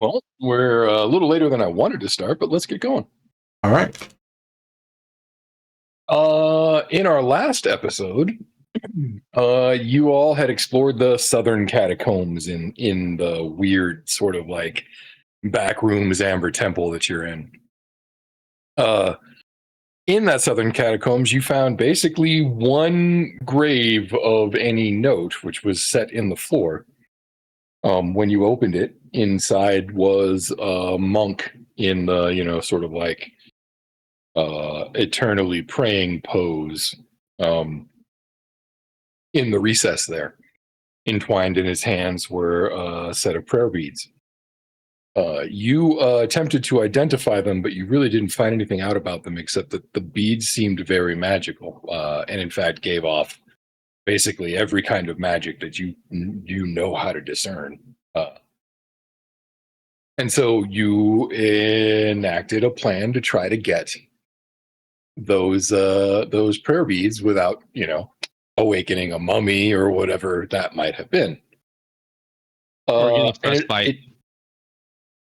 Well, we're a little later than I wanted to start, but let's get going. All right. In our last episode, you all had explored the southern catacombs in the weird sort of like back rooms amber temple that you're in. In that southern catacombs, you found basically one grave of any note, which was set in the floor. When you opened it, inside was a monk in the, sort of like eternally praying pose in the recess there. Entwined in his hands were a set of prayer beads. You attempted to identify them, but you really didn't find anything out about them except that the beads seemed very magical, and in fact gave off basically every kind of magic that you know how to discern. And so you enacted a plan to try to get those prayer beads without, awakening a mummy or whatever that might have been. Or getting frostbite.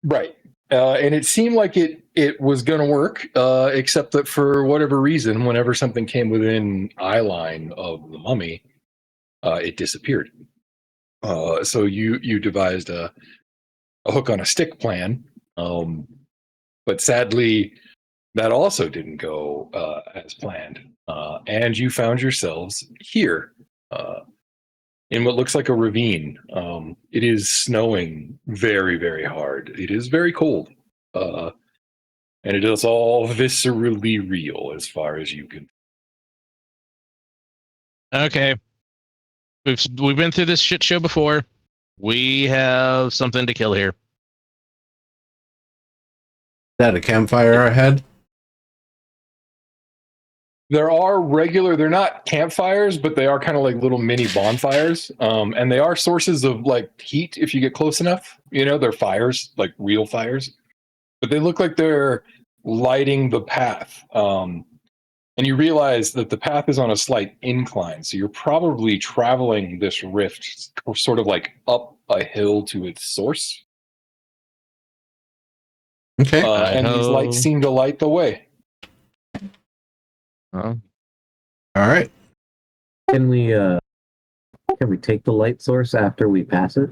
Right. And it seemed like it was going to work, except that for whatever reason, whenever something came within eye line of the mummy, it disappeared. So you devised a hook on a stick plan, but sadly, that also didn't go as planned, and you found yourselves here in what looks like a ravine. It is snowing very, very hard. It is very cold, and it is all viscerally real as far as you can. Okay, we've been through this shit show before. We have something to kill here. Is that a campfire ahead? They're not campfires, but they are kind of like little mini bonfires. And they are sources of like heat if you get close enough. They're fires, like real fires. But they look like they're lighting the path. And you realize that the path is on a slight incline. So you're probably traveling this rift sort of like up a hill to its source. Okay. And these lights seem to light the way. All right. Can we take the light source after we pass it?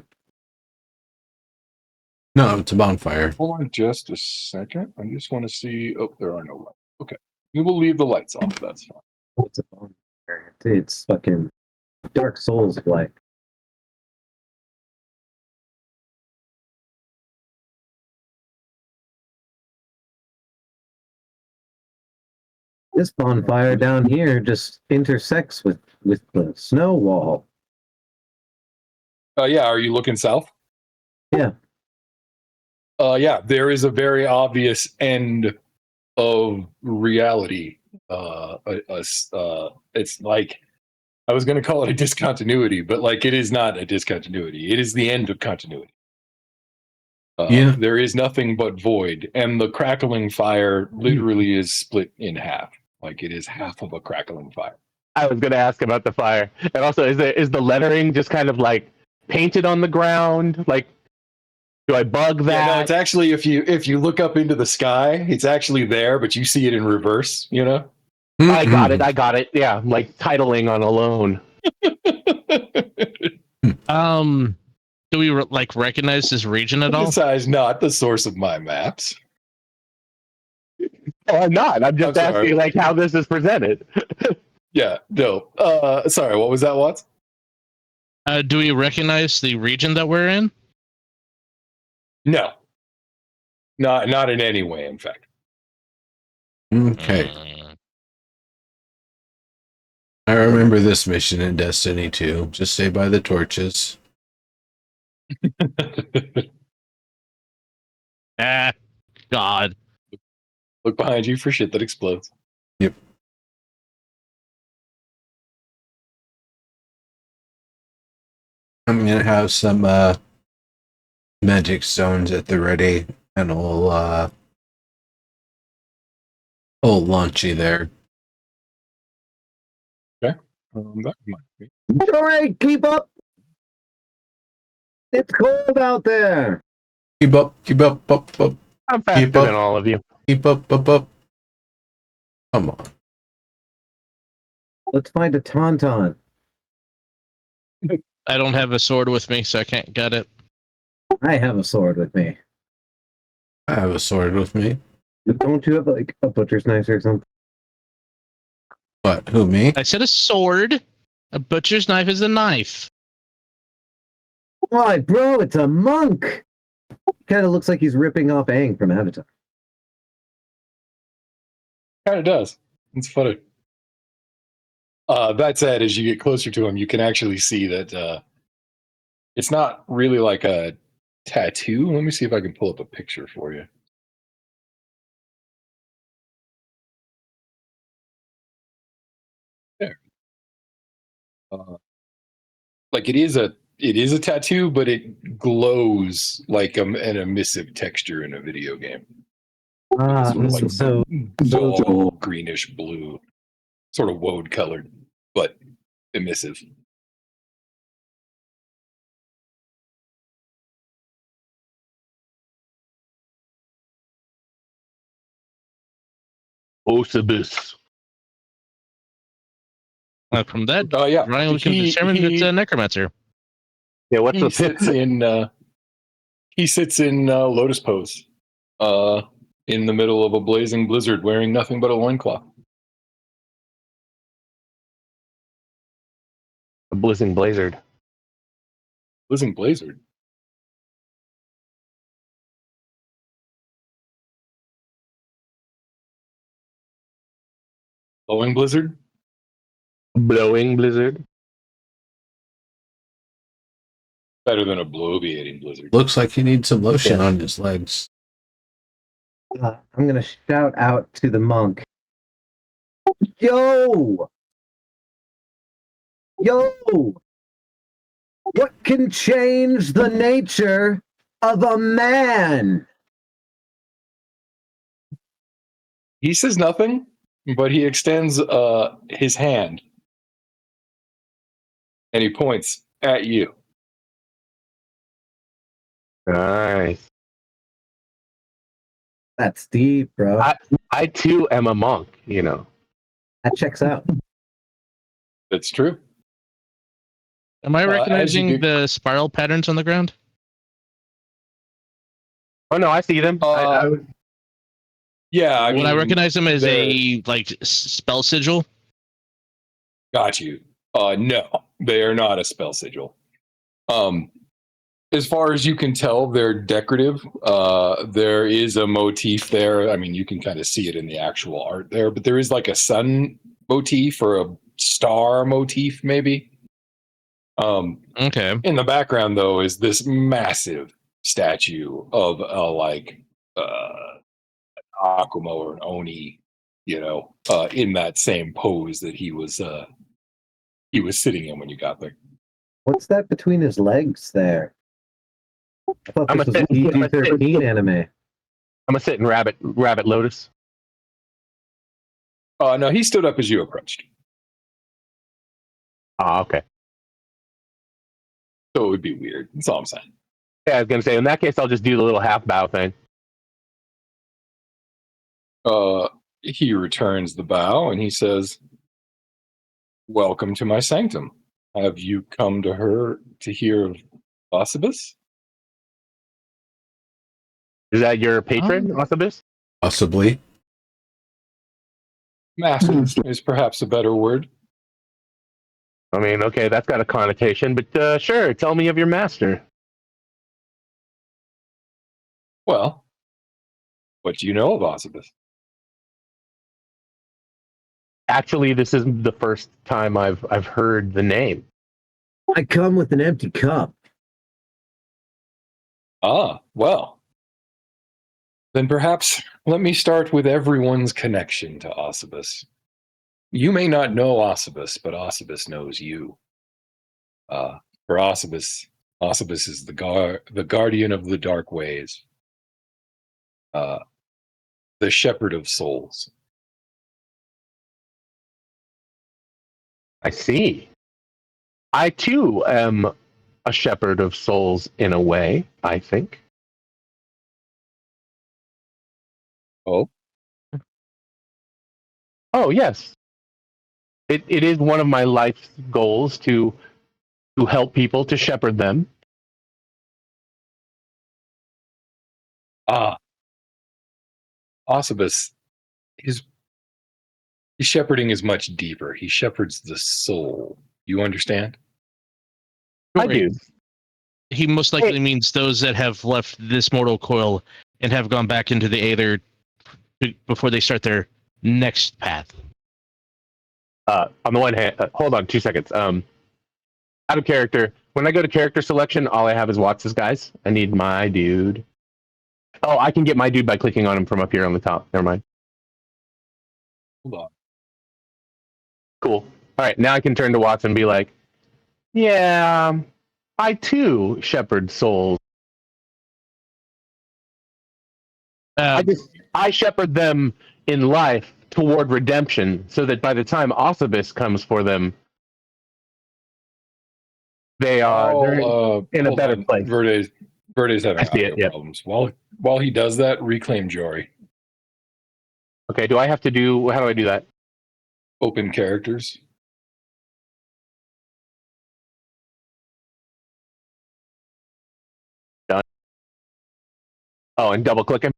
No, it's a bonfire. Hold on just a second. I just want to see. Oh, there are no lights. Okay. We will leave the lights off. That's fine. It's a bonfire. It's fucking Dark Souls like. This bonfire down here just intersects with the snow wall. Yeah, are you looking south? Yeah. Yeah, there is a very obvious end of reality. It's like, I was going to call it a discontinuity, but like it is not a discontinuity. It is the end of continuity. There is nothing but void, and the crackling fire literally is split in half. Like it is half of a crackling fire. I was going to ask about the fire, and also is the lettering just kind of like painted on the ground? Like, do I bug that? Yeah, no, it's actually if you look up into the sky, it's actually there, but you see it in reverse. I got it. Yeah, like titling on a loan. Do we recognize this region at all? Besides, not the source of my maps. Oh, I'm not. I'm just asking like how this is presented. Yeah, no. Sorry, what was that, Watts? Do we recognize the region that we're in? No. Not in any way, in fact. Okay. I remember this mission in Destiny 2. Just stay by the torches. God. Look behind you for shit that explodes. Yep. I'm going to have some magic stones at the ready, and we'll launch you there. Okay. That might be. All right, keep up. It's cold out there. Keep up. I'm faster Keep up. than all of you. Keep up. Come on. Let's find a tauntaun. I don't have a sword with me, so I can't get it. I have a sword with me. I have a sword with me. Don't you have like a butcher's knife or something? What? Who, me? I said a sword. A butcher's knife is a knife. Why, bro, it's a monk! Kind of looks like he's ripping off Aang from Avatar. Kind of does. It's funny. That said, as you get closer to him, you can actually see that it's not really like a tattoo. Let me see if I can pull up a picture for you. There. Like it is a tattoo, but it glows like an emissive texture in a video game. Ah, Sort of like so dull greenish blue, sort of woad colored, but emissive. Osibus. From that, Oh yeah, Ryan, we can determine it's a necromancer. Yeah, what's he the sits in lotus pose, in the middle of a blazing blizzard, wearing nothing but a loincloth. a blizzing blizzard? Blazing blizzard. Blowing blizzard. Blowing blizzard. Better than a bloviating blizzard. Looks like he needs some lotion Yeah. on his legs. I'm gonna shout out to the monk. Yo! What can change the nature of a man? He says nothing, but he extends his hand and he points at you. Nice. That's deep, bro. I too am a monk, you know. That checks out. That's true. Am I as you recognizing get- the spiral patterns on the ground? Oh no, I see them. I would- Yeah, I Would I mean, recognize them as they're- a like spell sigil? Got you. No, they are not a spell sigil. As far as you can tell, they're decorative. There is a motif there. I mean, you can kind of see it in the actual art there, but there is like a sun motif or a star motif, maybe. Okay. In the background, though, is this massive statue of Akuma or an Oni, in that same pose that he was sitting in when you got there. What's that between his legs there? I thought I'm this was a an sit- I'm a sit- PG-13 anime. I'm gonna sit in rabbit lotus. No, he stood up as you approached, Ah, okay. so it would be weird. That's all I'm saying. Yeah, I was gonna say in that case I'll just do the little half bow thing. He returns the bow and he says, "Welcome to my sanctum. Have you come to hear of Osibus?" Is that your patron, Osibus? Possibly. Master is perhaps a better word. I mean, okay, that's got a connotation, but sure, tell me of your master. Well, what do you know of Osibus? Actually, this is the first time I've heard the name. I come with an empty cup. Ah, well. Then perhaps let me start with everyone's connection to Osibus. You may not know Osibus, but Osibus knows you. For Osibus is the guardian of the dark ways, the shepherd of souls. I see. I too am a shepherd of souls in a way, I think. Oh, Oh yes, it is one of my life's goals to help people, to shepherd them. ah, Osibus, his shepherding is much deeper. He shepherds the soul. You understand? I Right. do. He most likely means those that have left this mortal coil and have gone back into the Aether before they start their next path. On the one hand, hold on 2 seconds. Out of character. When I go to character selection, all I have is Watts' guys. I need my dude. Oh, I can get my dude by clicking on him from up here on the top. Never mind. Hold on. Cool. All right, now I can turn to Watts and be like, yeah, I too shepherd souls. I shepherd them in life toward redemption, so that by the time Osibus comes for them, they're in a Hold better on. place. Verde's I having see it, audio yep. problems. While he does that, reclaim Jory. Okay, do I have to do? How do I do that? Open characters. Done. Oh, and double click him.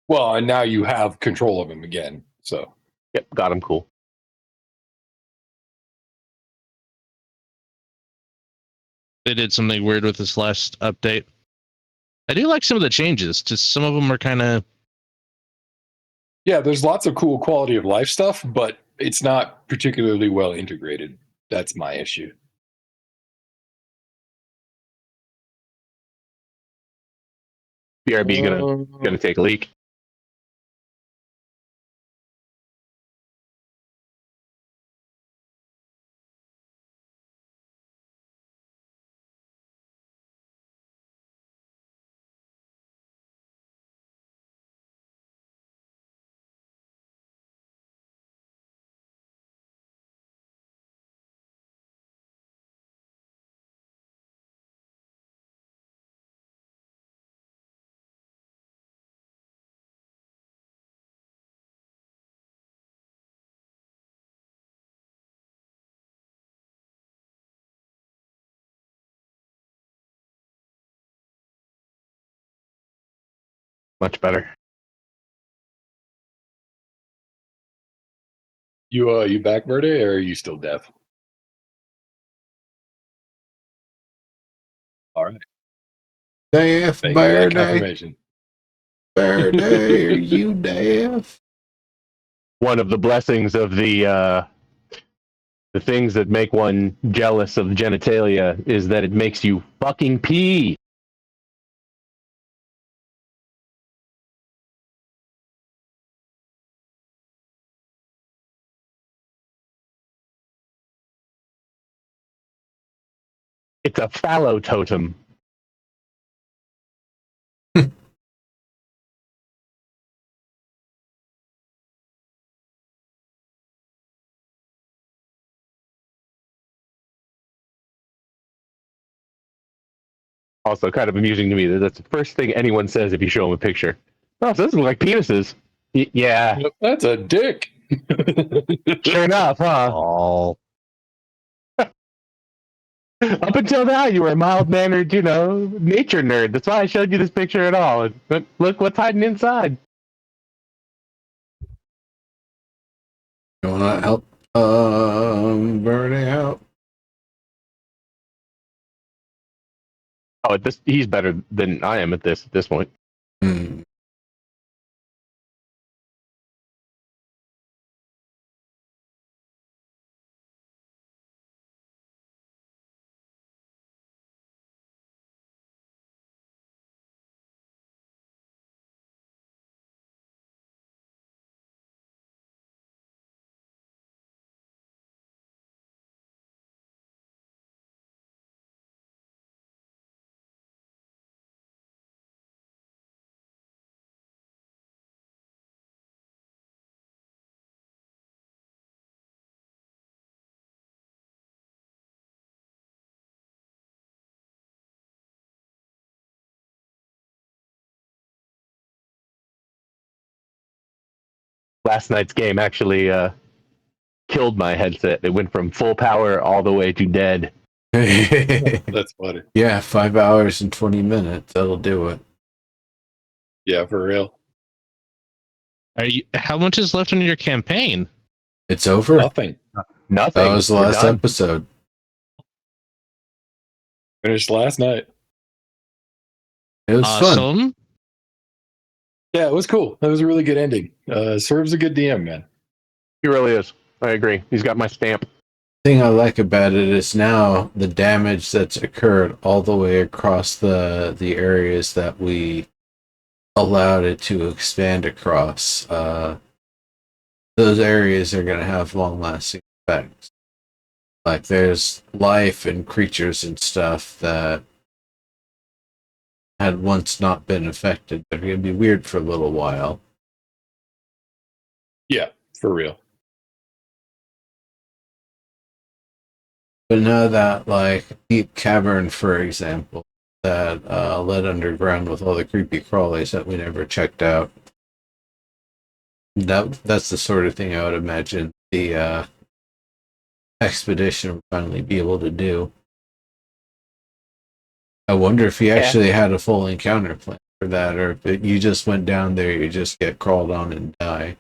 Well, and now you have control of him again. So Yep, got him. Cool. They did something weird with this last update. I do like some of the changes. Just some of them are kind of. yeah, there's lots of cool quality of life stuff, but it's not particularly well integrated. That's my issue. BRB gonna take a leak. Much better. You back, Verde, or are you still deaf? All right. Deaf Thank you for that Verde. confirmation. Verde, are you deaf? One of the blessings of the things that make one jealous of genitalia is that it makes you fucking pee. It's a fallow totem. Also, kind of amusing to me that that's the first thing anyone says if you show them a picture. Oh, so this looks like penises. Yeah, Yep, that's a dick. sure enough, huh? Oh. Up until now, you were a mild-mannered, nature nerd. That's why I showed you this picture at all. But look what's hiding inside. You wanna help Verde out? Oh, he's better than I am at this point. Hmm. last night's game actually killed my headset. It went from full power all the way to dead. That's funny. Yeah, 5 hours and 20 minutes. That'll do it. Yeah, for real. How much is left on your campaign? It's over. Nothing. Nothing. That was the We're last done. episode. Finished last night. It was fun. Awesome. Yeah, it was cool. That was a really good ending. Serves a good DM, man. He really is. I agree. He's got my stamp. The thing I like about it is now the damage that's occurred all the way across the areas that we allowed it to expand across. Those areas are going to have long-lasting effects. Like there's life and creatures and stuff that had once not been affected. They're going to be weird for a little while. Yeah, for real. But now that, like, deep cavern, for example, that led underground with all the creepy crawlies that we never checked out, that's the sort of thing I would imagine the expedition will finally be able to do. I wonder if he actually had a full encounter plan for that, or if you just went down there, you just get crawled on and die.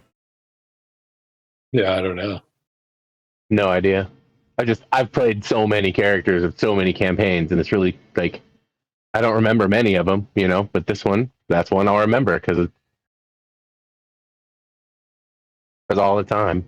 Yeah, I don't know. No idea. I've played so many characters of so many campaigns, and it's really like I don't remember many of them, but that's one I'll remember because all the time.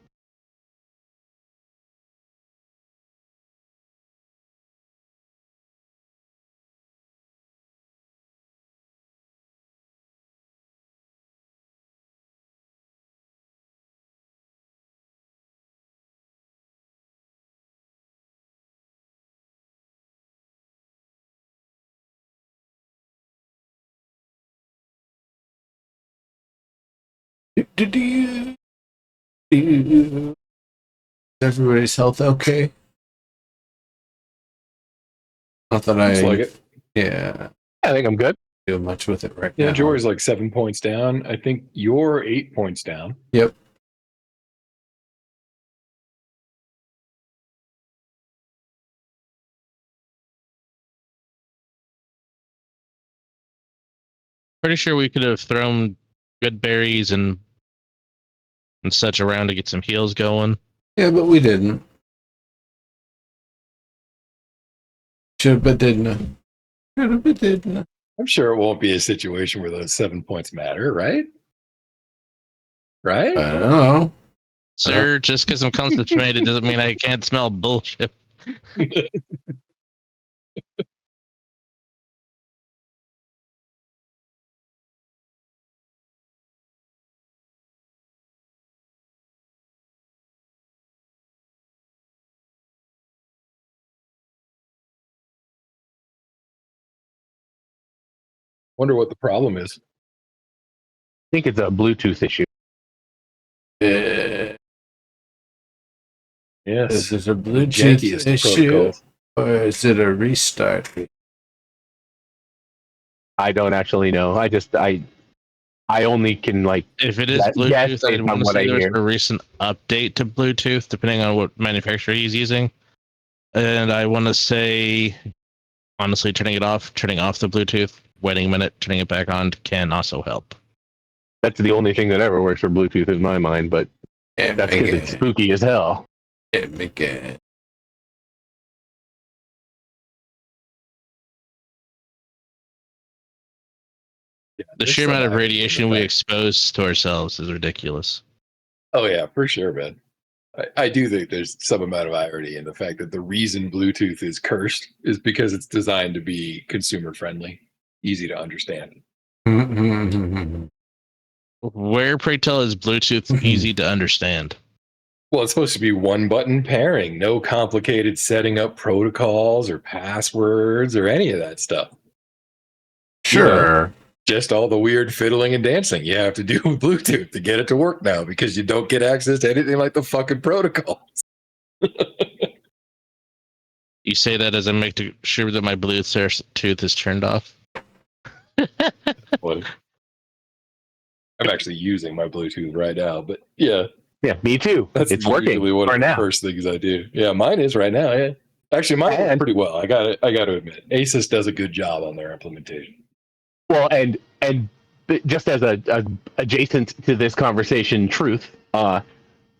Is everybody's health okay? Not that Looks I, like it. yeah, I think I'm good. do much with it right Yeah, now. Jory's like 7 points down. I think you're 8 points down. Yep. Pretty sure we could have thrown good berries and such around to get some heals going. Yeah, but we didn't. Should but didn't. Should but didn't. I'm sure it won't be a situation where those 7 points matter, right? Right? I don't know. Sir, just because I'm concentrated doesn't mean I can't smell bullshit. Wonder what the problem is. I think it's a Bluetooth issue. Is Yes. it a Jankiest Bluetooth issue protocols. or is it a restart? I don't actually know. I only can like If it is That- Bluetooth, yes, I based on want to what say I there's hear. a recent update to Bluetooth, depending on what manufacturer he's using. And I want to say, honestly, turning off the Bluetooth, waiting a minute, turning it back on can also help. that's the only thing that ever works for Bluetooth in my mind, but that's because it's spooky as hell. Again. Yeah, The there's sheer some amount of irony in radiation the we fact- expose to ourselves is ridiculous. Oh yeah, for sure, man. I do think there's some amount of irony in the fact that the reason Bluetooth is cursed is because it's designed to be consumer friendly, easy to understand. Where, pray tell, is Bluetooth easy to understand? Well, it's supposed to be one button pairing, no complicated setting up protocols or passwords or any of that stuff. Sure. Just all the weird fiddling and dancing you have to do with Bluetooth to get it to work now because you don't get access to anything like the fucking protocols. You say that as I make sure that my Bluetooth is turned off. What? I'm actually using my Bluetooth right now, but yeah, Yeah, me too. that's It's working usually one for of the now. first things I do. Yeah, mine is right now. Yeah, actually, mine works And- pretty well. I got to admit, Asus does a good job on their implementation. Well, and just as a adjacent to this conversation, truth.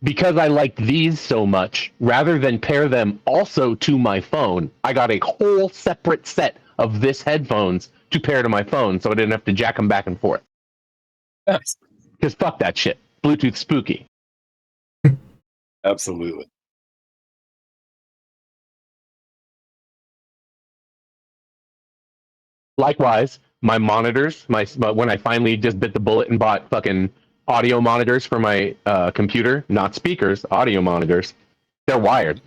Because I like these so much, rather than pair them also to my phone, I got a whole separate set of this headphones to pair to my phone, so I didn't have to jack them back and forth. Nice. Because fuck that shit. Bluetooth spooky. Absolutely. Likewise, my monitors, when I finally just bit the bullet and bought fucking audio monitors for my computer, not speakers, audio monitors, they're wired.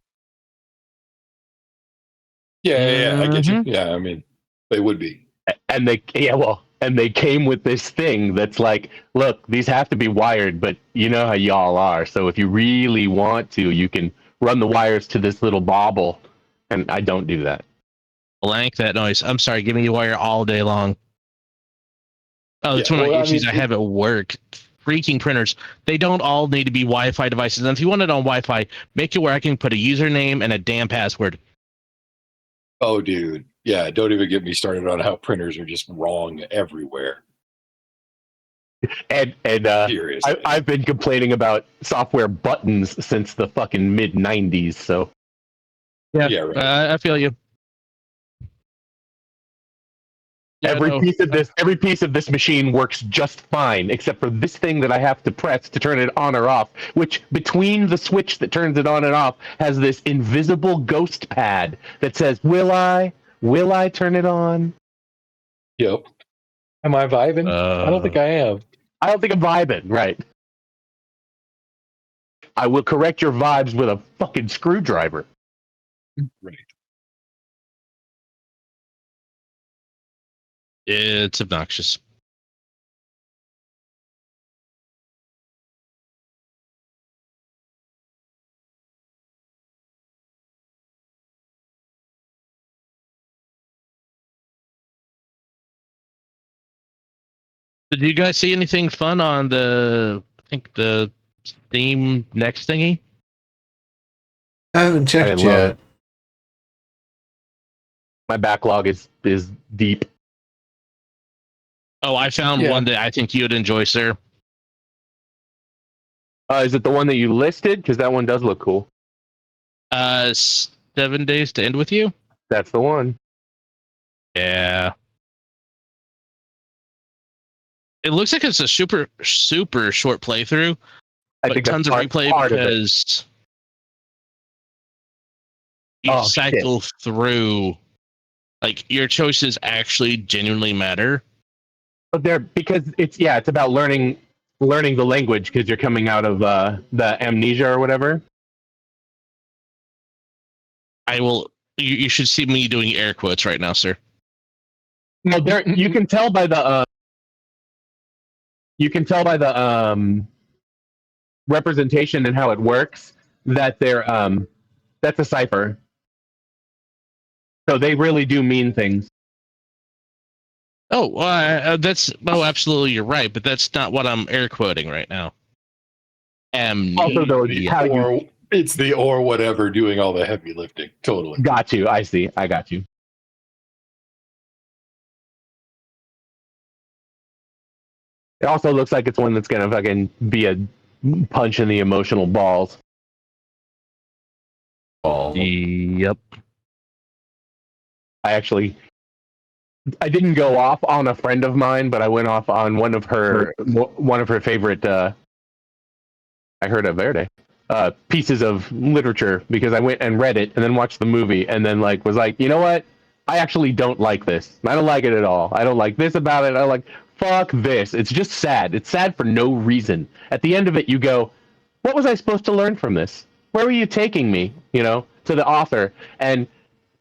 Yeah, I get you. Mhm. Yeah, I mean, they would be. And they came with this thing that's like, look, these have to be wired, but you know how y'all are. So if you really want to, you can run the wires to this little bauble. And I don't do that. Blank that noise. I'm sorry. Give me the wire all day long. Oh, that's Yeah, one of well, my I issues mean, I have at work. Freaking printers. They don't all need to be Wi-Fi devices. And if you want it on Wi-Fi, make it where I can put a username and a damn password. Oh, dude. Yeah, don't even get me started on how printers are just wrong everywhere. And Seriously. I've been complaining about software buttons since the fucking mid 90s. So Yeah, right. I feel you. Yeah, every no. piece of this machine works just fine, except for this thing that I have to press to turn it on or off, which between the switch that turns it on and off has this invisible ghost pad that says, Will I turn it on? Yep. Am I vibing? I don't think I am. I don't think I'm vibing, right? I will correct your vibes with a fucking screwdriver. Right. It's obnoxious. Did you guys see anything fun on the Steam Next thingy? I haven't checked I love- yet. My backlog is deep. Oh, I found Yeah. one that I think you'd enjoy, sir. Is it the one that you listed? Because that one does look cool. 7 Days to End with You. That's the one. Yeah. It looks like it's a super short playthrough, I but think tons of that's replay part of it. because you Oh, cycle through. Like your choices actually genuinely matter. But because it's about learning the language because you're coming out of the amnesia or whatever. I will. You should see me doing air quotes right now, sir. No, there you can tell by the representation and how it works that that's a cipher. So they really do mean things. Oh, absolutely, you're right, but that's not what I'm air quoting right now. Also, though, how Or it's the or whatever doing all the heavy lifting. Totally. got you. I see. I got you. It also looks like it's one that's gonna fucking be a punch in the emotional balls. Yep. I didn't go off on a friend of mine, but I went off on one of her favorite. I heard of Verde pieces of literature because I went and read it and then watched the movie and then was like, you know what? I actually don't like this. I don't like it at all. I don't like this about it. I like fuck this. It's just sad. It's sad for no reason. At the end of it, you go, what was I supposed to learn from this? Where were you taking me? To the author, and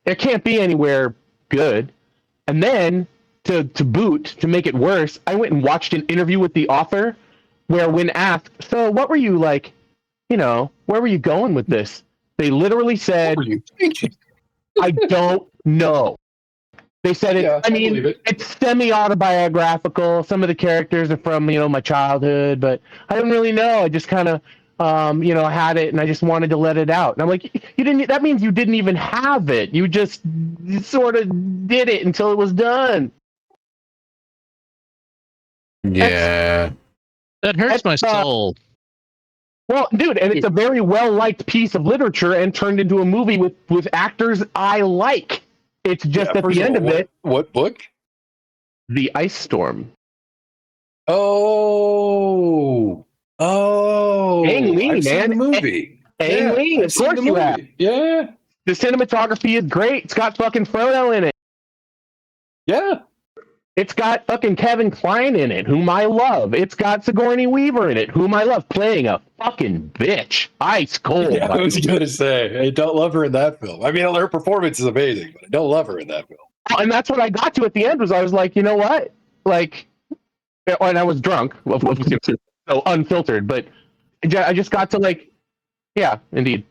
it can't be anywhere good. And then to boot, to make it worse, I went and watched an interview with the author where when asked, so what were you like, where were you going with this? They literally said, What were you thinking? I don't know. They said it. Yeah, I I mean, believe it. it's semi-autobiographical. Some of the characters are from my childhood, but I didn't really know. I just kind of had it, and I just wanted to let it out. And I'm like, you didn't. That means you didn't even have it. You just sort of did it until it was done. Yeah. That hurts my That's, soul. Well, dude, and it's a very well-liked piece of literature and turned into a movie with actors I like. It's just at first the end of all, it, what book? The Ice Storm. Oh, Ang Lee, I've seen man. the movie. Ang Yeah, Lee, I've of seen course the you have. movie. Yeah, The cinematography is great. It's got fucking Frodo in it. yeah. It's got fucking Kevin Kline in it, whom I love. It's got Sigourney Weaver in it, whom I love, playing a fucking bitch. Ice cold. Yeah, I was gonna say, I don't love her in that film. I mean, her performance is amazing, but I don't love her in that film. And that's what I got to at the end. Was I was like, you know what? Like, and I was drunk, so unfiltered. But I just got to like, yeah, indeed.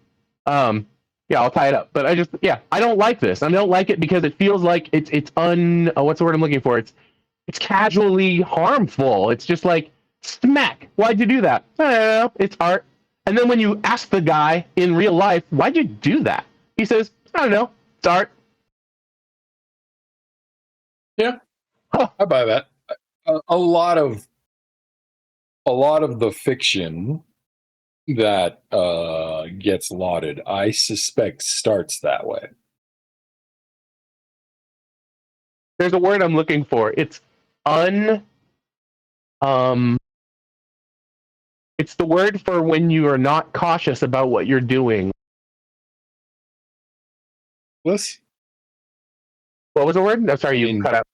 Yeah, I'll tie it up. But I don't like this. I don't like it because it feels like it's what's the word I'm looking for? It's casually harmful. It's just like smack. Why'd you do that? I don't know. It's art. And then when you ask the guy in real life, why'd you do that? He says, I don't know. It's art. Yeah, I buy that. A lot of the fiction that gets lauded, I suspect, starts that way. There's a word I'm looking for. It's it's the word for when you are not cautious about what you're doing. Reckless? What was the word? I'm sorry, you cut out.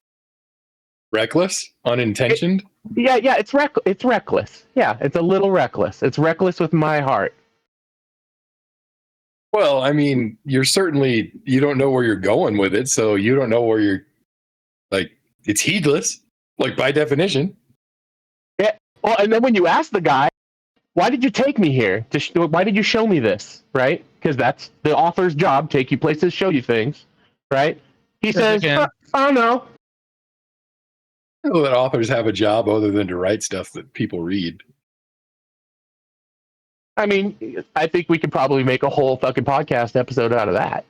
Reckless? Unintentioned? Yeah, it's reckless. Yeah, it's a little reckless. It's reckless with my heart. Well, I mean, you don't know where you're going with it, so you don't know where you're, like, it's heedless, like, by definition. Yeah. Well, and then when you ask the guy, why did you take me here? Why did you show me this? Right? Because that's the author's job: take you places, show you things. Right? He says, I don't know. I know that authors have a job other than to write stuff that people read. I mean, I think we could probably make a whole fucking podcast episode out of that.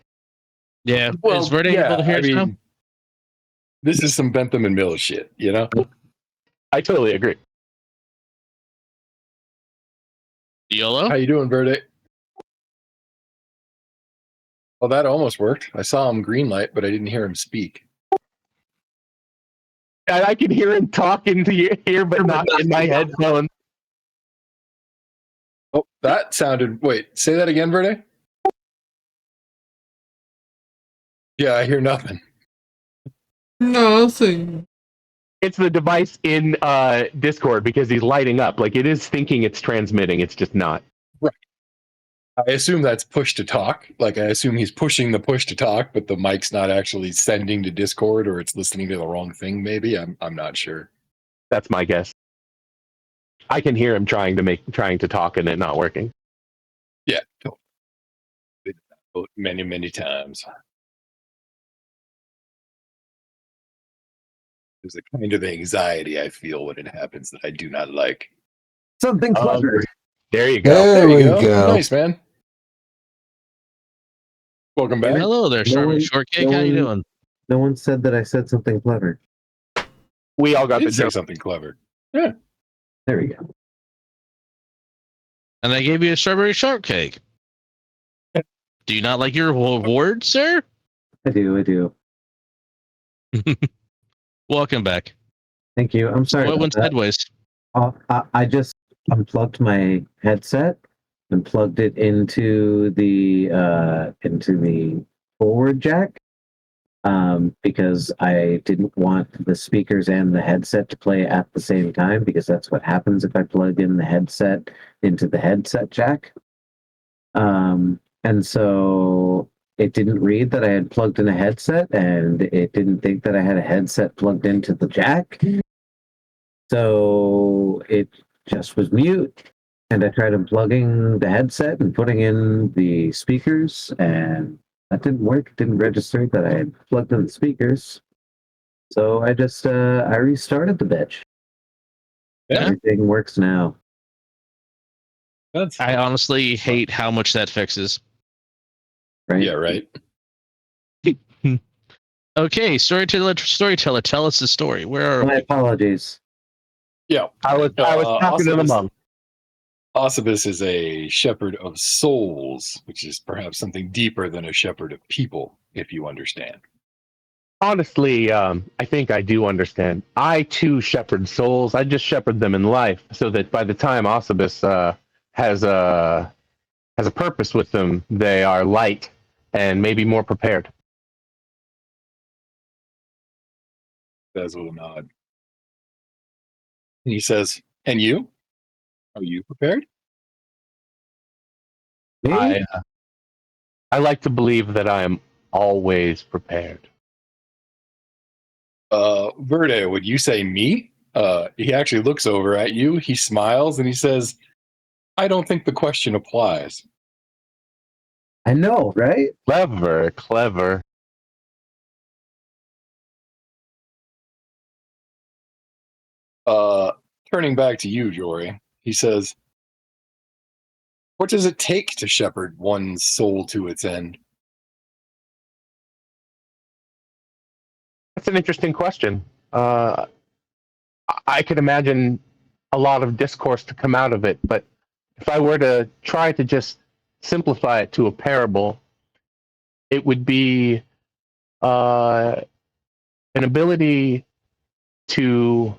Yeah. Well, Is Verde able to hear us now? This is some Bentham and Mills shit, you know? I totally agree. YOLO? How you doing, Verde? Well, that almost worked. I saw him green light, but I didn't hear him speak. And I can hear him talk into your ear, but not in my headphones. Oh, that sounded... Wait, say that again, Verde? Yeah, I hear nothing. Nothing. It's the device in Discord because he's lighting up. Like, it is thinking it's transmitting. It's just not. Right. I assume that's push to talk. Like, I assume he's pushing the push to talk, but the mic's not actually sending to Discord, or it's listening to the wrong thing, maybe. I'm not sure. That's my guess. I can hear him trying to talk and it not working. Yeah. Many, many times. There's a kind of anxiety I feel when it happens that I do not like. Something clever. There you go. There we go. go. Nice, man. Welcome back. Hello there, Strawberry one- Shortcake. no How you one- doing? No one said that I said something clever. We all got I the did say joke. something clever. Yeah. There we go. And I gave you a strawberry shortcake. Do you not like your award, sir? I do. Welcome back. Thank you. I'm sorry. What about went that. sideways? I just unplugged my headset and plugged it into the forward jack because I didn't want the speakers and the headset to play at the same time, because that's what happens if I plug in the headset into the headset jack. And so it didn't read that I had plugged in a headset, and it didn't think that I had a headset plugged into the jack. So it just was mute. And I tried unplugging the headset and putting in the speakers, and that didn't work. It didn't register that I had plugged in the speakers. So I just I restarted the bitch. Yeah. Everything works now. That's I honestly hate how much that fixes. Right? yeah, right. Okay, storyteller, tell us the story. Where are My we? apologies. Yeah. I was talking to the Osibus, mom. Osibus is a shepherd of souls, which is perhaps something deeper than a shepherd of people, if you understand. Honestly, I think I do understand. I too shepherd souls. I just shepherd them in life, so that by the time Osibus has a purpose with them, they are light and maybe more prepared. Says with a nod. And he says, "And you? Are you prepared?" Me? I like to believe that I am always prepared. Verde, would you say me? He actually looks over at you. He smiles and he says, "I don't think the question applies." I know, right? Clever, clever. Uh, Turning back to you, Jory, he says, "What does it take to shepherd one's soul to its end?" That's an interesting question. I could imagine a lot of discourse to come out of it, but if I were to try to just simplify it to a parable, it would be an ability to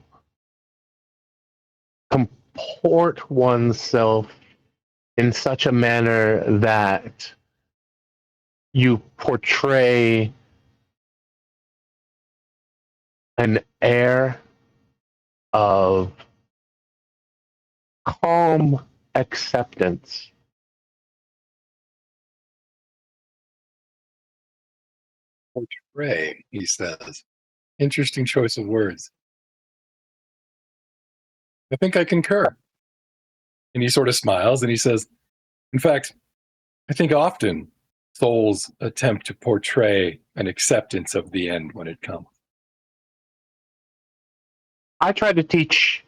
comport oneself in such a manner that you portray an air of calm acceptance. Portray, he says. Interesting choice of words. I think I concur. And he sort of smiles and he says, "In fact, I think often souls attempt to portray an acceptance of the end when it comes." I try to teach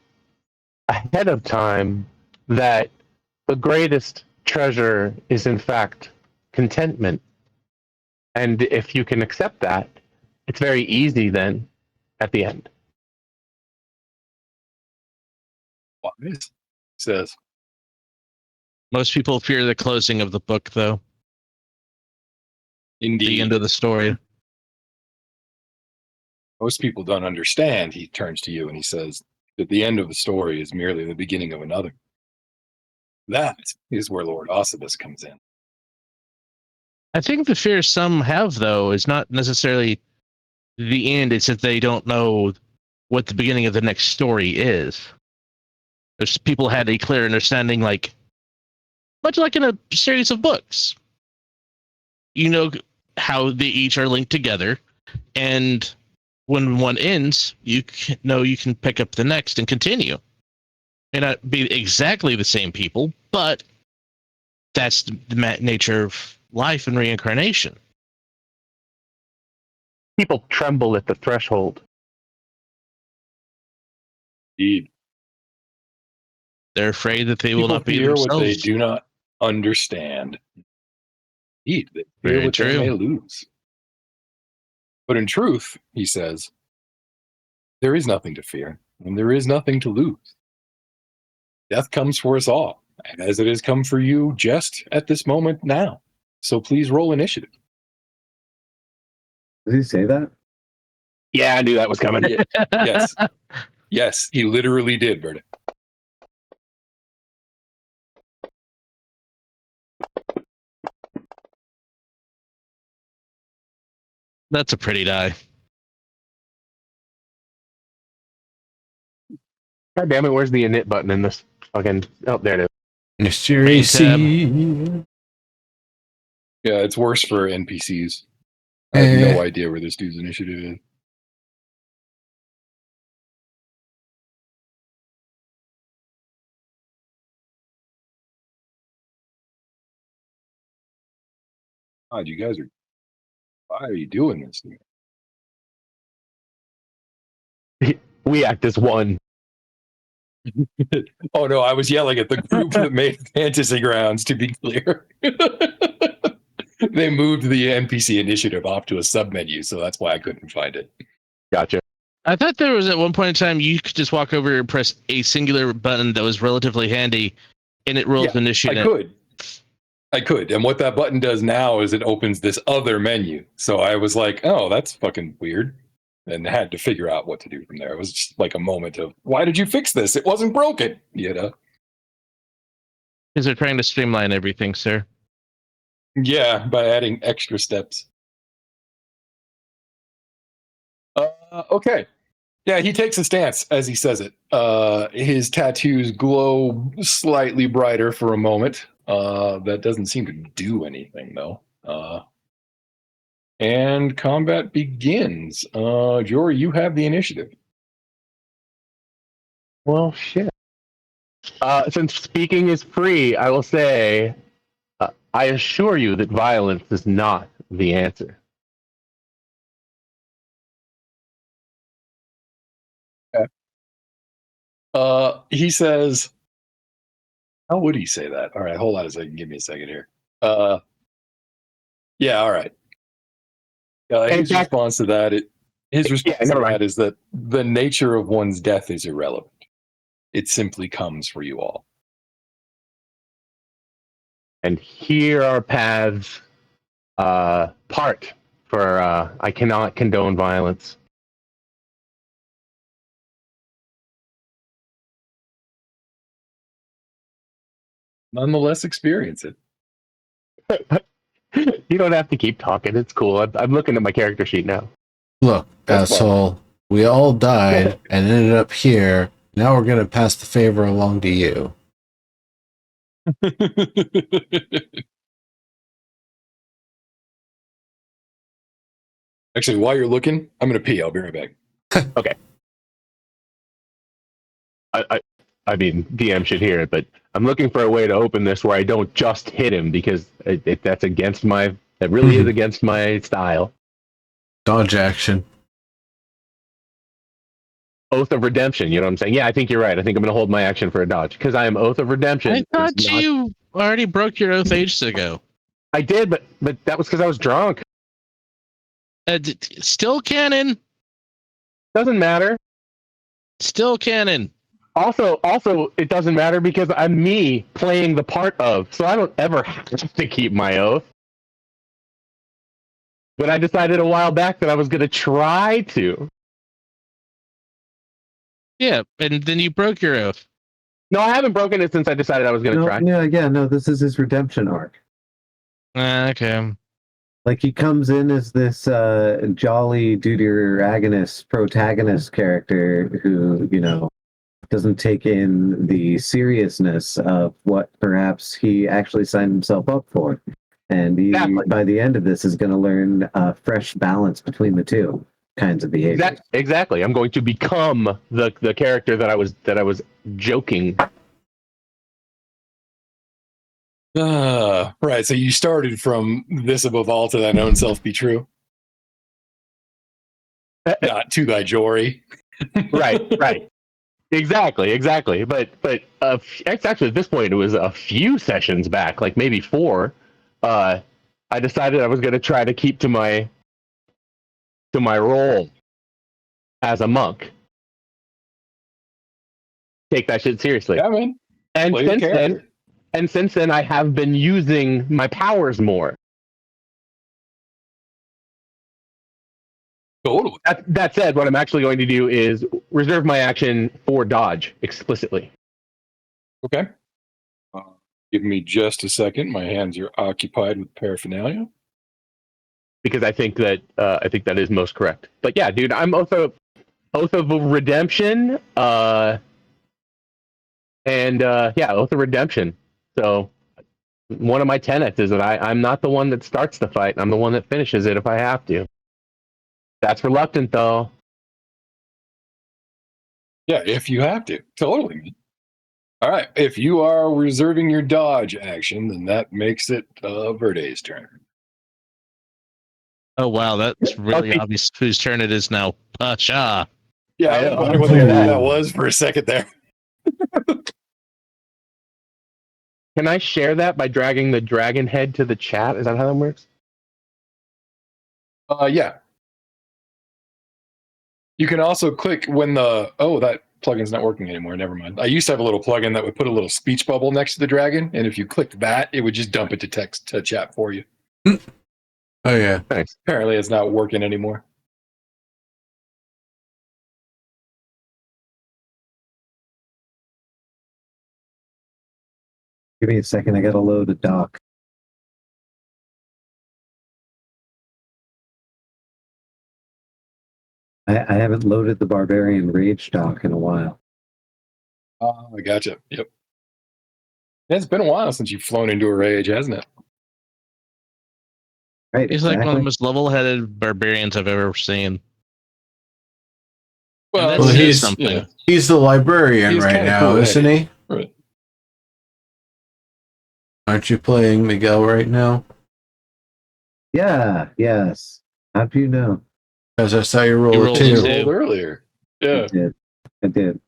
ahead of time that the greatest treasure is, in fact, contentment. And if you can accept that, it's very easy then at the end. Wise, he says. Most people fear the closing of the book, though. Indeed. The end of the story. Most people don't understand. He turns to you and he says that the end of the story is merely the beginning of another. That is where Lord Osibus comes in. I think the fear some have, though, is not necessarily the end. It's that they don't know what the beginning of the next story is. There's people had a clear understanding, like much like in a series of books. You know how they each are linked together, and when one ends, you know you can pick up the next and continue. May not be exactly the same people, but that's the nature of life and reincarnation. People tremble at the threshold. Indeed. They're afraid that they will People not be fear what they themselves. do not understand. Indeed, they fear Very what they may true. lose. But in truth, he says, there is nothing to fear, and there is nothing to lose. Death comes for us all, as it has come for you just at this moment now. So please roll initiative. Did he say that? Yeah, I knew that was coming. Yeah, yes. Yes, he literally did, Verdict. That's a pretty die. God damn it, where's the init button in this fucking... Oh, there it is. Mysterious. Main Yeah, it's worse for NPCs. I have no idea where this dude's initiative is. God, you guys are... Why are you doing this? We act as one. Oh no, I was yelling at the group that made Fantasy Grounds, to be clear. They moved the NPC initiative off to a submenu, so that's why I couldn't find it. Gotcha. I thought there was at one point in time you could just walk over and press a singular button that was relatively handy, and it rolls initiative. I could. And what that button does now is it opens this other menu. So I was like, oh, that's fucking weird. And had to figure out what to do from there. It was just like a moment of, why did you fix this? It wasn't broken, you know? Because they're trying to streamline everything, sir. Yeah, by adding extra steps. Okay. Yeah, he takes a stance as he says it. His tattoos glow slightly brighter for a moment. That doesn't seem to do anything, though. And combat begins. Jory, you have the initiative. Well, shit. Since speaking is free, I will say, I assure you that violence is not the answer. He says, how would he say that? All right, hold on a second. Give me a second here. Yeah, all right. His response to that, is that the nature of one's death is irrelevant. It simply comes for you all. And here our paths part, for I cannot condone violence. Nonetheless, experience it. You don't have to keep talking. It's cool. I'm looking at my character sheet now. Look, That's asshole, we all died and ended up here. Now we're going to pass the favor along to you. Actually, while you're looking, I'm going to pee. I'll be right back. Okay. I mean, DM should hear it, but I'm looking for a way to open this where I don't just hit him, because that's against my. That really is against my style. Dodge action. Oath of Redemption. You know what I'm saying? Yeah, I think you're right. I think I'm going to hold my action for a dodge because I am Oath of Redemption. I thought you already broke your oath ages ago. I did, but that was because I was drunk. Still canon. Doesn't matter. Still canon. Also, it doesn't matter because I'm me playing the part of, so I don't ever have to keep my oath. But I decided a while back that I was going to try to. Yeah, and then you broke your oath. No, I haven't broken it since I decided I was going to try. No, this is his redemption arc. Okay. Like, he comes in as this jolly deuteragonist protagonist character who, doesn't take in the seriousness of what perhaps he actually signed himself up for. And he, by the end of this, is going to learn a fresh balance between the two kinds of behavior. Exactly. I'm going to become the character that I was joking. Right. So you started from this above all to thine own self be true. Not to thy Jory. Right. Exactly. But it's actually at this point it was a few sessions back, like maybe 4. I decided I was going to try to keep to my role as a monk. Take that shit seriously. Yeah, man. And since then, I have been using my powers more. Totally. That said, what I'm actually going to do is reserve my action for dodge explicitly. Okay. Give me just a second. My hands are occupied with paraphernalia. Because I think that is most correct. But yeah, dude, I'm also Oath of Redemption. Oath of Redemption. So one of my tenets is that I'm not the one that starts the fight. I'm the one that finishes it if I have to. That's reluctant, though. Yeah, if you have to. Totally. All right. If you are reserving your dodge action, then that makes it Verde's turn. Oh, wow. That's really obvious whose turn it is now. Pasha. Yeah, I was wondering what the hell that was for a second there. Can I share that by dragging the dragon head to the chat? Is that how that works? Yeah. You can also click when that plugin's not working anymore. Never mind. I used to have a little plugin that would put a little speech bubble next to the dragon, and if you clicked that, it would just dump it to chat for you. Oh yeah. Thanks. Apparently, it's not working anymore. Give me a second. I got to load a doc. I haven't loaded the Barbarian Rage doc in a while. Oh, I gotcha. Yep. It's been a while since you've flown into a rage, hasn't it? Right. He's like one of the most level-headed barbarians I've ever seen. Well, that Well, says he's- something. yeah. He's the librarian He's right kinda now, cool, isn't he? Right. Aren't you playing Miguel right now? Yeah. Yes. How do you know? Because I saw you roll You a rolled You a two. two. rolled earlier. Yeah. I did.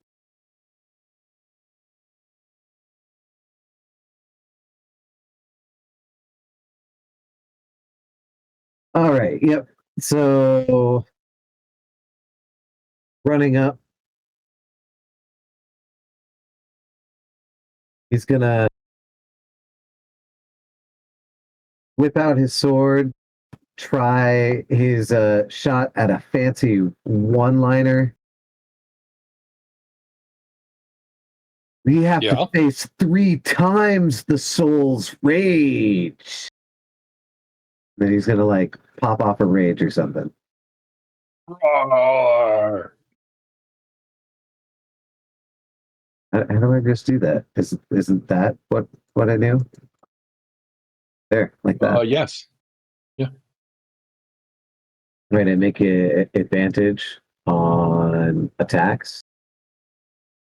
All right. Yep. So running up, he's gonna whip out his sword, try his shot at a fancy one-liner. We have Yeah. to face 3 times the soul's rage. Then he's gonna like pop off a rage or something. Roar. How do I just do that? Isn't that what I do? There, like that. Yes. Right, I make it advantage on attacks.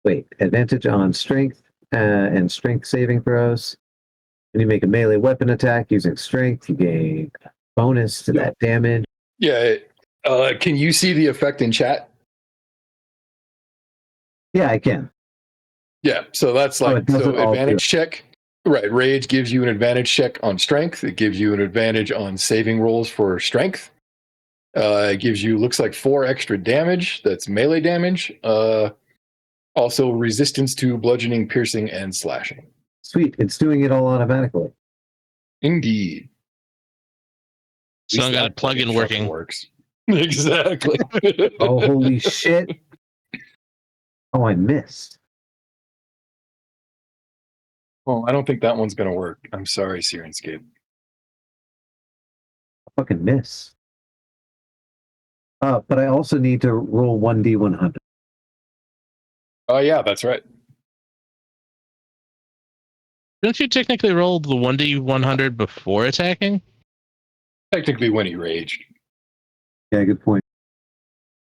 Wait, advantage on strength and strength saving throws. When you make a melee weapon attack using strength, you gain bonus to that damage. Yeah. Can you see the effect in chat? Yeah, I can. Yeah. So that's like it doesn't all do advantage check. Right. Rage gives you an advantage check on strength. It gives you an advantage on saving rolls for strength. It gives you, looks like 4 extra damage. That's melee damage. Also resistance to bludgeoning, piercing, and slashing. Sweet, it's doing it all automatically. Indeed. Someone got a plugin working. Works. Exactly. Oh, holy shit. Oh, I missed. Well, I don't think that one's going to work. I'm sorry, Sirenscape. I fucking miss. But I also need to roll 1d100. Oh, yeah, that's right. Don't you technically roll the 1d100 before attacking? Technically, when he raged. Yeah, good point.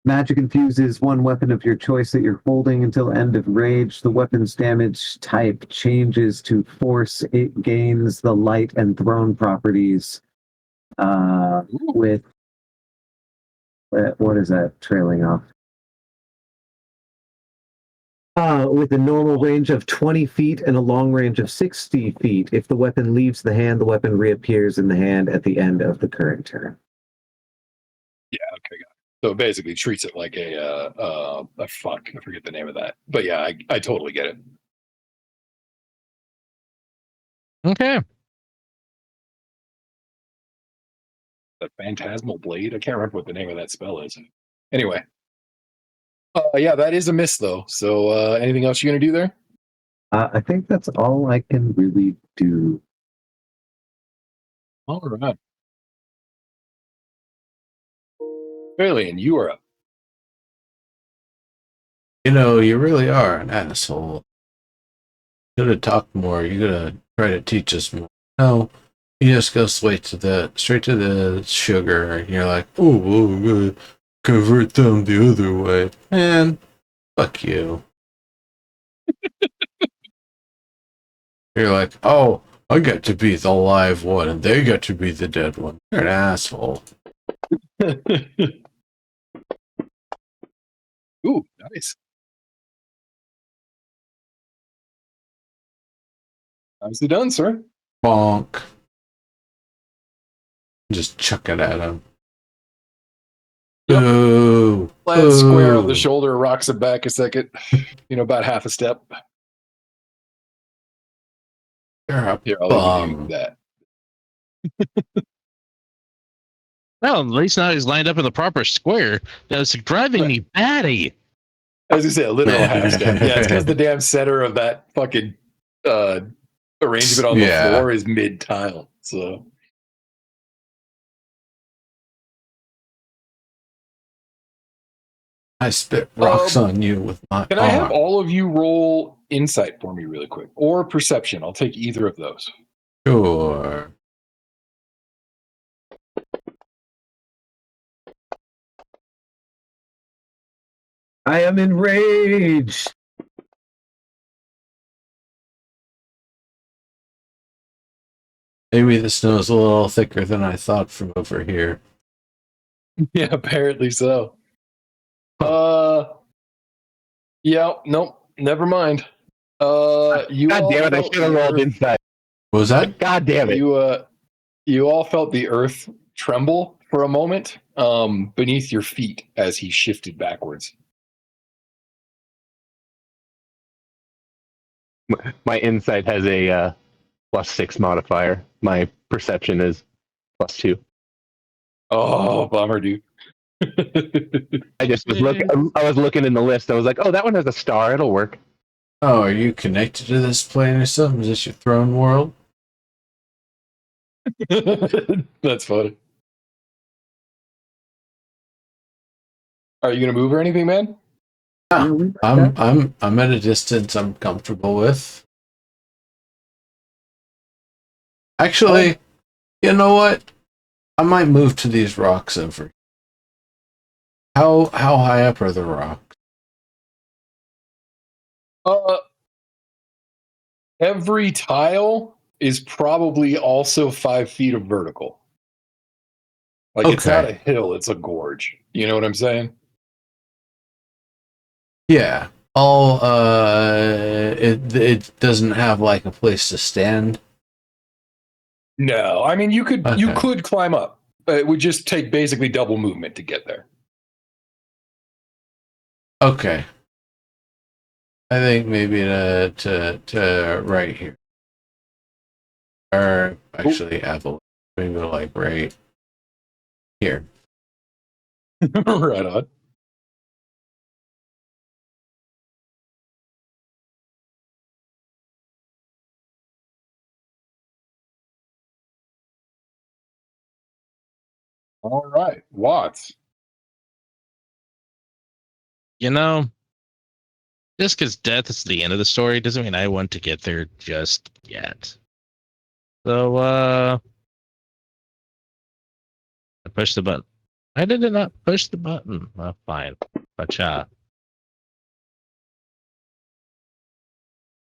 Magic infuses one weapon of your choice that you're holding until end of rage. The weapon's damage type changes to force. It gains the light and thrown properties with what is that trailing off? With a normal range of 20 feet and a long range of 60 feet. If the weapon leaves the hand, the weapon reappears in the hand at the end of the current turn. Yeah, okay, got it. So it basically treats it like a fuck. I forget the name of that. But yeah, I totally get it. Okay. The Phantasmal Blade? I can't remember what the name of that spell is. Anyway. Yeah, that is a miss, though. So anything else you're going to do there? I think that's all I can really do. All right. Alien, you are up. You know, you really are an asshole. You gotta talk more. You gotta try to teach us more. No, you just go straight to the sugar, and you're like, oh, we're gonna convert them the other way. Man, fuck you. You're like, oh, I get to be the live one, and they get to be the dead one. You're an asshole. Ooh, nice. Nicely done, sir. Bonk. Just chuck it at him. Yep. Ooh. Lands square on the Ooh. shoulder, rocks it back a second. About half a step. You're a Here, I'll even do bum. that. Well, at least now he's lined up in the proper square. That's driving me batty. As you say, a literal half step. Yeah, it's because the damn center of that fucking arrangement on the Yeah. floor is mid tile. So I spit rocks on you with my can I have arm. all of you roll insight for me really quick? Or perception. I'll take either of those. Sure. I am enraged. Maybe the snow's a little thicker than I thought from over here. Yeah, apparently so. Yeah, nope, never mind. You God all damn it! I felt should have the rolled earth- inside. What was that? God damn it! You all felt the earth tremble for a moment beneath your feet as he shifted backwards. My insight has a +6 modifier. My perception is +2. Oh, bummer, dude. I just was looking. I was looking in the list. I was like, oh, that one has a star. It'll work. Oh, are you connected to this plane or something? Is this your throne world? That's funny. Are you gonna move or anything, man? Yeah, I'm at a distance I'm comfortable with. Actually, you know what? I might move to these rocks over. How high up are the rocks? Every tile is probably also 5 feet of vertical. Like it's not a Okay. hill, it's a gorge. You know what I'm saying? Yeah. All it doesn't have like a place to stand. No, I mean you could Okay. climb up. It would just take basically double movement to get there. Okay. I think maybe to right here. Or actually avalanche. Maybe like right here. Right on. All right, Watts. Just because death is the end of the story doesn't mean I want to get there just yet. So, I push the button. I did not push the button. Oh, fine. Bacha.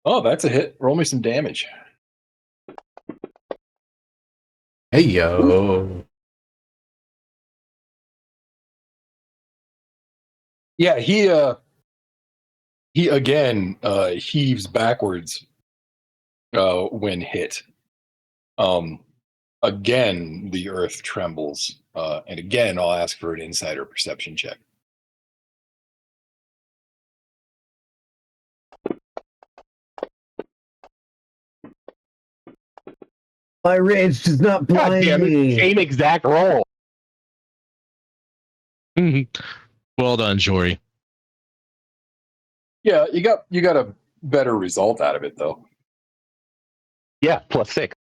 Oh, that's a hit. Roll me some damage. Hey yo. Yeah, he again heaves backwards when hit. Again, the earth trembles, and again, I'll ask for an insight or perception check. My rage does not God blind damn it! me. Same exact roll. Well done, Jory. Yeah, you got a better result out of it though. Yeah, +6.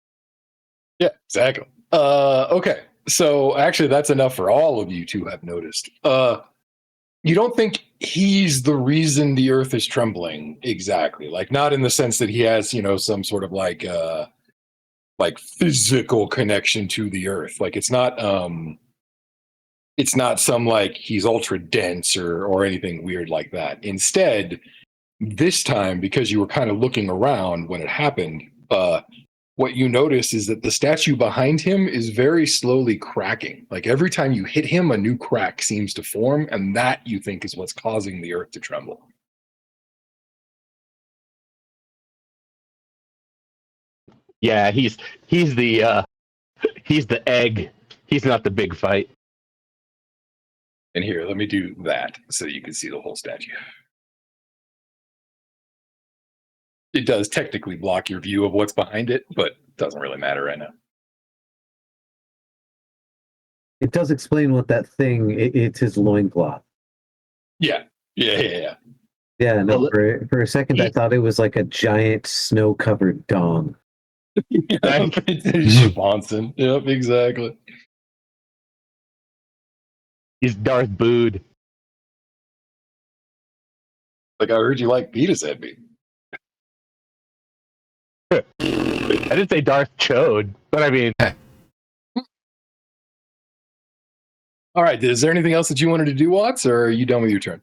Yeah, exactly. Okay, so actually, that's enough for all of you to have noticed. You don't think he's the reason the earth is trembling exactly, like not in the sense that he has some sort of like physical connection to the earth. Like it's not some like he's ultra dense or anything weird like that. Instead, this time, because you were kind of looking around when it happened, what you notice is that the statue behind him is very slowly cracking. Like every time you hit him, a new crack seems to form, and that you think is what's causing the earth to tremble. Yeah, he's the egg. He's not the big fight. And here, let me do that so you can see the whole statue. It does technically block your view of what's behind it, but it doesn't really matter right now. It does explain what that thing. It's his loincloth. Yeah. Yeah, no. Well, For a second, I thought it was like a giant snow-covered dong. It's Schwanson. Yep, exactly. he's Darth Bood. Like I heard you like Beavis Headbeat. I didn't say Darth Chode, but I mean, All right. Is there anything else that you wanted to do, Watts, or are you done with your turn?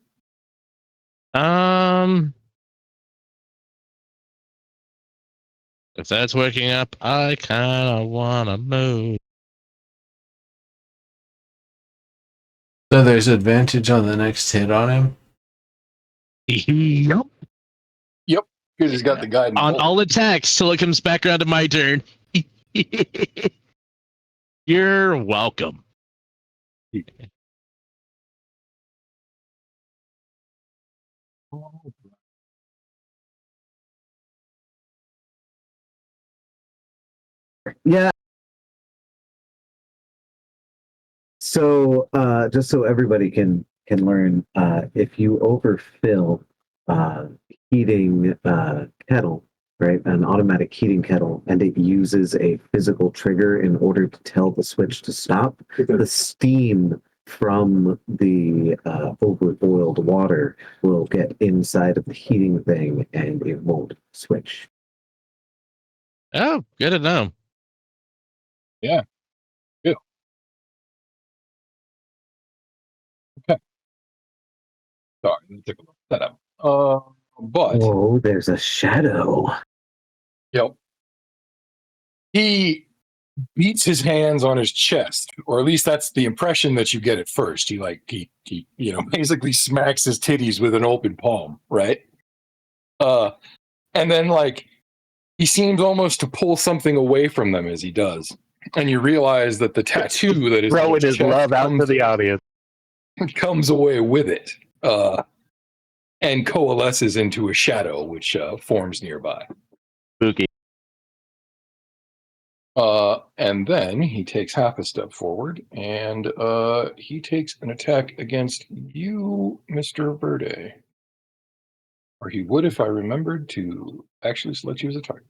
If that's working up, I kind of want to move. So there's advantage on the next hit on him. Yep. Because he's got the guidance. On all attacks till it comes back around to my turn. You're welcome. Yeah. So, just so everybody can learn, if you overfill heating kettle, right, an automatic heating kettle, and it uses a physical trigger in order to tell the switch to stop, the steam from the overboiled water will get inside of the heating thing, and it won't switch. Oh, good to know. Yeah. Good. Okay. Sorry, let me take a look at that up. But Oh, there's a shadow. yep. He beats his hands on his chest, or at least that's the impression that you get at first. He basically smacks his titties with an open palm, right? And then like he seems almost to pull something away from them as he does. And you realize that the tattoo that is on throwing his chest love out to the audience. comes away with it, and coalesces into a shadow which forms nearby. Spooky. And then he takes half a step forward, and he takes an attack against you, Mr. Verde. Or he would if I remembered to actually select you as a target.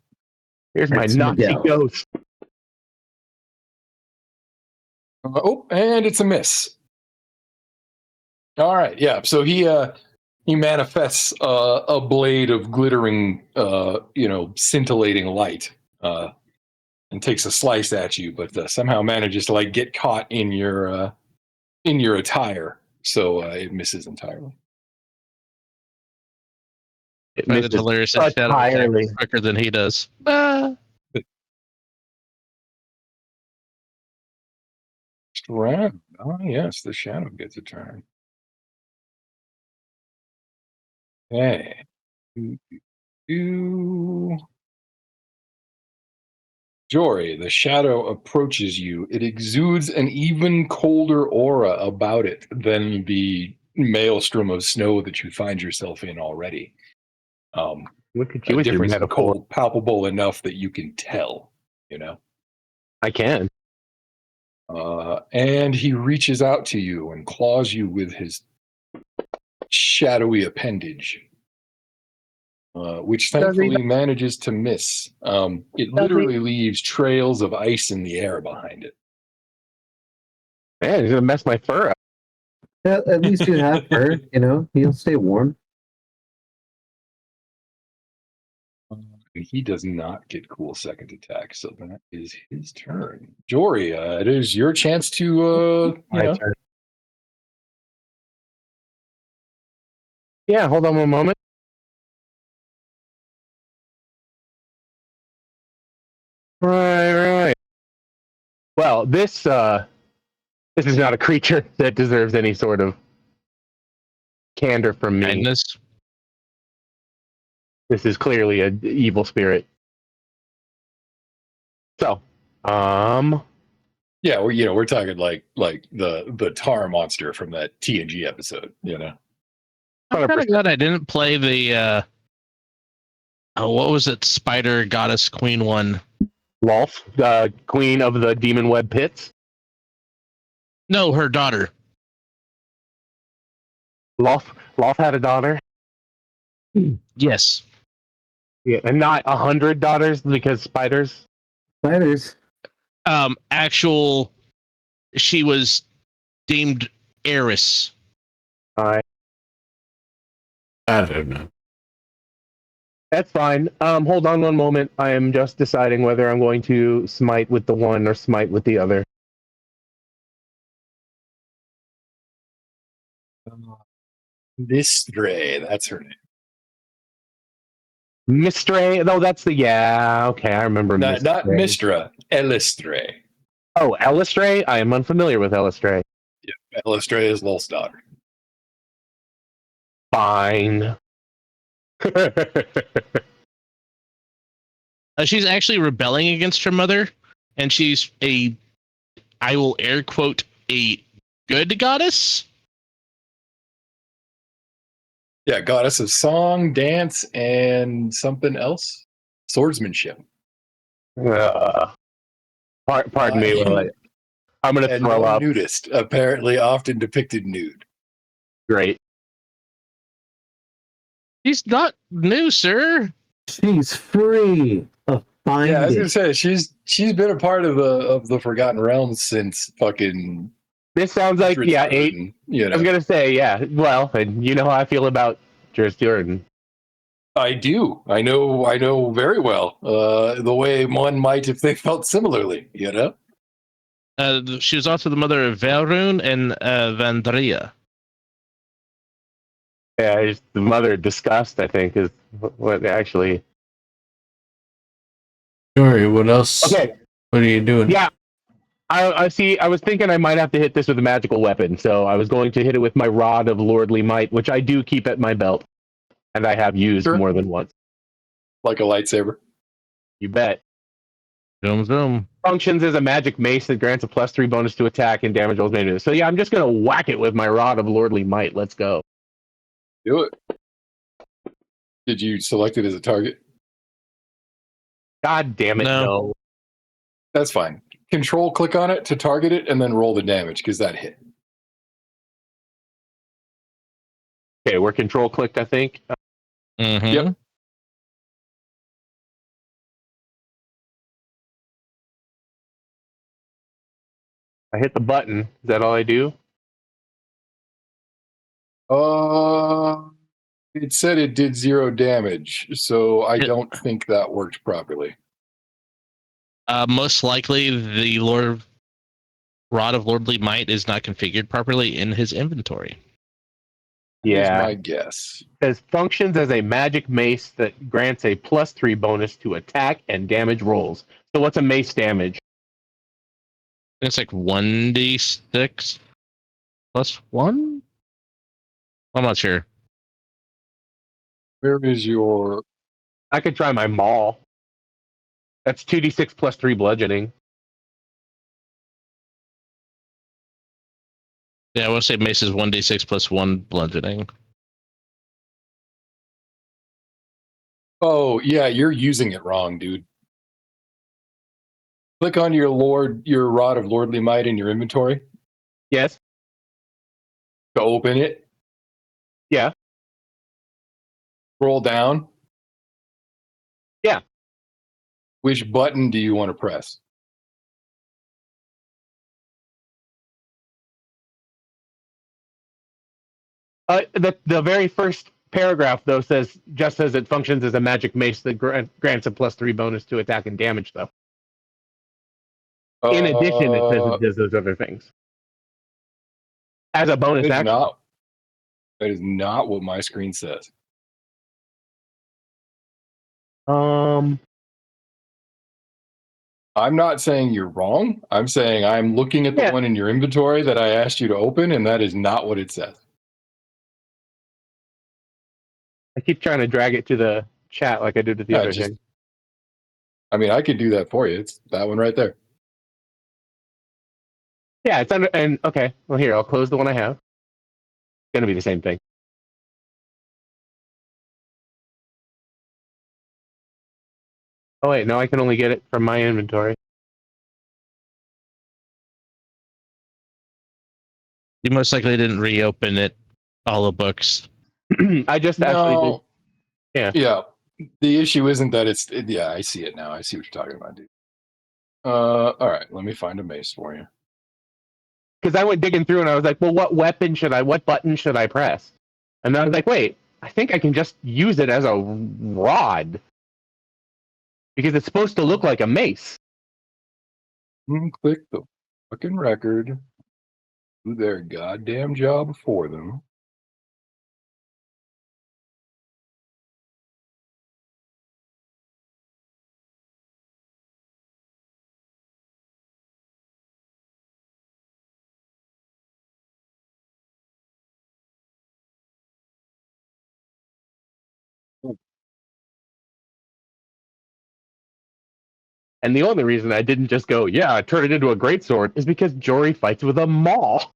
Here's my That's Nazi Miguel. ghost. And it's a miss. All right, yeah. So he manifests a blade of glittering, scintillating light, and takes a slice at you, but somehow manages to like get caught in your attire, so it misses entirely. It Find it misses hilarious that Shadow attacks entirely. quicker than he does. Ah. Round. Oh yes, the shadow gets a turn. Okay. Jory, the shadow approaches you. It exudes an even colder aura about it than the maelstrom of snow that you find yourself in already. Look at A you with your difference in metaphor. cold palpable enough that you can tell, I can. And he reaches out to you and claws you with his shadowy appendage, which thankfully manages to miss. It literally leaves trails of ice in the air behind it. Man, he's gonna mess my fur up. At least you have her, he'll stay warm. He does not get cool second attack, so that is his turn. Jory, it is your chance to, My turn. Yeah, hold on one moment. Right. Well, this is not a creature that deserves any sort of candor from me. Kindness. This is clearly an evil spirit. So, Yeah, we're talking like the tar monster from that TNG episode. I'm kind of 100%. glad I didn't play the what was it? Spider Goddess Queen one. Lolth, the queen of the demon web pits. No, her daughter. Lolth had a daughter. Yes. Yeah, and not 100 daughters because spiders. Spiders. Actual. She was deemed heiress. Alright, I don't know. that's fine. Hold on one moment. I am just deciding whether I'm going to smite with the one or smite with the other. Mistre, that's her name. Mistre? No, that's the okay. I remember. Not Mistre. Mistra, Elistre. Oh, Elistre? I am unfamiliar with Elistre. Yeah, Elistre is Lolth's daughter. Fine. She's actually rebelling against her mother, and she's I will air quote, a good goddess. Yeah, goddess of song, dance, and something else. Swordsmanship. Pardon me. I'm going to And throw up. nudist, apparently often depicted nude. Great. She's not new, sir. She's free of binding. Yeah, I was gonna say she's been a part of the Forgotten Realms since fucking. This sounds like Drizzt 8. Do'Urden, I was going to say Well, and you know how I feel about Drizzt Do'Urden. I do. I know very well. The way one might if they felt similarly. She was also the mother of Velrune and Vandria. Yeah, the mother of disgust, I think, is what actually. Sorry, what else? Okay. What are you doing? Yeah. I see. I was thinking I might have to hit this with a magical weapon, so I was going to hit it with my rod of lordly might, which I do keep at my belt, and I have used Sure. more than once. Like a lightsaber. You bet. Zoom, zoom. Functions as a magic mace that grants a +3 bonus to attack and damage rolls made to it. So yeah, I'm just gonna whack it with my rod of lordly might. Let's go. Do it. Did you select it as a target? God damn it, no. That's fine. Control, click on it to target it, and then roll the damage because that hit. Okay, we're control clicked, I think. Mm-hmm. Yep. I hit the button. Is that all I do? It said it did 0 damage, so I don't think that worked properly. Most likely, the Rod of Lordly Might is not configured properly in his inventory. Here's Yeah. my guess. It says functions as a magic mace that grants a +3 bonus to attack and damage rolls. So what's a mace damage? It's like 1d6 plus 1? I'm not sure. Where is your? I could try my maul. That's 2d6 +3 bludgeoning. Yeah, I want to say mace is 1d6 plus 1 bludgeoning. Oh yeah, you're using it wrong, dude. Click on your rod of lordly might in your inventory Yes. to open it. Yeah. Scroll down. Yeah. Which button do you want to press? The very first paragraph though says it functions as a magic mace that grants a +3 bonus to attack and damage though. In addition, it says it does those other things as a bonus action. That is not what my screen says. I'm not saying you're wrong. I'm saying I'm looking at the one in your inventory that I asked you to open, and that is not what it says. I keep trying to drag it to the chat like I did with the other thing. I mean, I could do that for you. It's that one right there. Yeah, it's under. And okay, well here I'll close the one I have. It's gonna be the same thing. Oh wait, no, I can only get it from my inventory. You most likely didn't reopen it, all the books. I just actually did. Yeah. The issue isn't that yeah, I see it now. I see what you're talking about, dude. All right, let me find a mace for you. Because I went digging through and I was like, well, what button should I press? And then I was like, wait, I think I can just use it as a rod. Because it's supposed to look like a mace. Click the fucking record. Do their goddamn job for them. And the only reason I didn't just go, yeah, turn it into a greatsword is because Jory fights with a maul.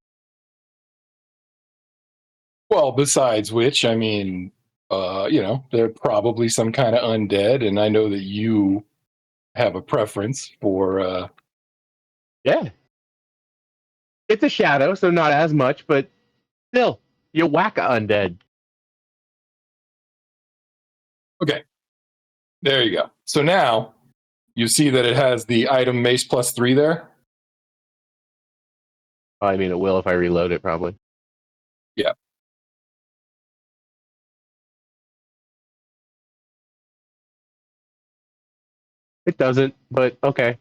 Well, besides which, I mean, they're probably some kind of undead, and I know that you have a preference for Yeah. It's a shadow, so not as much, but still, you whack a undead. Okay. There you go. So now you see that it has the item mace +3 there. I mean, it will if I reload it, probably. Yeah. It doesn't, but okay.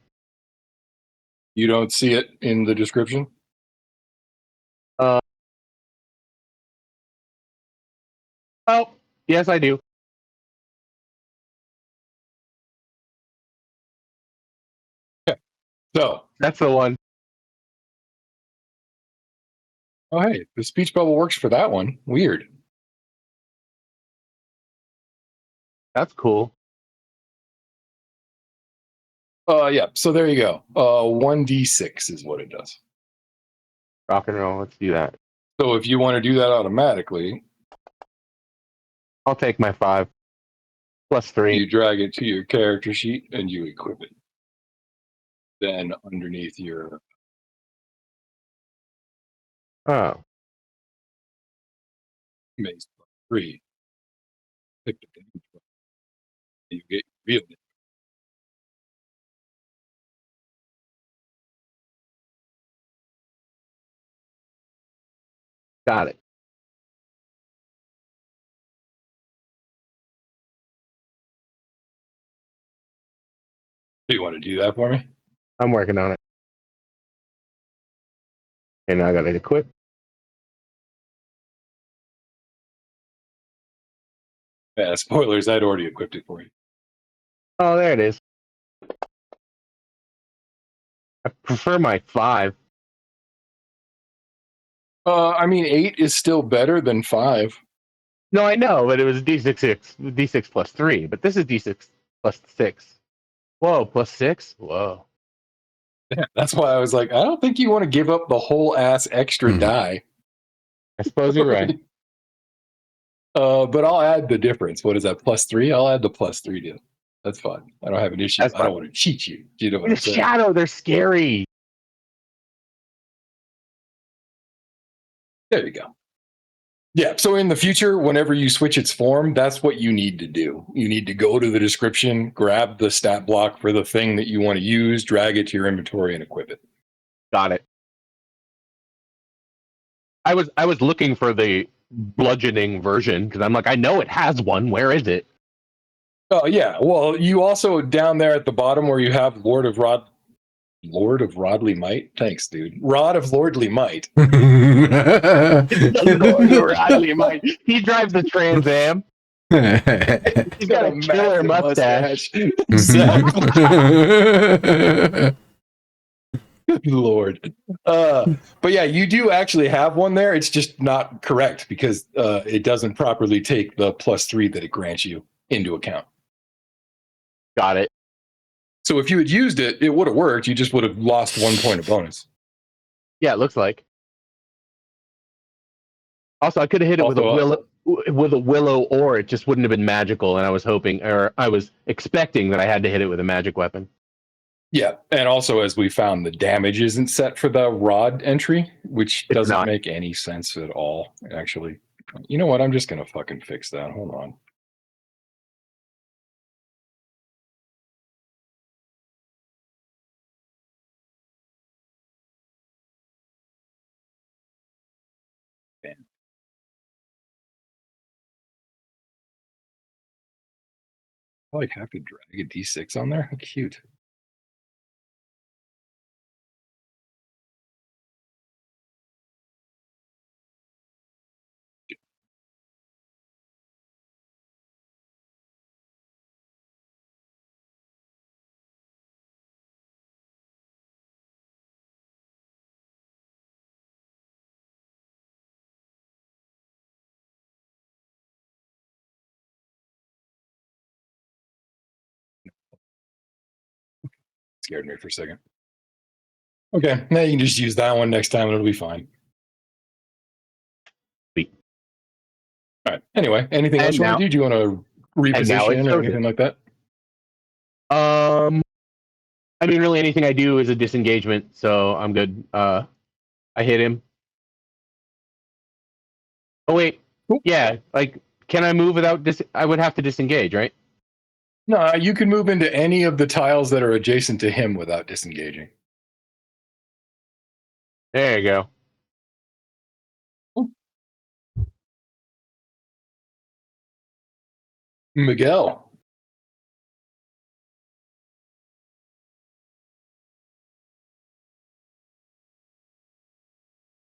You don't see it in the description? Oh, yes, I do. Okay. So that's the one. Oh, hey, the speech bubble works for that one. Weird. That's cool. Yeah. So there you go. 1d6 is what it does. Rock and roll. Let's do that. So if you want to do that automatically, I'll take my 5 +3. You drag it to your character sheet and you equip it. Then underneath your mace +3, pick the damage button. You get revealed it. Got it. Do you want to do that for me? I'm working on it. And now I got to equip. Yeah, spoilers, I'd already equipped it for you. Oh, there it is. I prefer my 5. I mean, 8 is still better than 5. No, I know, but it was D6 +3. But this is D6 +6. Whoa, +6? Whoa. Yeah, that's why I was like, I don't think you want to give up the whole ass extra die. I suppose you're right. But I'll add the difference. What is that, +3? I'll add the +3 deal. That's fine. I don't have an issue. I don't want to cheat you. Do you know what I'm saying? Shadow, they're scary. There you go. Yeah, so in the future, whenever you switch its form, that's what you need to do. You need to go to the description, grab the stat block for the thing that you want to use, drag it to your inventory, and equip it. Got it. I was looking for the bludgeoning version because I'm like, I know it has one. Where is it? Oh yeah. Well, you also down there at the bottom where you have Lord of Rodly Might. Thanks, dude. Rod of Lordly Might. Lord of Rodly Might. He drives the Trans Am. He's got a killer massive mustache. Exactly. Good Lord. But yeah, you do actually have one there. It's just not correct because it doesn't properly take the +3 that it grants you into account. Got it. So if you had used it, it would have worked. You just would have lost 1 point of bonus. Yeah, it looks like. Also, I could have hit it with a willow, or it just wouldn't have been magical. And I was hoping, or I was expecting that I had to hit it with a magic weapon. Yeah, and also as we found, the damage isn't set for the rod entry, which It's doesn't not. make any sense at all. Actually, you know what? I'm just gonna fucking fix that. Hold on. Man. Probably have to drag a D6 on there. How cute. Scared me for a second. Okay, now you can just use that one next time and it'll be fine. Sweet. All right. Anyway, anything And else you want to do? Do you want to reposition or anything like that? I mean, really, anything I do is a disengagement, so I'm good. I hit him. Oh wait, yeah. Like, can I move without I would have to disengage, right? No, you can move into any of the tiles that are adjacent to him without disengaging. There you go. Miguel.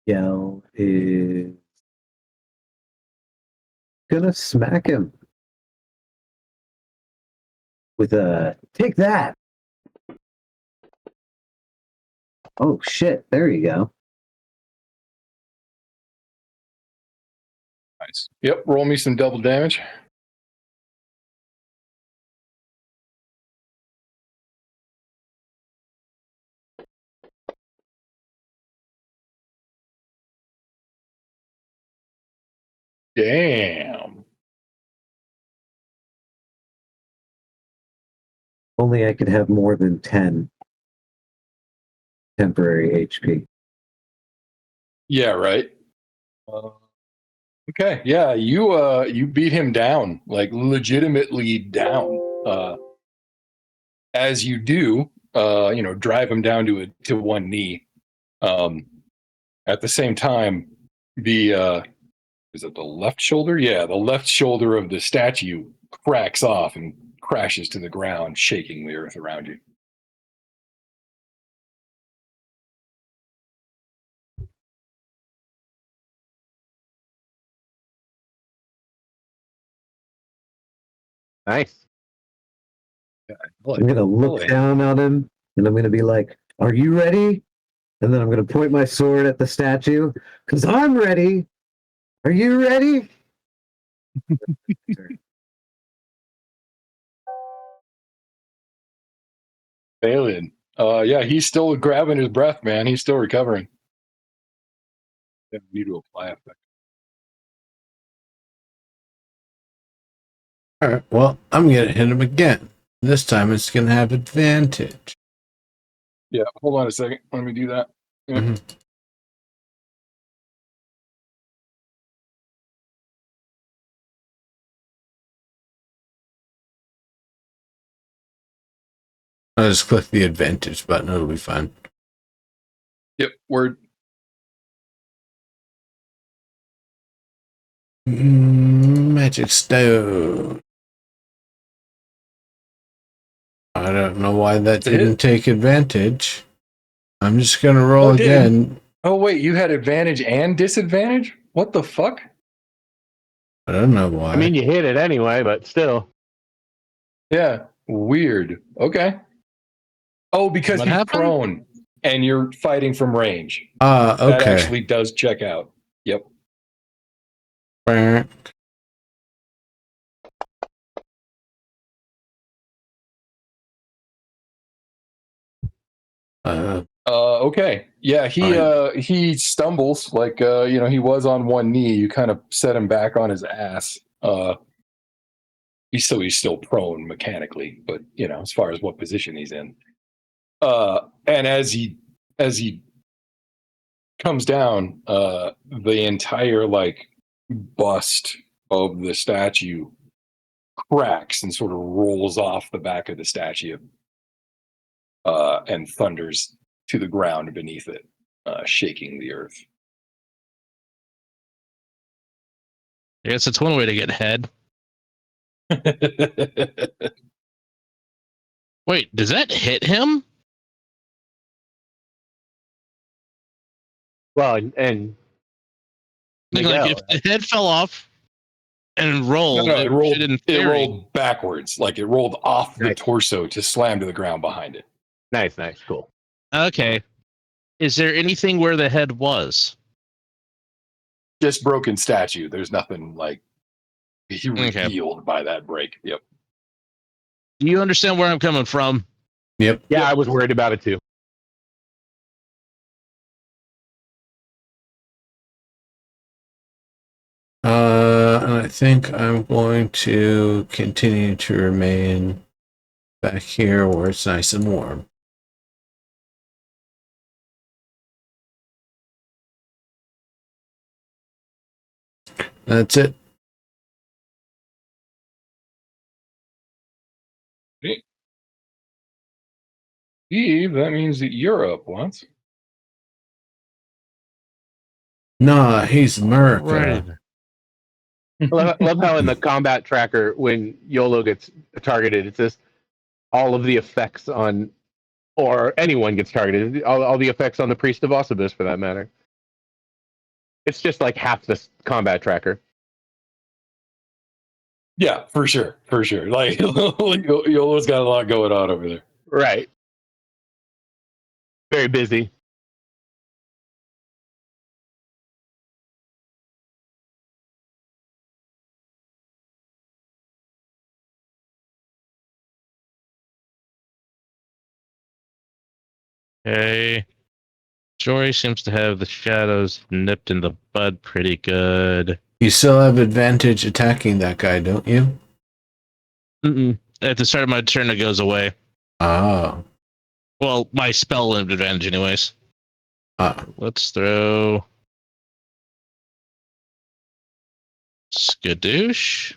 Yell is gonna smack him with a take that. Oh shit, there you go. Nice. Yep, roll me some double damage. Damn. Only I could have more than 10 temporary HP. Yeah, right. Okay, yeah, you beat him down, like legitimately down. As you do, drive him down to one knee. At the same time, the is it the left shoulder? Yeah, the left shoulder of the statue cracks off and crashes to the ground, shaking the earth around you. Nice. I'm gonna look down on him and I'm gonna be like, "Are you ready?" And then I'm gonna point my sword at the statue because I'm ready. Are you ready? Alien. Yeah, he's still grabbing his breath, man. He's still recovering. Yeah, we need to apply effect. All right. Well, I'm gonna hit him again. This time it's gonna have advantage. Yeah, hold on a second. Let me do that. Yeah. Mm-hmm. I'll just click the advantage button. It'll be fine. Yep, word. Magic stone. I don't know why that didn't take advantage. I'm just gonna roll again. Oh wait, you had advantage and disadvantage? What the fuck? I don't know why. I mean, you hit it anyway, but still. Yeah, weird. Okay. Oh, because What he's happened? prone and you're fighting from range. That okay. actually does check out. Yep. Okay. Yeah, he stumbles like he was on one knee. You kind of set him back on his ass. He's still prone mechanically, but as far as what position he's in. And as he comes down, the entire bust of the statue cracks and sort of rolls off the back of the statue and thunders to the ground beneath it, shaking the earth. I guess it's one way to get head. Wait, does that hit him? Well, and Like if the head fell off and rolled, No, it rolled. should in It theory- rolled backwards, like it rolled off the Nice. torso to slam to the ground behind it. nice, cool. Okay. Is there anything where the head was? Just broken statue. There's nothing revealed by that break. Yep. Do you understand where I'm coming from? Yep. Yeah, I was worried about it too. And I think I'm going to continue to remain back here where it's nice and warm. That's it. Eve, that means that you're up once. Nah, he's America. Right. Love how in the combat tracker, when YOLO gets targeted, it says all of the effects on, or anyone gets targeted, all the effects on the Priest of Osibus, for that matter. It's just like half the combat tracker. Yeah, for sure. Like Yolo's got a lot going on over there. Right. Very busy. Okay. Jory seems to have the shadows nipped in the bud pretty good. You still have advantage attacking that guy, don't you? At the start of my turn, it goes away. Oh. Well, my spell advantage, anyways. Let's throw Skadoosh.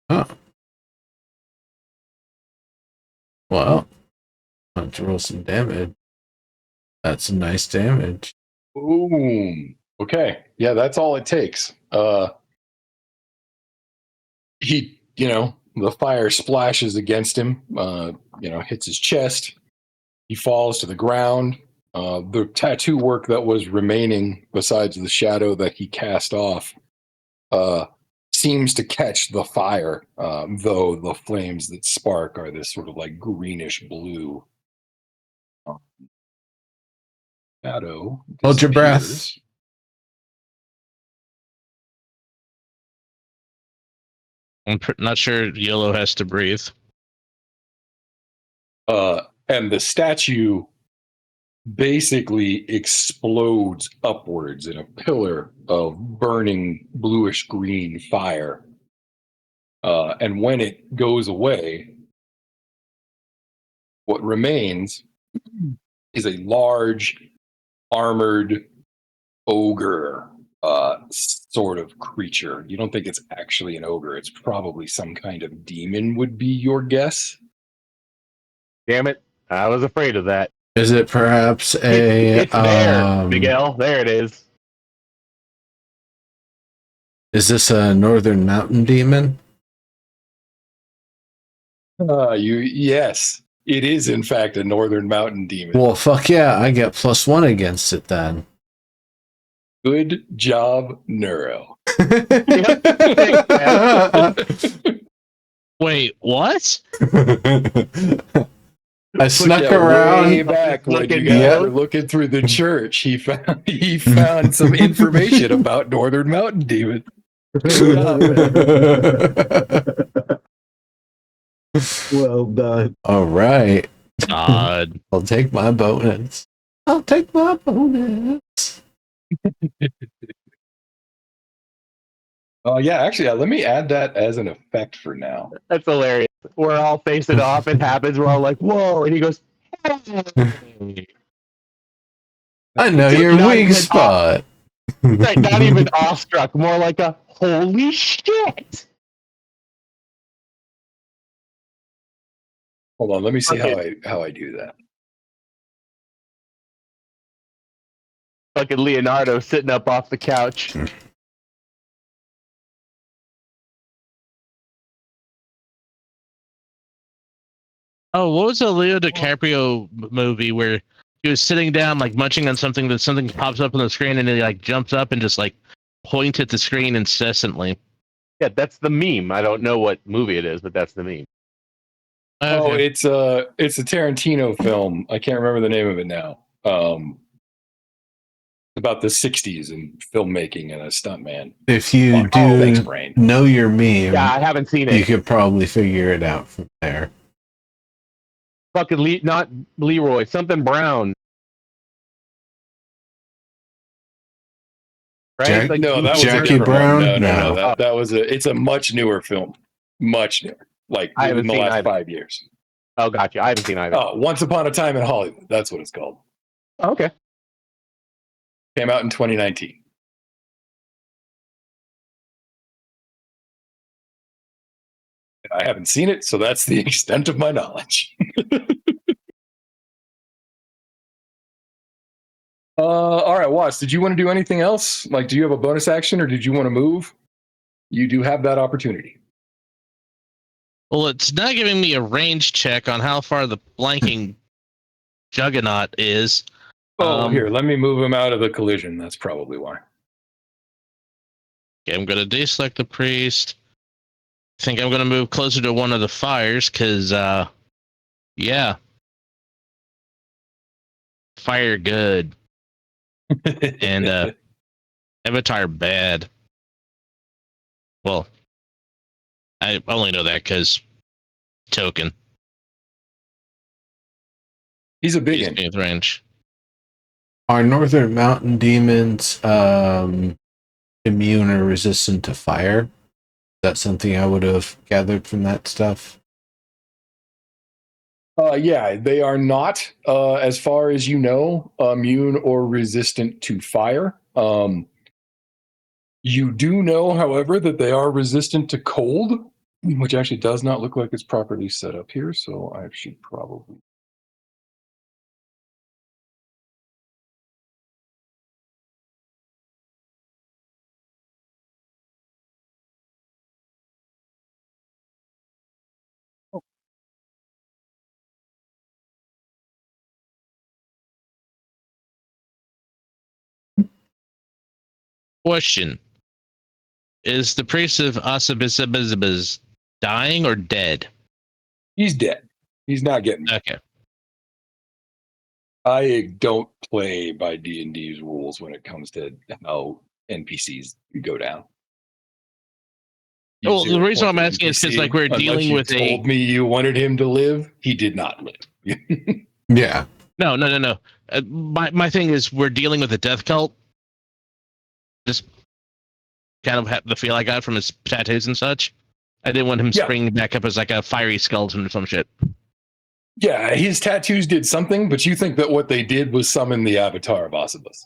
Oh. Well, I'll have to roll some damage. That's some nice damage. Boom. Okay. Yeah, that's all it takes. He, the fire splashes against him, hits his chest. He falls to the ground. The tattoo work that was remaining, besides the shadow that he cast off, seems to catch the fire, though the flames that spark are this sort of greenish blue. Shadow. Hold your breath. disappears. I'm not sure Yellow has to breathe. And the statue basically explodes upwards in a pillar of burning bluish green fire. And when it goes away, what remains is a large armored ogre sort of creature. You don't think it's actually an ogre. It's probably some kind of demon, would be your guess. Damn it. I was afraid of that. Is it perhaps a... It's there, Miguel. There it is. Is this a northern mountain demon? Yes, it is in fact a northern mountain demon. Well, fuck yeah, I get +1 against it then. Good job, Neuro. Wait, what? I snuck Yeah, way around. back when Looking you guys Yep. were looking through the church. He found some information about Northern Mountain Demon. Well done. All right. God. I'll take my bonus. I'll take my bonus. Yeah, actually, let me add that as an effect for now. That's hilarious. We're all facing off. It happens. We're all like, "Whoa!" And he goes, "Hey." I know Just your not weak even spot. Right, not even awestruck. More like a holy shit. Hold on, let me see Okay. how I do that. Fucking Leonardo sitting up off the couch. Oh, what was the Leo DiCaprio movie where he was sitting down, like munching on something, that something pops up on the screen, and he like jumps up and just like points at the screen incessantly? Yeah, that's the meme. I don't know what movie it is, but that's the meme. Oh, Okay. it's a Tarantino film. I can't remember the name of it now. About the '60s and filmmaking and a stuntman. If you Fuck. do Thanks, brain. know your meme, Yeah, I haven't seen you it. could probably figure it out from there. Fucking not Leroy, something Brown. Right? Jack- Like, No, that was a Jackie different Brown? one. No. No. That was it's a much newer film. Much newer. Like I in haven't the seen last either. 5 years. Oh, gotcha. I haven't seen either. Oh, Once Upon a Time in Hollywood. That's what it's called. Oh, okay. Came out in 2019. I haven't seen it, so that's the extent of my knowledge. All right, Watts, did you want to do anything else? Like, do you have a bonus action or did you want to move? You do have that opportunity. Well, it's not giving me a range check on how far the blanking juggernaut is. Here, let me move him out of the collision. That's probably why. Okay, I'm going to deselect the priest. I think I'm going to move closer to one of the fires because, yeah. Fire good. And Avatar bad. Well, I only know that because token. He's a big He's one. with range. Are Northern Mountain Demons immune or resistant to fire? That's something I would have gathered from that stuff. Yeah, they are not, as far as you know, immune or resistant to fire. You do know, however, that they are resistant to cold, which actually does not look like it's properly set up here. So I should probably. Question. Is the priest of Asabizabizabaz dying or dead? He's dead. He's not getting. Okay. I don't play by D&D's rules when it comes to how NPCs go down. Well, the reason I'm point asking is because, NPC, like, we're unless dealing you with told me you wanted him to live, he did not live. Yeah. No. My thing is we're dealing with a death cult. Just kind of the feel I got from his tattoos and such. I didn't want him Yeah. springing back up as like a fiery skeleton or some shit. Yeah, his tattoos did something, but you think that what they did was summon the avatar of Asibus.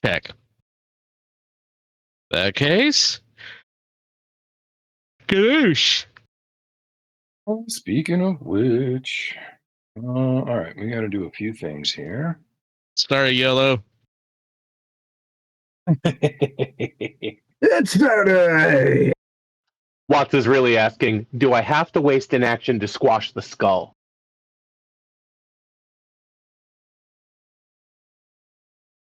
Check. That case. Gadoosh. Speaking of which, all right, we got to do a few things here. Sorry, YOLO. It's Saturday. Watts is really asking, do I have to waste an action to squash the skull?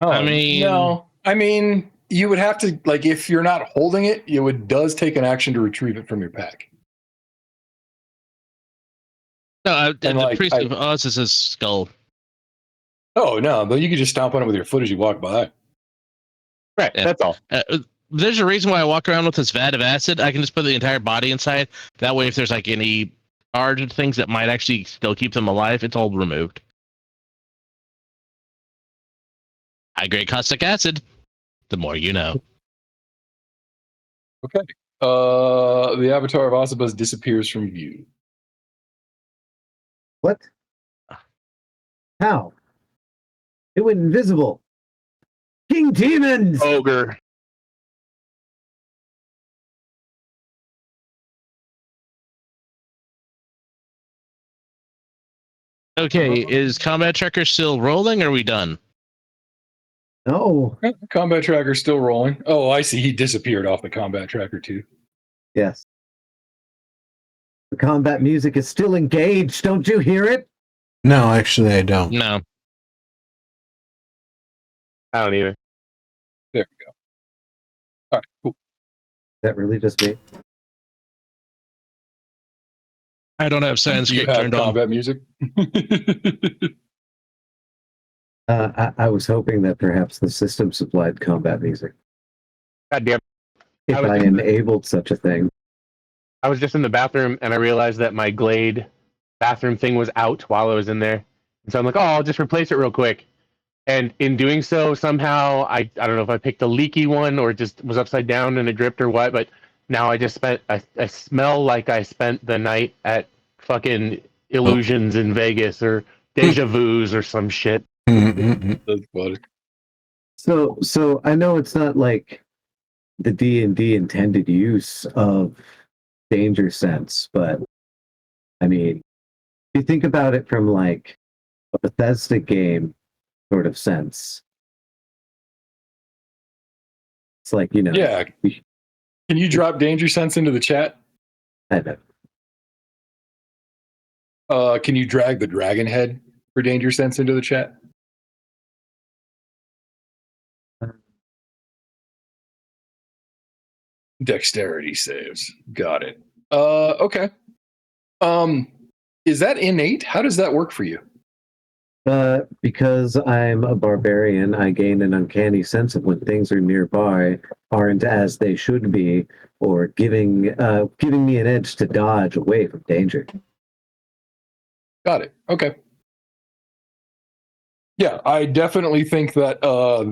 No. I mean, you would have to, like, if you're not holding it, does take an action to retrieve it from your pack. No, the like, Priest of Oz is his skull. Oh, no, but you could just stomp on it with your foot as you walk by. Right, Yeah. that's all. There's a reason why I walk around with this vat of acid. I can just put the entire body inside. That way, if there's like any charged things that might actually still keep them alive, it's all removed. High grade caustic acid. The more you know. Okay. The avatar of Asubas disappears from view. What? How? It went invisible. King Demons! Ogre. Okay, is combat tracker still rolling? Or are we done? No. Combat tracker still rolling. Oh, I see. He disappeared off the combat tracker too. Yes. The combat music is still engaged. Don't you hear it? No, actually, I don't. No. I don't either. There we go. All right, cool. Is that really just me? I don't have Do you Sanskrit have turned on. combat music? I was hoping that perhaps the system supplied combat music. God damn. If I enabled such a thing. I was just in the bathroom and I realized that my Glade bathroom thing was out while I was in there. And so I'm like, oh, I'll just replace it real quick. And in doing so, somehow, I don't know if I picked a leaky one or just was upside down and it dripped or what, but now I just I smell like I spent the night at fucking Illusions in Vegas or Deja Vu's or some shit. That's funny. So I know it's not like the D&D intended use of danger sense, but I mean, if you think about it from like a Bethesda game sort of sense, it's like, you know. Yeah. Can you drop danger sense into the chat? I know. Can you drag the dragon head for danger sense into the chat? Dexterity saves. Got it. Okay. Is that innate? How does that work for you? Because I'm a barbarian, I gain an uncanny sense of when things are nearby aren't as they should be, or giving me an edge to dodge away from danger. Got it. Okay. Yeah, I definitely think that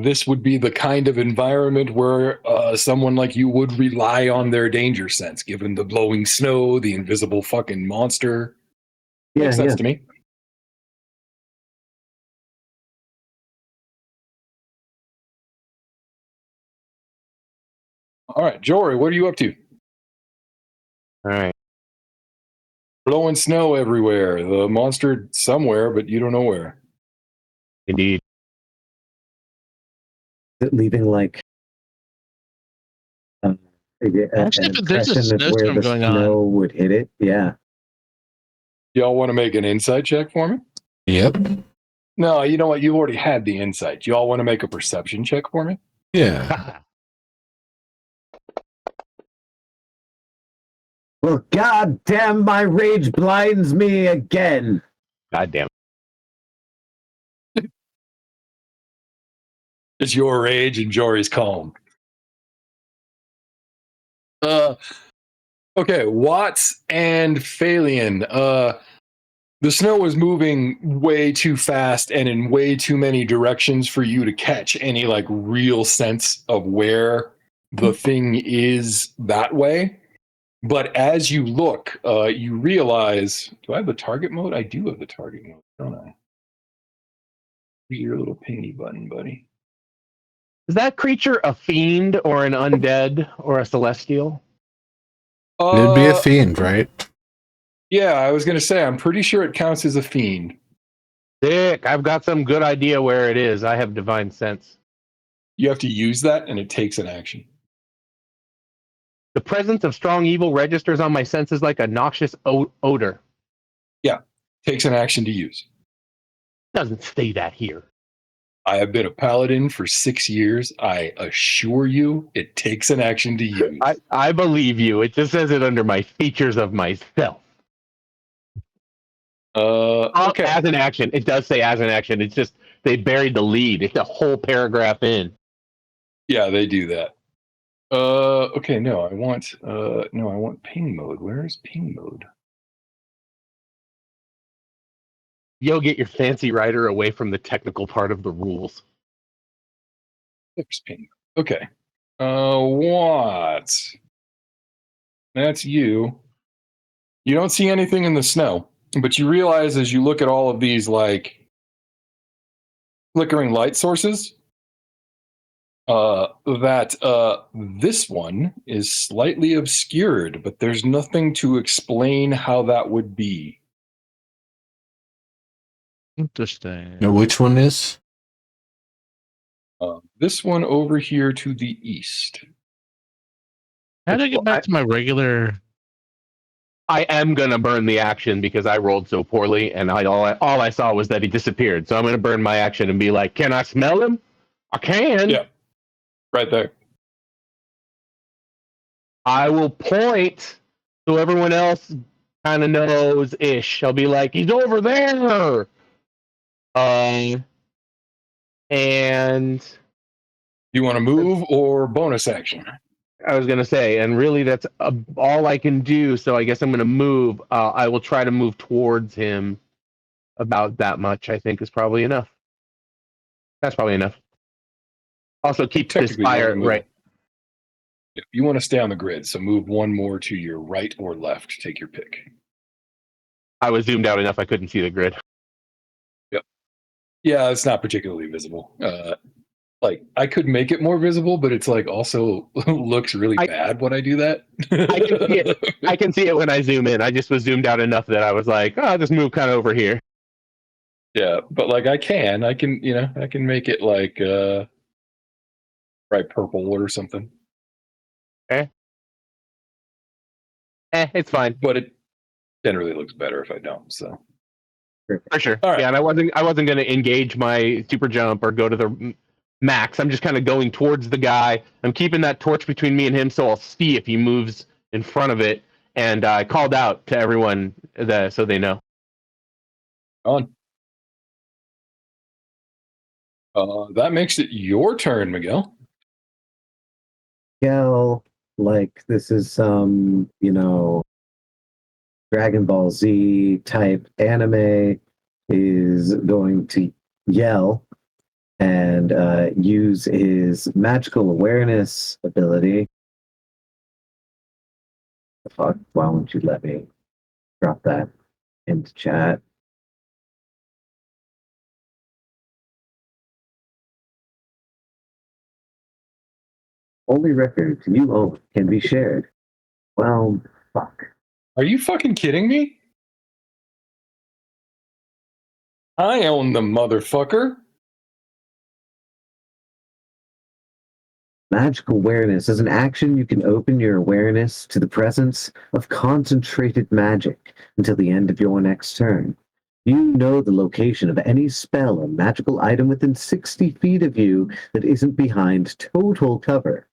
this would be the kind of environment where someone like you would rely on their danger sense, given the blowing snow, the invisible fucking monster. Makes sense to me. All right, Jory, what are you up to? All right. Blowing snow everywhere. The monster somewhere, but you don't know where. Indeed. Leaving like an Actually, if there's a impression of where snowstorm the going snow would hit it. Yeah. Y'all want to make an insight check for me? Yep. No, you know what? You already had the insight. Y'all want to make a perception check for me? Yeah. Well, goddamn, my rage blinds me again. God damn. It's your rage and Jory's calm. Okay, Watts and Phalion. The snow was moving way too fast and in way too many directions for you to catch any like real sense of where the thing is that way. But as you look, you realize, do I have the target mode? I do have the target mode, don't I? Your little pingy button, buddy. Is that creature a fiend or an undead or a celestial? It'd be a fiend, right? Yeah, I was going to say, I'm pretty sure it counts as a fiend. Dick, I've got some good idea where it is. I have divine sense. You have to use that, and it takes an action. The presence of strong evil registers on my senses like a noxious odor. Yeah, takes an action to use. Doesn't say that here. I have been a paladin for 6 years. I assure you, it takes an action to use. I believe you. It just says it under my features of myself. Okay. As an action. It does say as an action. It's just they buried the lead. It's a whole paragraph in. Yeah, they do that. Okay, no, I want ping mode. Where is ping mode? You'll get your fancy writer away from the technical part of the rules. There's ping mode. Okay. What? That's you. You don't see anything in the snow, but you realize as you look at all of these like flickering light sources, that this one is slightly obscured, but there's nothing to explain how that would be. Interesting. Now, which one is? This one over here to the east. How did I get back to my regular? I am gonna burn the action because I rolled so poorly, and all I saw was that he disappeared. So I'm gonna burn my action and be like, "Can I smell him? I can." Yeah, right there. I will point so everyone else kind of knows ish. I'll be like, "He's over there." And You want to move or bonus action? I was gonna say, and really, that's all I can do. So I guess I'm gonna move. I will try to move towards him. About that much, I think, is probably enough. That's probably enough. Also, keep this Technically, you fire wanna move. right. You want to stay on the grid, so move one more to your right or left. Take your pick. I was zoomed out enough; I couldn't see the grid. Yep. Yeah, it's not particularly visible. Like I could make it more visible, but it's like also looks really bad when I do that. I can see it. I can see it when I zoom in. I just was zoomed out enough that I was like, "Oh, I'll just move kind of over here." Yeah, but like I can make it like bright purple or something. It's fine But it generally looks better if I don't. So for sure. All right. Yeah, and I wasn't going to engage my super jump or go to the max. I'm just kind of going towards the guy. I'm keeping that torch between me and him, so I'll see if he moves in front of it. And I called out to everyone so they know. on. That makes it your turn, Miguel. Yell like this is some, Dragon Ball Z type anime, is going to yell and use his magical awareness ability. Fuck, why won't you let me drop that into chat? Only records you own can be shared. Well, fuck. Are you fucking kidding me? I own the motherfucker. Magical awareness is an action you can open your awareness to the presence of concentrated magic until the end of your next turn. You know the location of any spell or magical item within 60 feet of you that isn't behind total cover.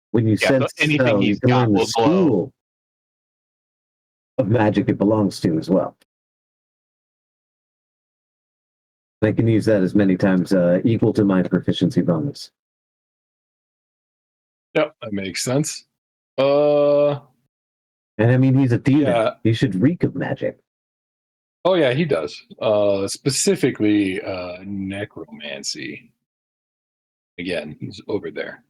When you So sense anything spell, you he's can got learn the will glow. school of magic it belongs to as well. I can use that as many times equal to my proficiency bonus. Yep, that makes sense. And I mean, he's a demon. Yeah. He should reek of magic. Oh yeah, he does. Specifically, necromancy. Again, he's over there.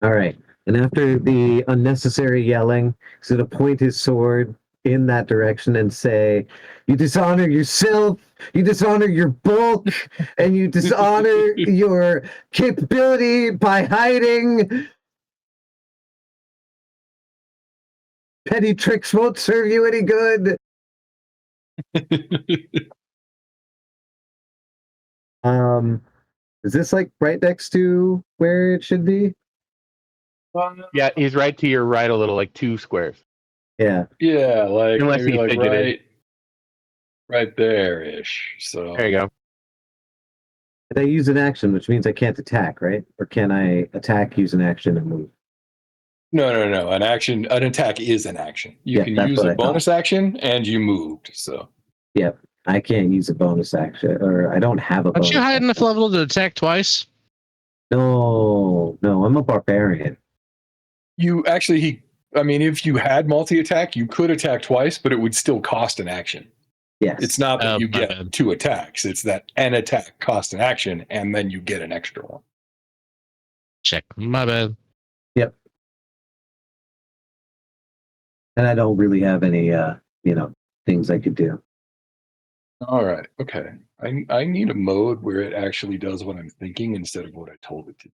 All right. And after the unnecessary yelling, he's going to point his sword in that direction and say, "You dishonor yourself, you dishonor your bulk, and you dishonor your capability by hiding. Petty tricks won't serve you any good." Is this like right next to where it should be? Yeah, he's right to your right a little, like 2 squares. Yeah. Yeah, like Unless maybe he like fidgeted. right there ish. So There you go. I use an action, which means I can't attack, right? Or can I attack, use an action, and move? No. An attack is an action. You Yeah, can that's use what a I thought. bonus action, and you moved. So Yep. I can't use a bonus action, or I don't have a Aren't bonus you high action. enough level to attack twice? No, I'm a barbarian. you actually, if you had multi-attack, you could attack twice, but it would still cost an action. Yes. It's not that Oh, you my get bad. 2 attacks. It's that an attack costs an action, and then you get an extra one. Check. My bad. Yep. And I don't really have any, things I could do. All right. Okay. I need a mode where it actually does what I'm thinking instead of what I told it to.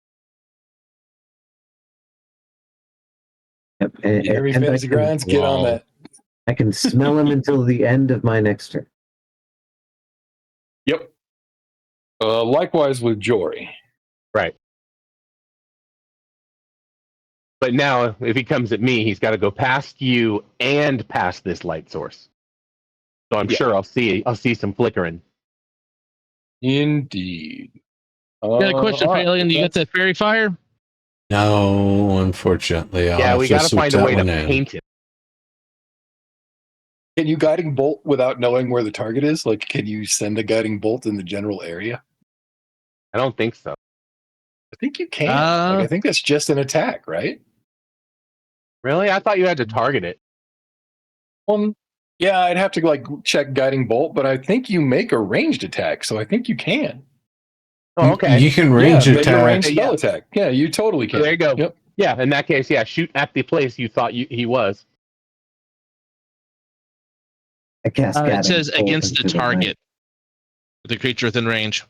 Yep. You hear me, And I fancy can, grinds? Get on that. I can smell him until the end of my next turn. Yep. Likewise with Jory. Right. But now, if he comes at me, he's got to go past you and past this light source. So I'm sure I'll see some flickering. Indeed. Got a question all for right, Alien. You got that's- that fairy fire? No, unfortunately, I'll Yeah, have we to got to switch find a that way to one in. paint it. Can you guiding bolt without knowing where the target is? Like, can you send a guiding bolt in the general area? I don't think so. I think you can. I think that's just an attack, right? Really? I thought you had to target it. Yeah, I'd have to check guiding bolt, but I think you make a ranged attack, so I think you can. Oh, okay. You can range make a attack. ranged spell attack. Yeah, you totally can. So there you go. Yep. Yeah, in that case, yeah, shoot at the place you thought he was. I cast It says Bolt against the into night. target. The creature within range.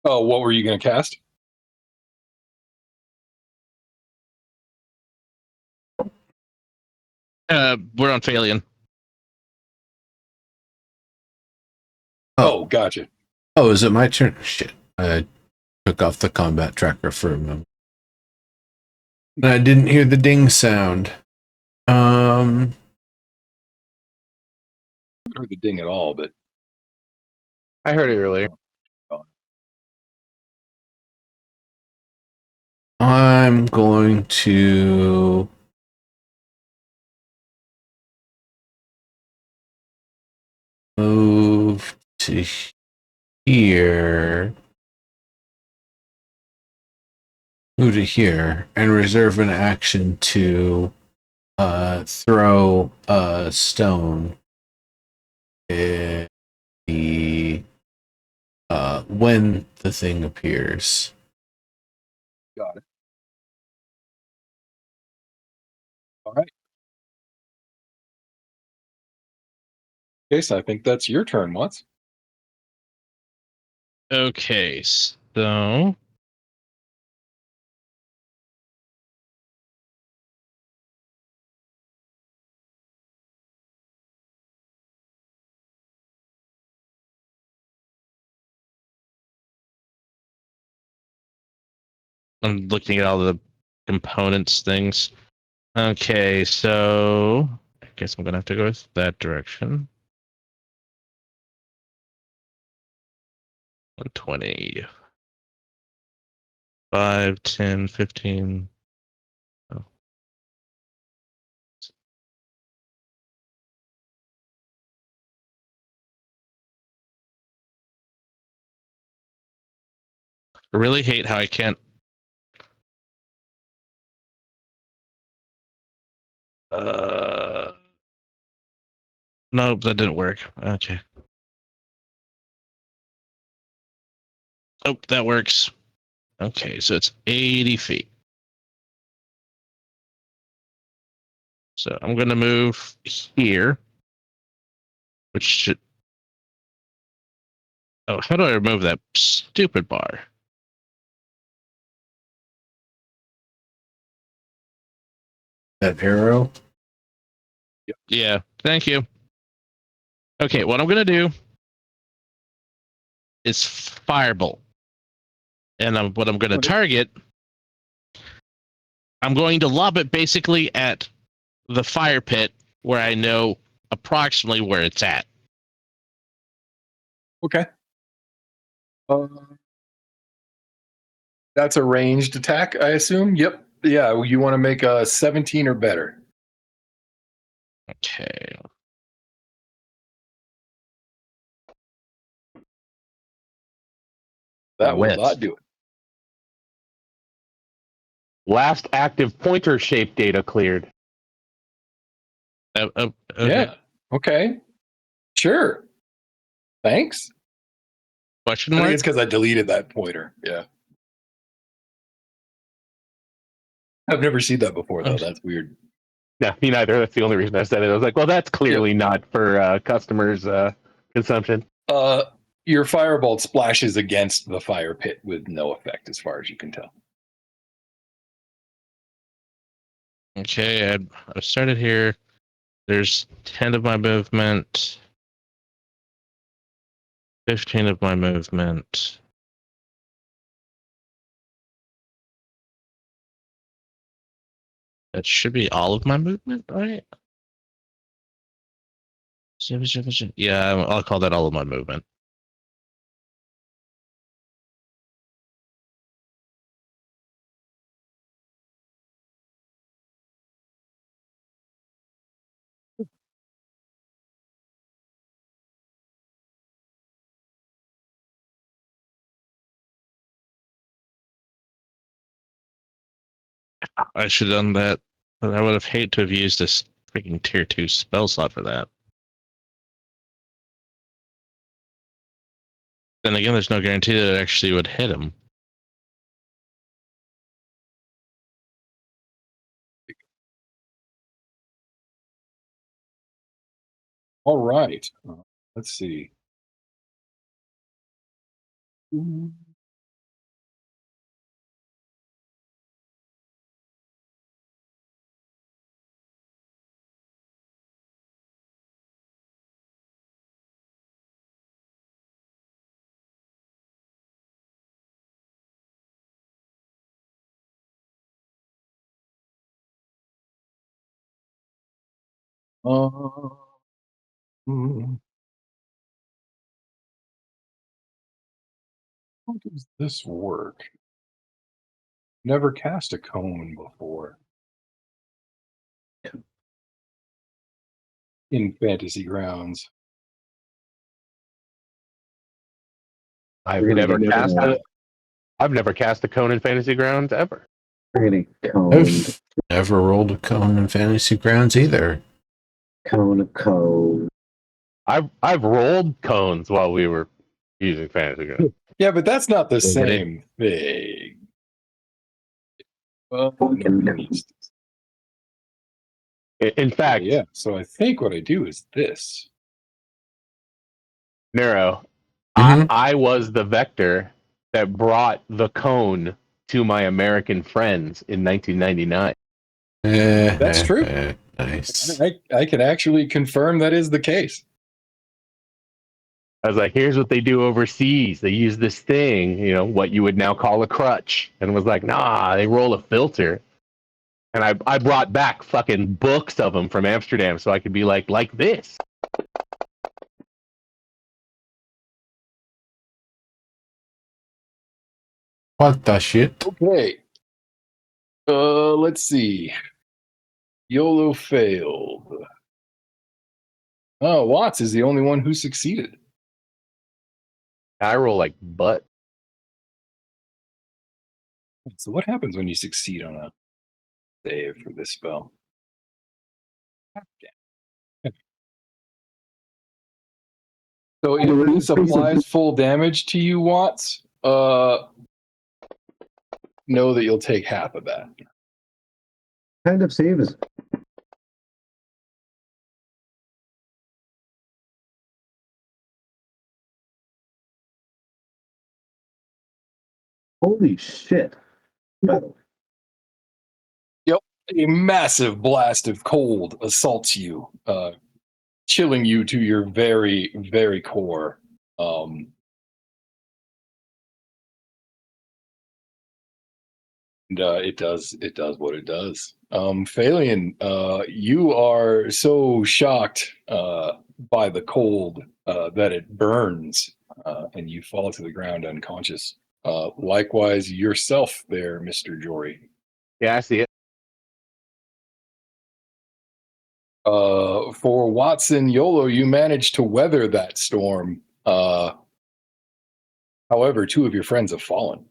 Oh, what were you going to cast? We're on Phalian. Oh, gotcha. Oh, is it my turn? Shit. I took off the combat tracker for a moment. I didn't hear the ding sound. I haven't heard the ding at all, but I heard it earlier. I'm going to move to here. Move to here and reserve an action to throw a stone in the when the thing appears. Got it. All right. Okay, so I think that's your turn, Watts. Okay, so I'm looking at all the components things. Okay, so I guess I'm gonna have to go with that direction. 120. 5, 10, 15. Oh. I really hate how I can't. Nope, that didn't work. Okay. Oh, that works. Okay, so it's 80 feet. So I'm going to move here, which should. Oh, how do I remove that stupid bar? That arrow? Yeah, thank you. Okay, what I'm going to do is firebolt. And what I'm going to target, I'm going to lob it basically at the fire pit where I know approximately where it's at. Okay. That's a ranged attack, I assume. Yep. Yeah, you want to make a 17 or better. Okay. That will With. not do it. Last active pointer shape data cleared. Okay. Yeah. Okay. Sure. Thanks. Question I think mark? it's because I deleted that pointer. Yeah. I've never seen that before, though. That's weird. Yeah, me neither. That's the only reason I said it. I was like, well, that's clearly not for customers' consumption. Your firebolt splashes against the fire pit with no effect, as far as you can tell. Okay, I've started here. There's 10 of my movement. 15 of my movement. That should be all of my movement, right? Yeah, I'll call that all of my movement. I should have done that, but I would have hated to have used this freaking tier 2 spell slot for that. Then again, there's no guarantee that it actually would hit him. All right. Let's see. Uh, hmm. How does this work? Never cast a cone before in Fantasy Grounds. I've We're gonna never get cast that. I've never cast a cone in Fantasy Grounds ever. We're gonna cone, I've never rolled a cone in Fantasy Grounds either. cone. I've rolled cones while we were using Fantasy Grounds. Yeah, but that's not the Liberty. same thing. Well, Fucking no, In fact, yeah. So I think what I do is this. Nero, Mhm. I was the vector that brought the cone to my American friends in 1999. That's true. Nice. I can actually confirm that is the case. I was like, here's what they do overseas. They use this thing, you know, what you would now call a crutch. And was like, nah, they roll a filter. And I brought back fucking books of them from Amsterdam so I could be like this. What the shit? Okay. Let's see. YOLO failed. Oh, Watts is the only one who succeeded. I roll like butt. So what happens when you succeed on a save for this spell? So if this applies full damage to you, Watts, know that you'll take half of that. Kind of saves. Holy shit. Yep. A massive blast of cold assaults you, chilling you to your very, very core. And it does what it does. Phalion, you are so shocked by the cold that it burns and you fall to the ground unconscious. Likewise, yourself there, Mr. Jory. Yeah, I see it. For Watson YOLO, you managed to weather that storm. However, 2 of your friends have fallen.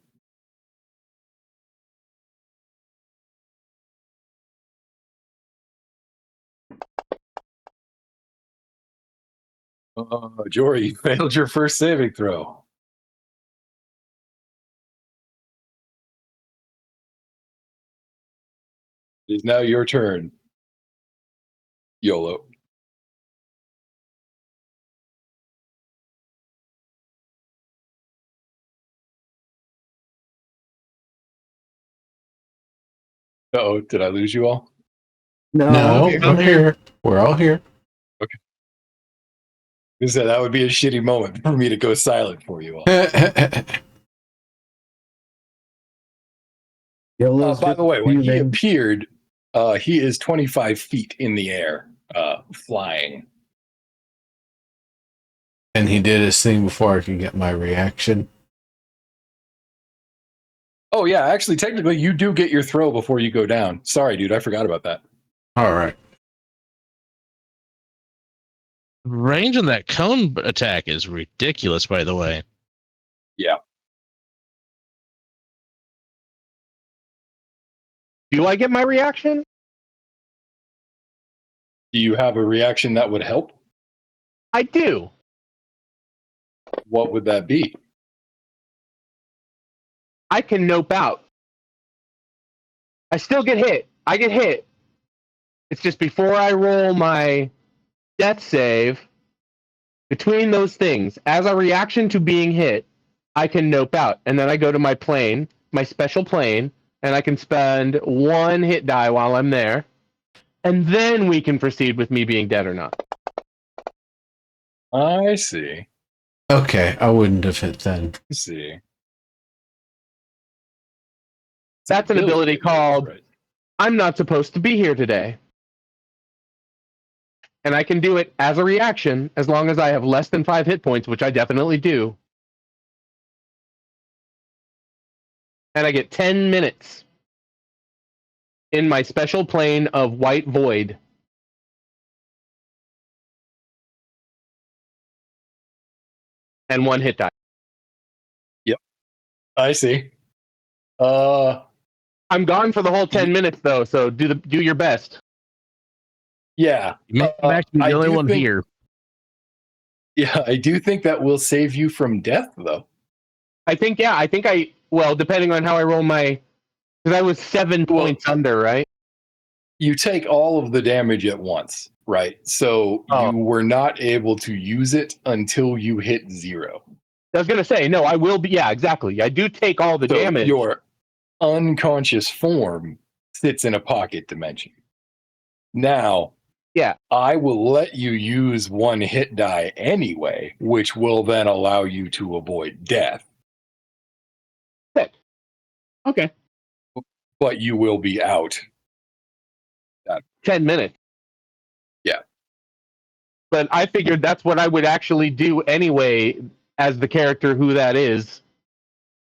Jory, you failed your first saving throw. It is now your turn. YOLO. Uh-oh, did I lose you all? No, I'm we're here. here. We're all here. So that would be a shitty moment for me to go silent for you all. YOLO's By the way, when he fuming. appeared, he is 25 feet in the air, flying. And he did his thing before I could get my reaction. Oh, yeah, actually, technically, you do get your throw before you go down. Sorry, dude, I forgot about that. All right. Range on that cone attack is ridiculous, by the way. Yeah. Do I get my reaction? Do you have a reaction that would help? I do. What would that be? I can nope out. I still get hit. I get hit. It's just before I roll my death save, between those things, as a reaction to being hit, I can nope out. And then I go to my plane, my special plane, and I can spend 1 hit die while I'm there. And then we can proceed with me being dead or not. I see. Okay, I wouldn't have hit then. I see. That's an ability called Right. I'm not supposed to be here today. And I can do it as a reaction as long as I have less than 5 hit points, which I definitely do. And I get 10 minutes in my special plane of white void. And 1 hit die. I see. I'm gone for the whole 10 minutes though, so do your best. Yeah. You may actually be I the only do one think- here. Yeah, I do think that will save you from death, though. I think depending on how I roll my, because I was 7 points under, right? You take all of the damage at once, right? So Oh. you were not able to use it until you hit 0. I was gonna say, no, I will be, yeah, exactly. I do take all the So damage. your unconscious form sits in a pocket dimension. Now, Yeah. I will let you use 1 hit die anyway, which will then allow you to avoid death, Okay. but you will be out. 10 minutes. Yeah. But I figured that's what I would actually do anyway, as the character who that is,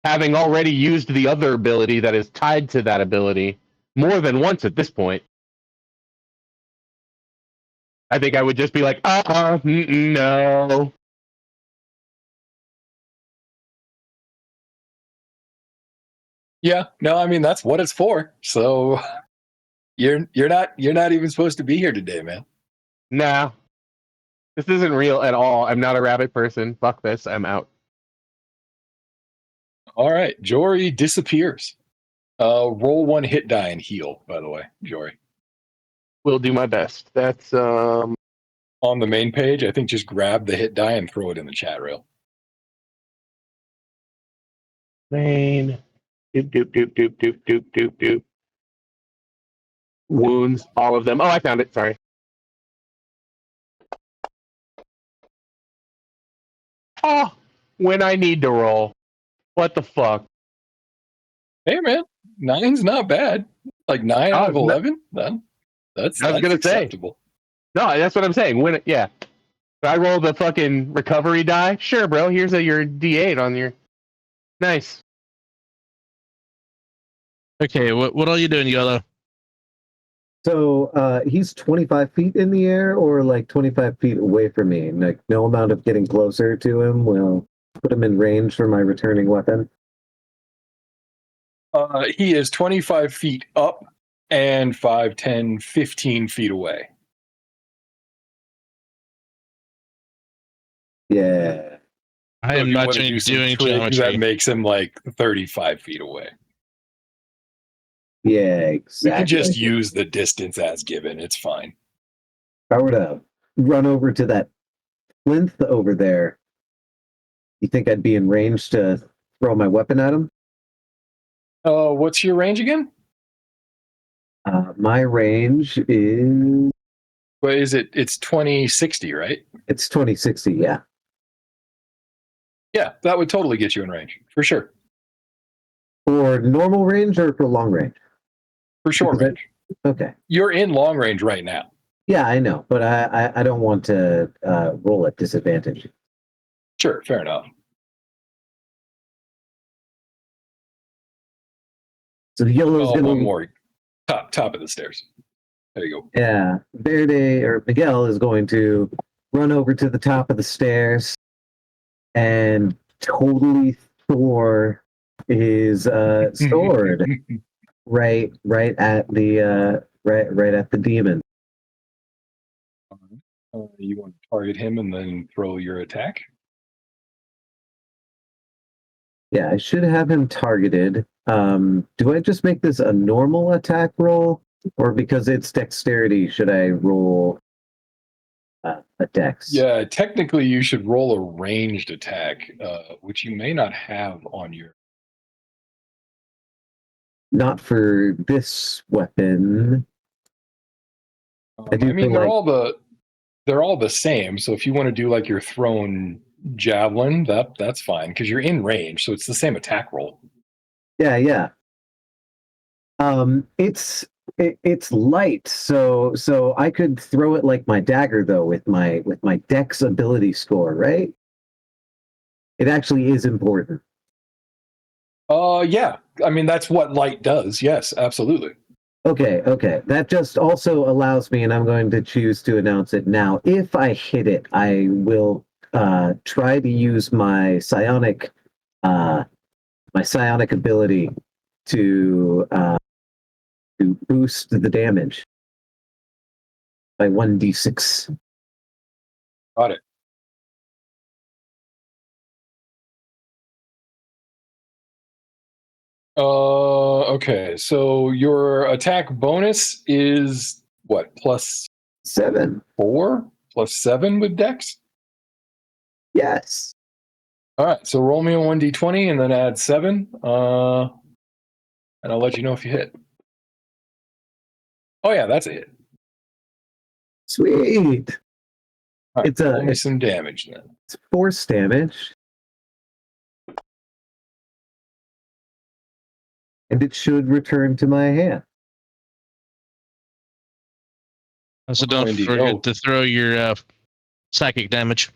having already used the other ability that is tied to that ability more than once at this point. I think I would just be like, no. Yeah, no, I mean that's what it's for. So you're not even supposed to be here today, man. Nah. This isn't real at all. I'm not a rabbit person. Fuck this. I'm out. All right, Jory disappears. Roll 1 hit die and heal, by the way, Jory. Will do my best. That's On the main page, I think just grab the hit die and throw it in the chat rail. main. Doop. Wounds, all of them. Oh, I found it. Sorry. Oh, when I need to roll. What the fuck? Hey, man, 9's not bad. Like 9 out of Oh, 11. Then that's I was gonna say. acceptable. No, that's what I'm saying. Yeah. I roll the fucking recovery die? Sure, bro. Here's your D8 on your. Nice. Okay, what are you doing, Yolo? So he's 25 feet in the air or like 25 feet away from me. Like no amount of getting closer to him will put him in range for my returning weapon. He is 25 feet up and 5, 10, 15 feet away. Yeah. I So if am you not want to do some doing trick, that geometry. makes him like 35 feet away. Yeah, We exactly. can just use the distance as given. It's fine. If I were to run over to that plinth over there, you think I'd be in range to throw my weapon at him? What's your range again? My range is What is it? It's 2060, right? it's 2060. Yeah. Yeah, that would totally get you in range for sure. For normal range or for long range? For short Because range. Okay. You're in long range right now. Yeah, I know, but I don't want to roll at disadvantage. Sure, fair enough. So Yellow's Oh, gonna one more. Top of the stairs. There you go. Yeah, Verde or Miguel is going to run over to the top of the stairs and totally Thor his sword right at the right at the demon. You want to target him and then throw your attack? Yeah, I should have him targeted. Do I just make this a normal attack roll, or because it's dexterity, should I roll a dex? Yeah, technically you should roll a ranged attack, which you may not have on your. Not for this weapon. I do mean, feel like they're all the same. So if you want to do like your thrown javelin, that's fine because you're in range, so it's the same attack roll. yeah. It's light, so I could throw it like my dagger though with my dex ability score, right? It actually is important. Yeah. I mean, that's what light does. Yes, absolutely. Okay. That just also allows me, and I'm going to choose to announce it now. If I hit it, I will try to use my psionic ability to boost the damage by 1d6. Got it. Okay. So your attack bonus is what? +7, +7 with Dex. Yes. All right. So roll me a 1d20 and then add 7. And I'll let you know if you hit. Oh yeah, that's a hit. Sweet. All right, It's roll me some damage then. It's force damage. And it should return to my hand. So don't Indeed. forget to throw your psychic damage.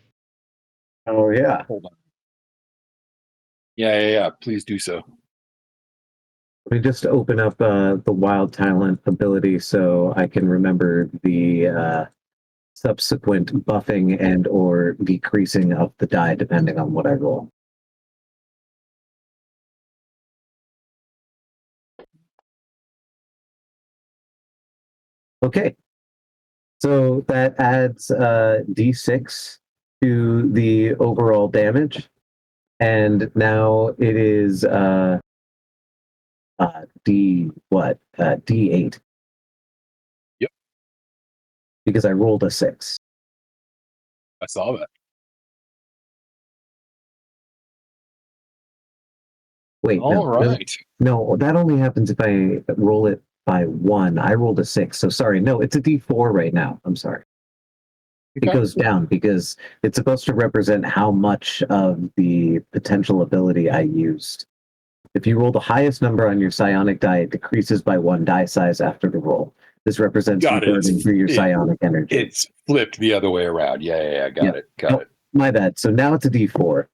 Oh yeah. Hold on. Yeah. Please do so. Let me just open up the wild talent ability so I can remember the subsequent buffing and or decreasing of the die depending on what I roll. Okay. So that adds d6 to the overall damage. And now it is D8. Yep. Because I rolled a 6. I saw that. Wait, All right. No, that only happens if I roll it by 1. I rolled a 6. So sorry. No, it's a D4 right now. I'm sorry. It Okay. goes down because it's supposed to represent how much of the potential ability I used. If you roll the highest number on your psionic die, it decreases by 1 die size after the roll. This represents Got it. burning through your psionic energy. It's flipped the other way around. Yeah. Got it. Nope. My bad. So now it's a D4.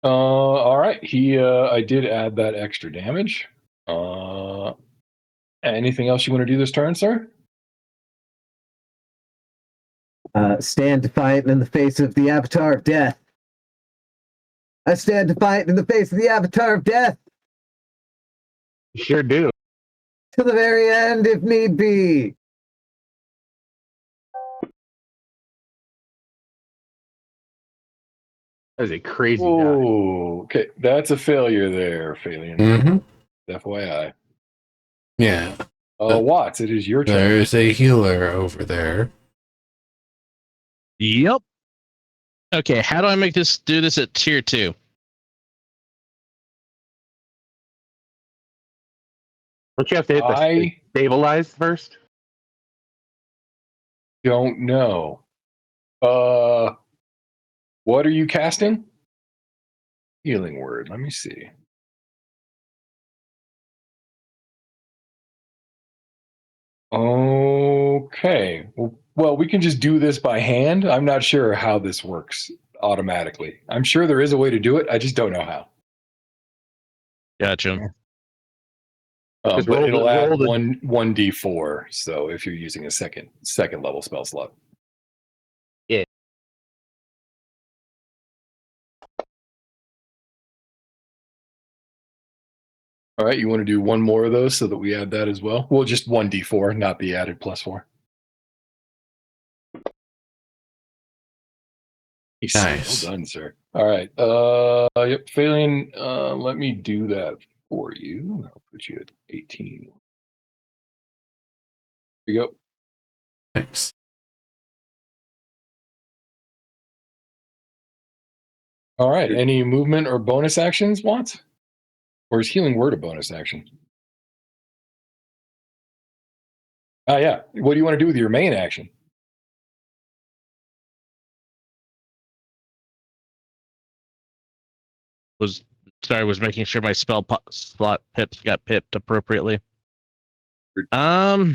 All right. I did add that extra damage. Anything else you want to do this turn, sir? Stand defiant in the face of the Avatar of Death. I stand defiant in the face of the Avatar of Death. You sure do. To the very end, if need be. That was a crazy die. Oh, okay. That's a failure there, Phalian. Mm-hmm. FYI. Yeah. Watts, it is your turn. There's a healer over there. Yep. Okay, how do I do this at tier 2? Don't you have to hit the stabilize first? Don't know. What are you casting? Healing word. Let me see. Okay. Well, we can just do this by hand. I'm not sure how this works automatically. I'm sure there is a way to do it. I just don't know how. Gotcha. But it'll add one 1d4. So if you're using a second level spell slot. Yeah. All right, you want to do one more of those so that we add that as well? Well, just 1d4, not the added +4. Nice. Well done, sir. All right. Yep, Phalian, let me do that for you. I'll put you at 18. Here you go. Thanks. All right. Any movement or bonus actions, Watts? Or is healing word a bonus action? Yeah. What do you want to do with your main action? Was making sure my spell slot pips got pipped appropriately. Hmm.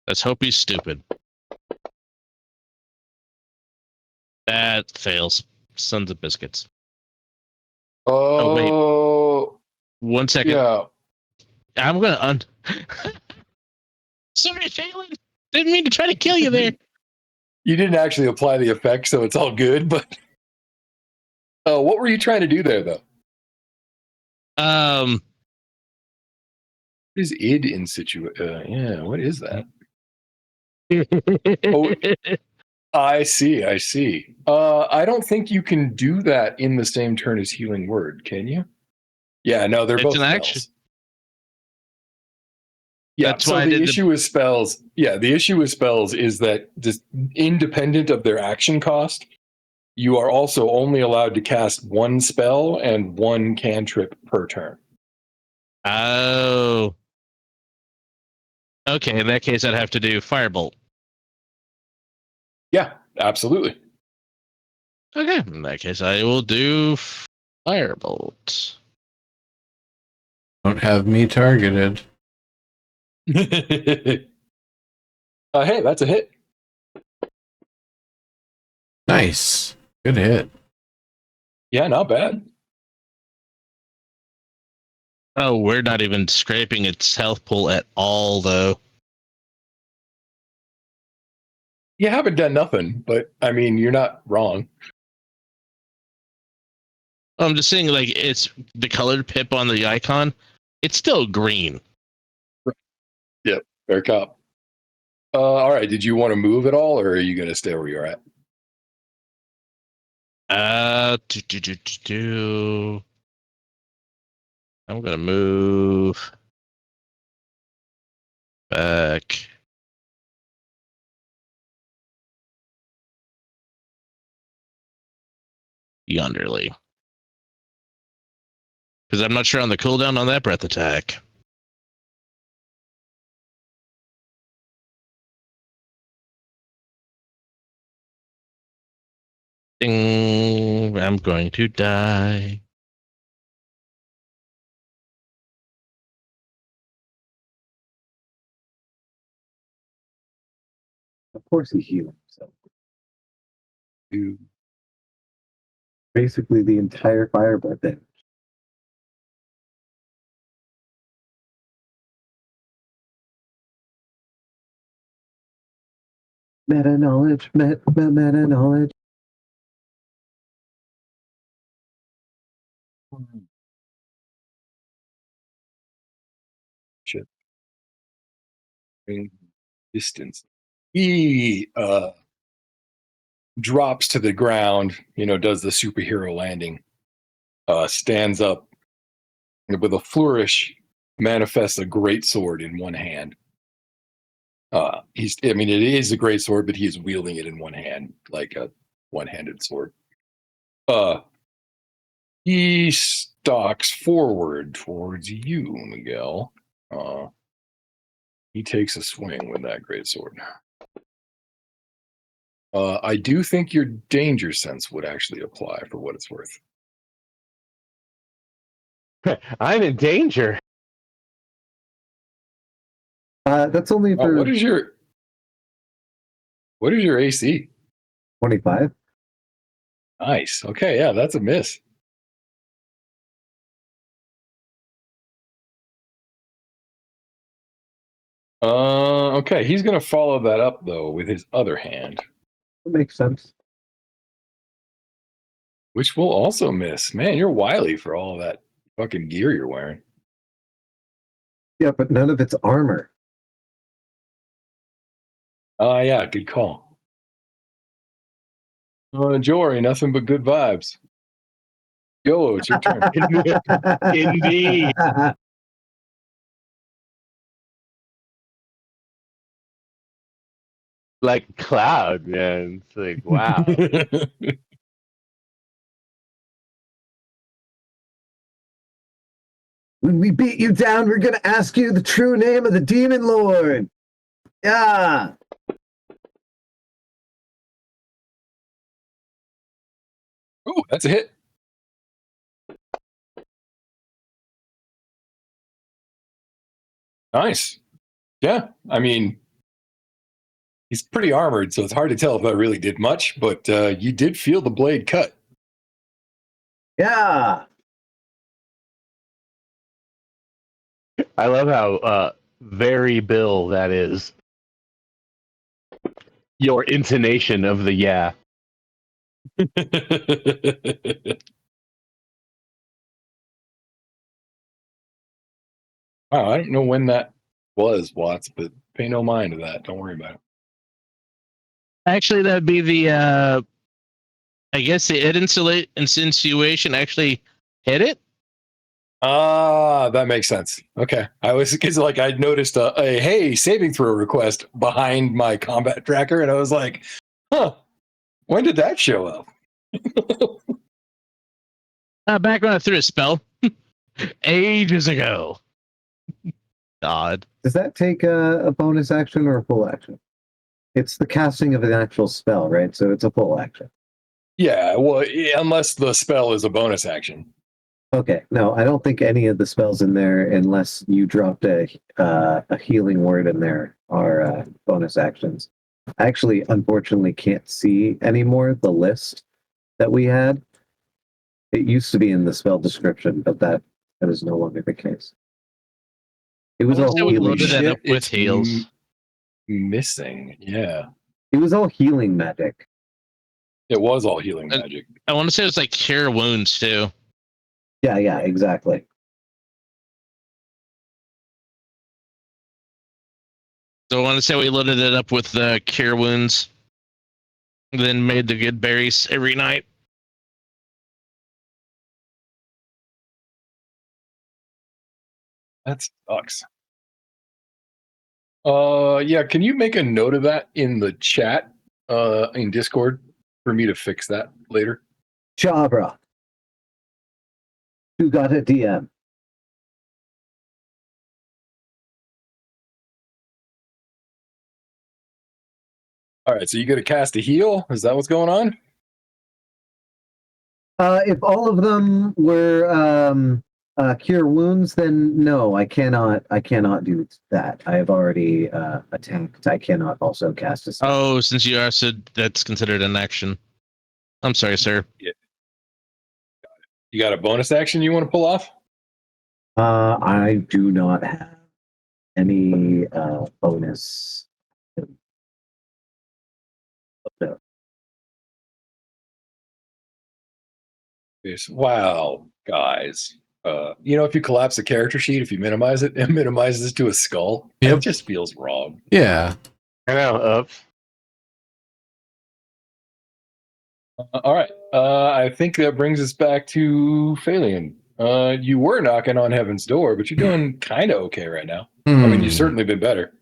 Let's hope he's stupid. That fails. Sons of biscuits. Oh, wait. 1 second. Yeah. I'm gonna Sorry, Phelan. Didn't mean to try to kill you there. You didn't actually apply the effect, so it's all good. But what were you trying to do there, though? What is id in situ? Yeah, what is that? I see. I don't think you can do that in the same turn as healing word, can you? Yeah, no, they're both an spells. action. Yeah, That's so why the issue with spells, is that just independent of their action cost, you are also only allowed to cast one spell and one cantrip per turn. Oh. Okay, in that case, I'd have to do Firebolt. Yeah, absolutely. Okay, in that case, I will do Firebolt. Don't have me targeted. Hey, that's a hit. Nice. Good hit. Yeah, not bad. Oh, we're not even scraping its health pool at all, though. You haven't done nothing, but I mean, you're not wrong. I'm just saying, like, it's the colored pip on the icon. It's still green. Yep, fair cop. All right, did you want to move at all, or are you going to stay where you're at? I'm gonna move back. Yonderly. Because I'm not sure on the cooldown on that breath attack. Ding! I'm going to die. Of course, he healed himself. Dude. Basically, the entire fireball damage. Meta knowledge, meta knowledge. Shit. Distance. He drops to the ground, does the superhero landing, stands up, and with a flourish, manifests a great sword in one hand. It is a great sword, but he is wielding it in one hand, like a one-handed sword. He stalks forward towards you, Miguel. He takes a swing with that great sword. I do think your danger sense would actually apply for what it's worth. I'm in danger. That's only for What is your AC? 25. Nice. Okay, yeah, that's a miss. Okay, he's gonna follow that up though with his other hand, That makes sense. which will also miss. Man, you're wily for all of that fucking gear you're wearing. Yeah, but none of it's armor. Yeah, good call. Jory, nothing but good vibes. Yo, it's your turn. Indeed. Like Cloud, man. It's like, wow. When we beat you down, we're going to ask you the true name of the Demon Lord. Yeah. Oh, that's a hit. Nice. Yeah, he's pretty armored, so it's hard to tell if that really did much, but you did feel the blade cut. Yeah. I love how very Bill that is. Your intonation of the yeah. Wow, I don't know when that was, Watts, but pay no mind to that. Don't worry about it. Actually, that'd be the I guess the insinuation actually hit it. That makes sense. Okay. I was because I noticed a hey saving throw request behind my combat tracker, and I was like, huh, when did that show up? Back when I threw a spell ages ago. God. Does that take a bonus action or a full action? It's the casting of an actual spell, right? So it's a full action. Yeah, well, unless the spell is a bonus action. Okay. No, I don't think any of the spells in there, unless you dropped a healing word in there, are bonus actions. I actually, unfortunately, can't see anymore the list that we had. It used to be in the spell description, but that is no longer the case. It was all I would healing. loaded that up with It's heals. Missing. Yeah, It was all healing magic. it was all healing magic. I want to say it was like cure wounds too. Yeah, exactly. So I want to say we loaded it up with cure wounds, then made the good berries every night. That sucks. Yeah, can you make a note of that in the chat in Discord for me to fix that later? Jabra. Who got a DM? All right, so you got to cast a heal. Is that what's going on? If all of them were cure wounds, then no, I cannot. I cannot do that. I have already attacked. I cannot also cast a spell. Oh, since you are said that's considered an action. I'm sorry, sir. You got a bonus action you want to pull off? I do not have any bonus. No. Yes. Wow, guys. If you collapse the character sheet, if you minimize it, it minimizes to a skull. Yep. It just feels wrong. Yeah. I know. All right. I think that brings us back to Phalion. You were knocking on heaven's door, but you're doing kind of okay right now. I mean, you've certainly been better.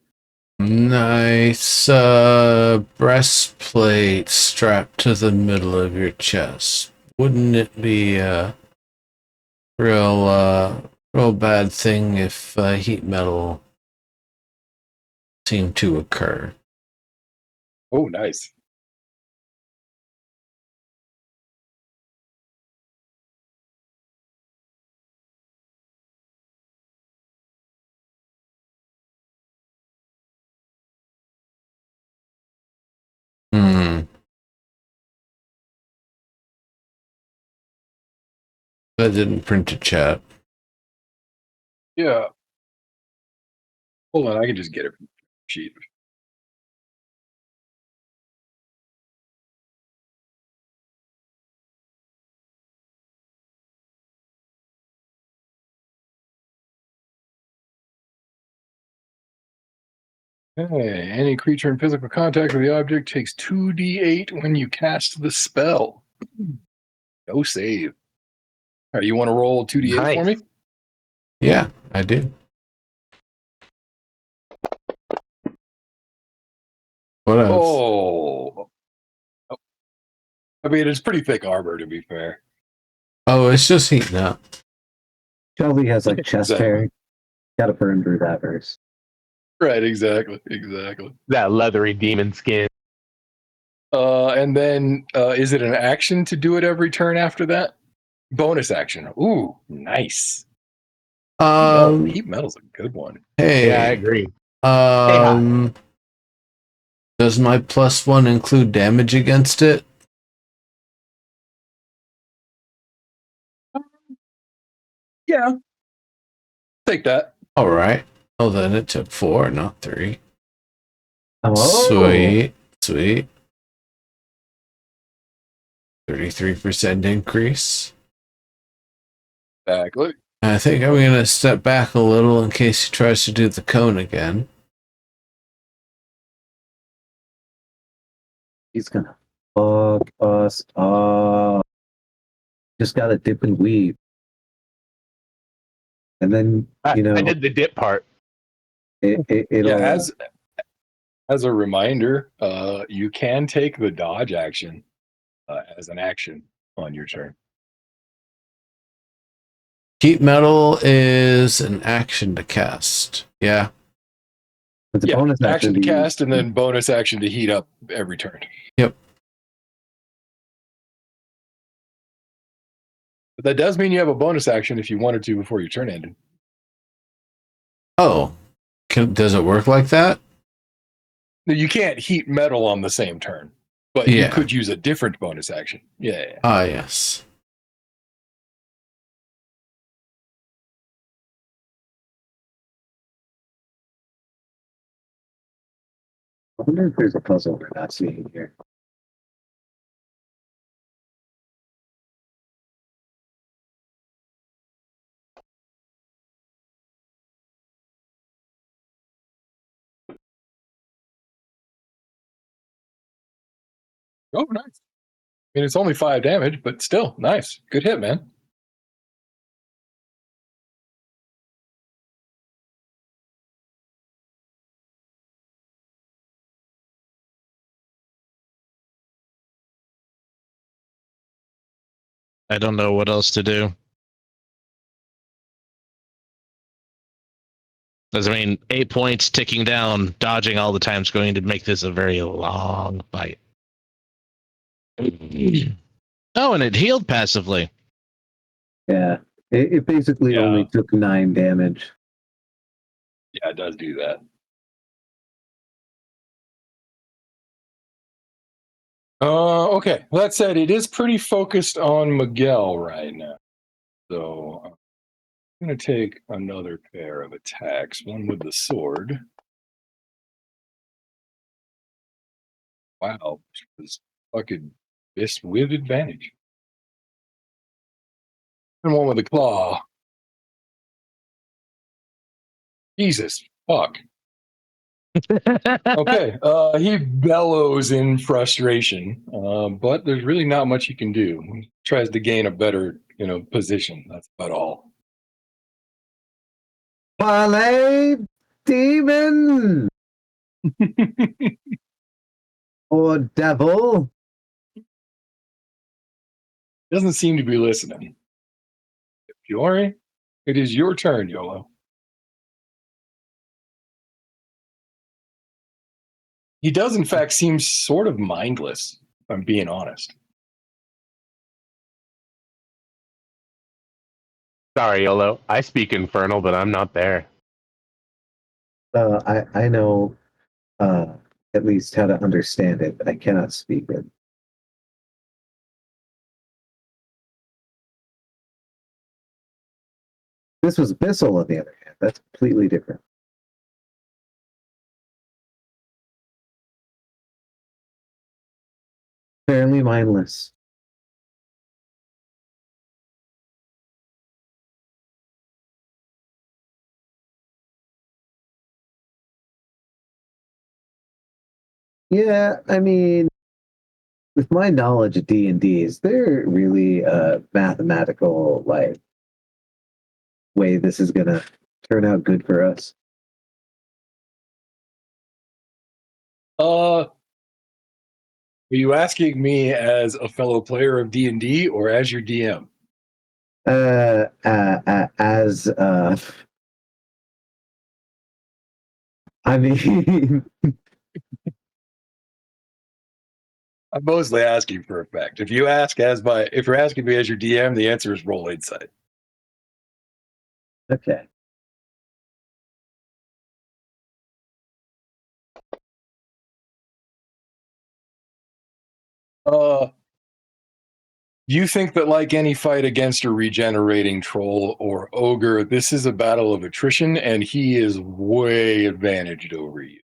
Nice breastplate strapped to the middle of your chest. Wouldn't it be a real bad thing if heat metal seemed to occur? Oh, nice. That didn't print a chat. Yeah. Hold on, I can just get it from the sheet. Okay. Any creature in physical contact with the object takes 2d8 when you cast the spell. No save. All right, you want to roll 2d8 for me? Yeah, I do. What else? Oh. I mean, it's pretty thick armor, to be fair. Oh, it's just heating up. Shelby has like chest Exactly. hair. Got to burn through that first. Right, exactly. That leathery demon skin. And then is it an action to do it every turn after that? Bonus action. Ooh, nice. Heat metal's a good one. Hey. Yeah, I agree. Does my +1 include damage against it? Yeah. Take that. All right. Oh, then it took 4, not 3. Oh, Sweet. 33% increase. Exactly. I think I'm going to step back a little in case he tries to do the cone again. he's gonna fuck us up. Just gotta dip and weave. And then, I did the dip part. it'll. Yeah, as a reminder, you can take the dodge action as an action on your turn. Heat metal is an action to cast. Yeah. It's a bonus action to use. cast and then bonus action to heat up every turn. Yep. But that does mean you have a bonus action if you wanted to before your turn ended. Oh, does it work like that? You can't heat metal on the same turn, but you could use a different bonus action. Yeah. Ah, yes. I wonder if there's a puzzle we're not seeing here. Oh, nice. I mean, it's only 5 damage, but still, nice. Good hit, man. I don't know what else to do. Because, I mean, 8 points ticking down, dodging all the time is going to make this a very long fight. Oh, and it healed passively. Yeah. It basically Yeah. only took 9 damage. Yeah, it does do that. Okay. That said, it is pretty focused on Miguel right now. So I'm going to take another pair of attacks. One with the sword. Wow. This fucking fist with advantage. And one with the claw. Jesus. Fuck. Okay. He bellows in frustration, but there's really not much he can do. He tries to gain a better, position. That's about all. Ballet demon or devil. Doesn't seem to be listening. Fiore, it is your turn, YOLO. He does, in fact, seem sort of mindless, if I'm being honest. Sorry, Yolo. I speak Infernal, but I'm not there. I know at least how to understand it, but I cannot speak it. This was Abyssal, on the other hand. That's completely different. Fairly mindless. Yeah, I mean, with my knowledge of D&D, is there really a mathematical way this is gonna turn out good for us? Are you asking me as a fellow player of D&D or as your DM? As I mean, I'm mostly asking for effect. If you're asking me as your DM, the answer is roll insight. okay. You think that, like any fight against a regenerating troll or ogre, this is a battle of attrition, and he is way advantaged over you.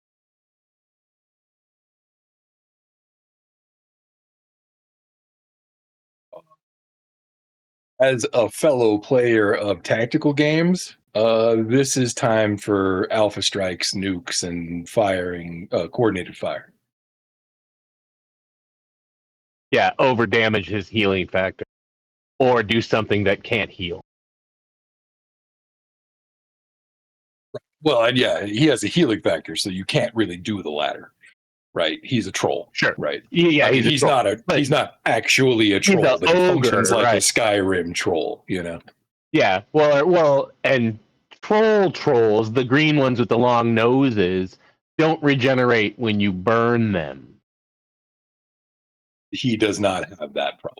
As a fellow player of tactical games, this is time for alpha strikes, nukes, and firing, coordinated fire. Yeah, over damage his healing factor. Or do something that can't heal. Well, and yeah, he has a healing factor, so you can't really do the latter, right? He's a troll, Sure. right? Yeah, I mean, he's a troll, but he's not actually a troll, an but he functions ogre, like a right. Skyrim troll, you know? Yeah, well, and trolls, the green ones with the long noses, don't regenerate when you burn them. He does not have that problem.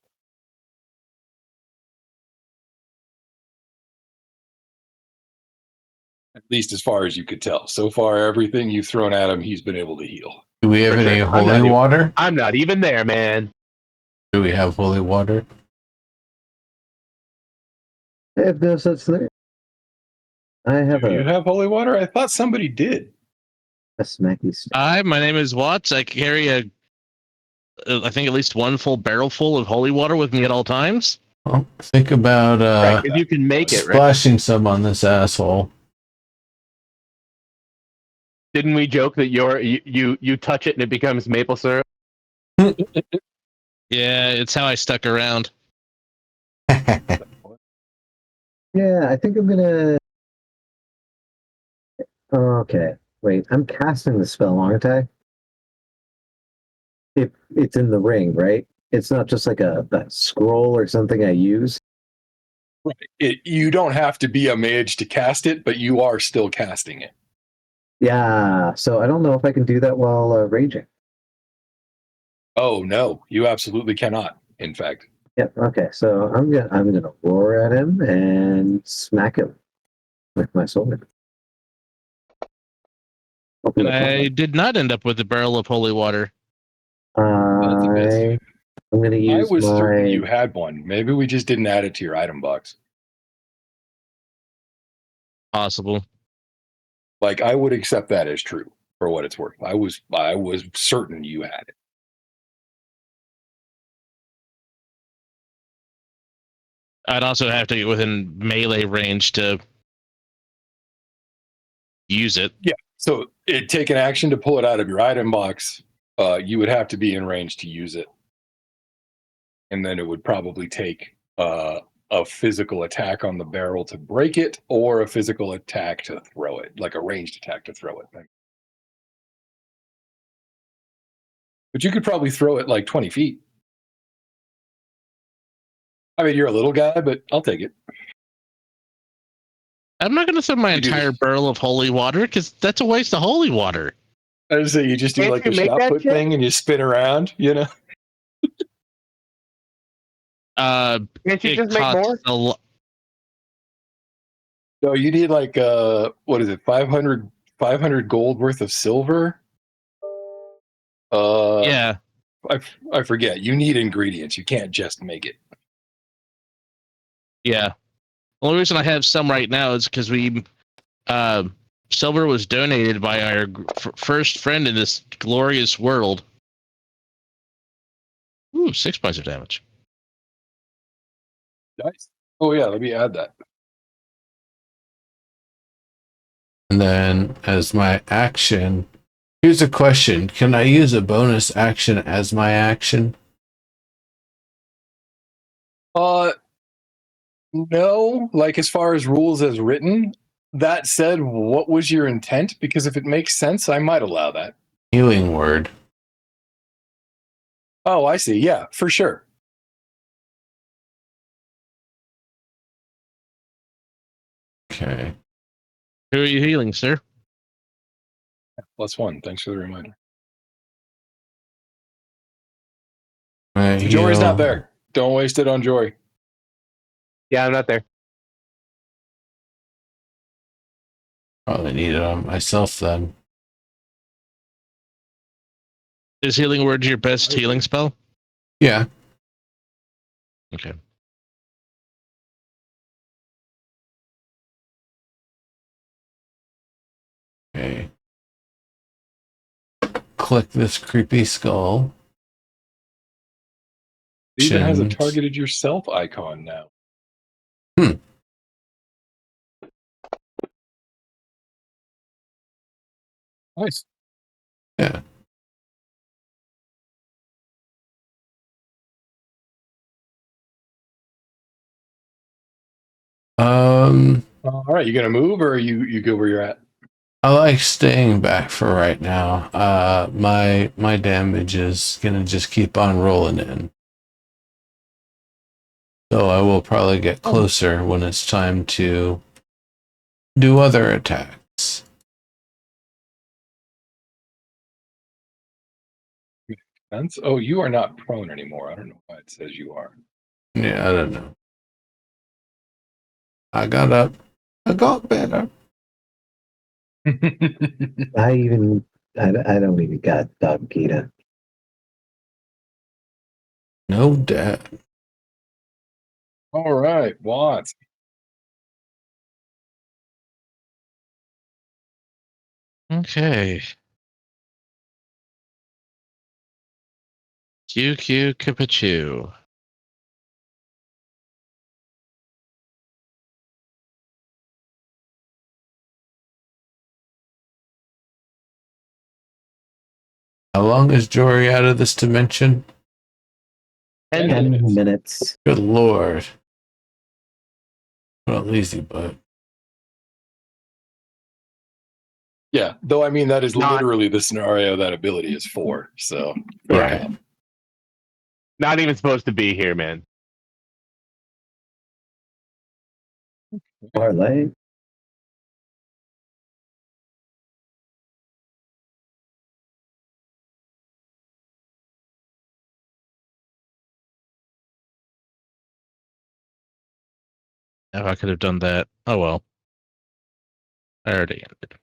At least as far as you could tell. So far, everything you've thrown at him, he's been able to heal. Do we have For any sure. holy water? I'm not even there, man. Do we have holy water? I have no such thing. I have Do you have holy water? I thought somebody did. a smacky stick. Hi, my name is Watts. I carry I think at least one full barrel full of holy water with me at all times. Well, think about Right, if you can make it, right? splashing some on this asshole. Didn't we joke that you touch it and it becomes maple syrup? Yeah, it's how I stuck around. Yeah, I think I'm gonna. Okay, wait. I'm casting the spell, aren't I? It's in the ring, right? It's not just like a scroll or something I use. You don't have to be a mage to cast it, but you are still casting it. Yeah, so I don't know if I can do that while raging. Oh no, you absolutely cannot. In fact, Yep. Okay, so I'm gonna roar at him and smack him with my sword. Open And up. I did not end up with the barrel of holy water. that's a miss. I'm gonna I use was certain you my. had one. Maybe we just didn't add it to your item box. Possible. Like I would accept that as true for what it's worth. I was certain you had it. I'd also have to get within melee range to use it. Yeah. So it take an action to pull it out of your item box. You would have to be in range to use it, and then it would probably take a physical attack on the barrel to break it, or a physical attack to throw it, like a ranged attack to throw it. But you could probably throw it like 20 feet. I mean, you're a little guy, but I'll take it. I'm not going to throw my You do entire this. barrel of holy water because that's a waste of holy water. I would say you just do Can't like you the make shot that put shit? thing and you spin around, you know? Can't you It just make costs more? a lot. No, you need like what is it, 500 gold worth of silver? Yeah, I forget. You need ingredients. You can't just make it. yeah. The only reason I have some right now is because silver was donated by our first friend in this glorious world. Ooh, 6 points of damage. Nice. Oh yeah, let me add that. And then as my action, here's a question. Can I use a bonus action as my action? No, like as far as rules as written. That said, what was your intent? Because if it makes sense, I might allow that. Healing word. Oh, I see. Yeah, for sure. Okay. Who are you healing, sir? +1. Thanks for the reminder. I Jory's heal- not there. Don't waste it on Jory. Yeah, I'm not there. Probably need it on myself then. Is healing word your best healing spell? Yeah. Okay. Okay. Click this creepy skull. It even has a Shins. targeted yourself icon now. Nice. Yeah. All right, you gonna move or you go where you're at? I like staying back for right now. My damage is gonna just keep on rolling in. So I will probably get closer when it's time to do other attacks. Oh, you are not prone anymore. I don't know why it says you are. Yeah, I don't know. I got up. I got better. I don't even got Dog Gita. No debt. All right, Watts. Okay. QQ Kapachu. How long is Jory out of this dimension? 10 10 minutes. 10 minutes. Good lord. Well, lazy butt. Yeah, though I mean that is Not- literally the scenario that ability is for. So Right. Not even supposed to be here, man. Parlay. If I could have done that. Oh well. I already ended.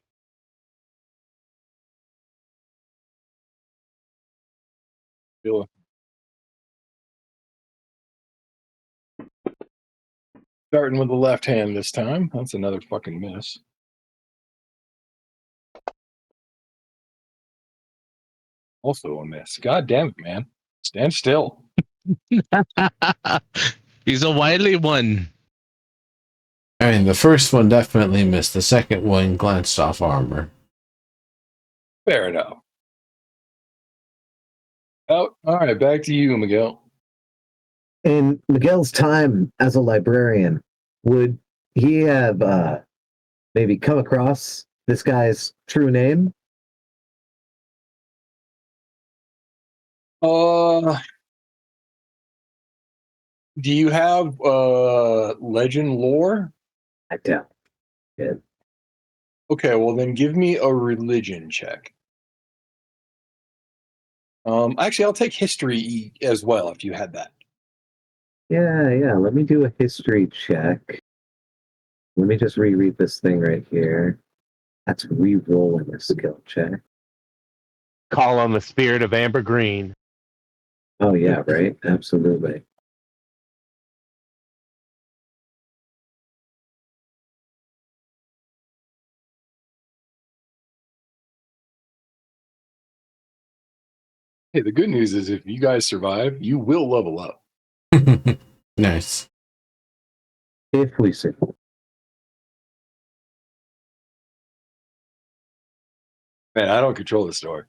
Starting with the left hand this time. That's another fucking miss. Also a miss. God damn it, man. Stand still. He's a wily one. I mean, the first one definitely missed. The second one glanced off armor. Fair enough. Oh, all right. Back to you, Miguel. In Miguel's time as a librarian, would he have maybe come across this guy's true name? Do you have legend lore? I doubt it. Okay, well then give me a religion check. Actually, I'll take history as well if you had that. Yeah. Let me do a history check. Let me just reread this thing right here. That's re-rolling a skill check. Call on the spirit of Amber Green. Oh yeah, right. Absolutely. Hey, the good news is if you guys survive, you will level up. Nice. If we see. Man, I don't control the story.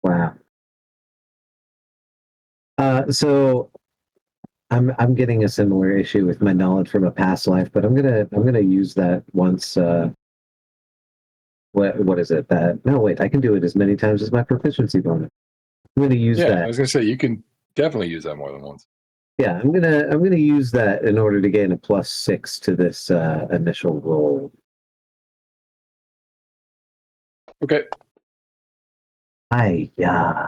Wow. So I'm getting a similar issue with my knowledge from a past life, but I'm gonna use that once. What is it? That no, wait, I can do it as many times as my proficiency bonus. I'm gonna use Yeah, that. I was gonna say you can definitely use that more than once. Yeah, I'm gonna use that in order to gain a +6 to this initial roll. Okay. Yeah.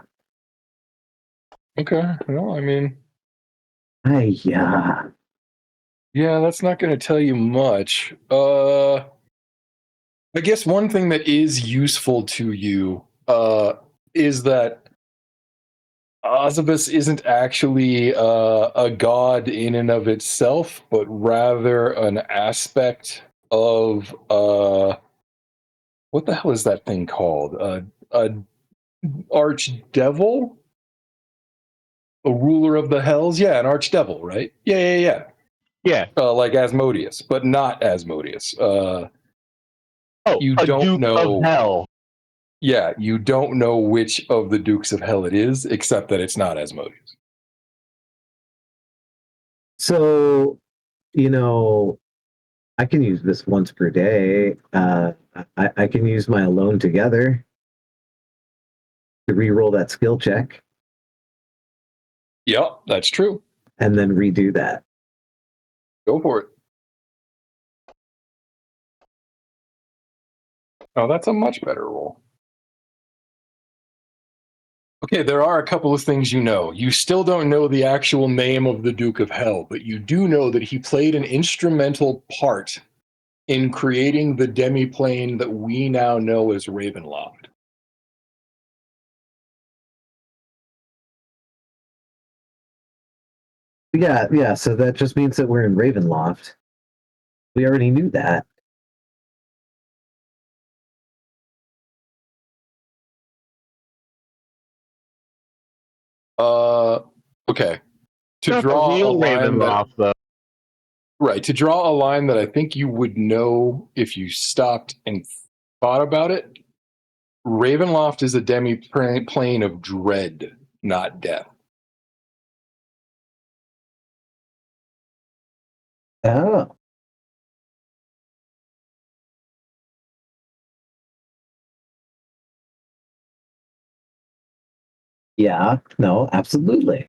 Okay. Well, I mean, Yeah. yeah, that's not going to tell you much. I guess one thing that is useful to you is that Ozibus isn't actually a god in and of itself, but rather an aspect of what the hell is that thing called? A archdevil, a ruler of the hells. Yeah, an archdevil, right? Yeah. Yeah. Like Asmodeus, but not Asmodeus. You A don't Duke know. of Hell. Yeah, you don't know which of the Dukes of Hell it is, except that it's not Asmodeus. So, I can use this once per day. I can use my alone together to re-roll that skill check Yep, that's true. and then redo that. Go for it. Oh, that's a much better roll. Okay, there are a couple of things you know. You still don't know the actual name of the Duke of Hell, but you do know that he played an instrumental part in creating the demiplane that we now know as Ravenloft. Yeah. So that just means that we're in Ravenloft. We already knew that. Okay. To Not the draw a real line that Ravenloft, though. right, to draw a line that I think you would know if you stopped and thought about it. Ravenloft is a demi-plane of dread, not death. Oh. Yeah, no, absolutely.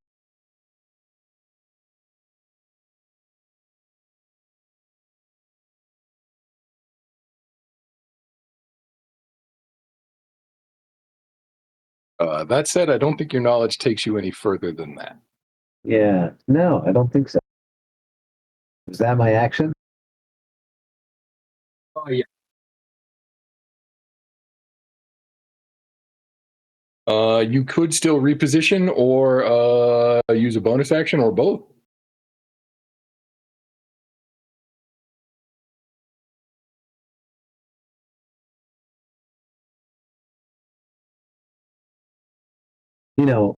That said, I don't think your knowledge takes you any further than that. Yeah. No, I don't think so. Was that my action? Oh yeah. You could still reposition or use a bonus action or both. You know,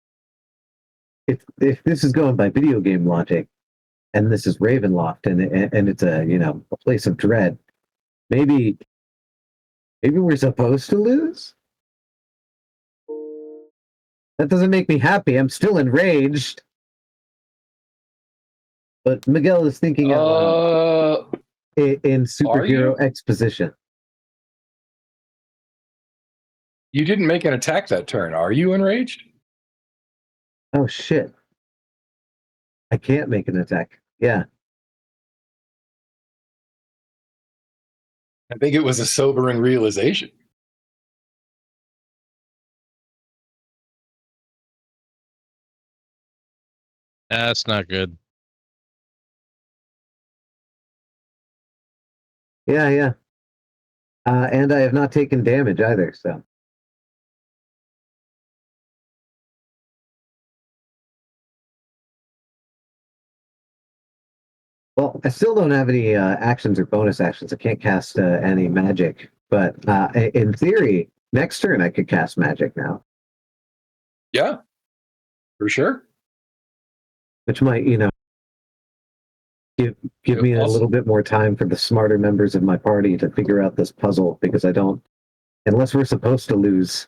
if this is going by video game logic, and this is Ravenloft, and it's a a place of dread, maybe we're supposed to lose. That doesn't make me happy. I'm still enraged. But Miguel is thinking out loud in superhero exposition. You didn't make an attack that turn. Are you enraged? Oh shit! I can't make an attack. Yeah. I think it was a sobering realization. That's not good. Yeah, yeah. And I have not taken damage either, so. Well, I still don't have any actions or bonus actions. I can't cast any magic, but in theory, next turn I could cast magic now, Yeah, for sure. which might, give me a little bit more time for the smarter members of my party to figure out this puzzle, because I don't, unless we're supposed to lose,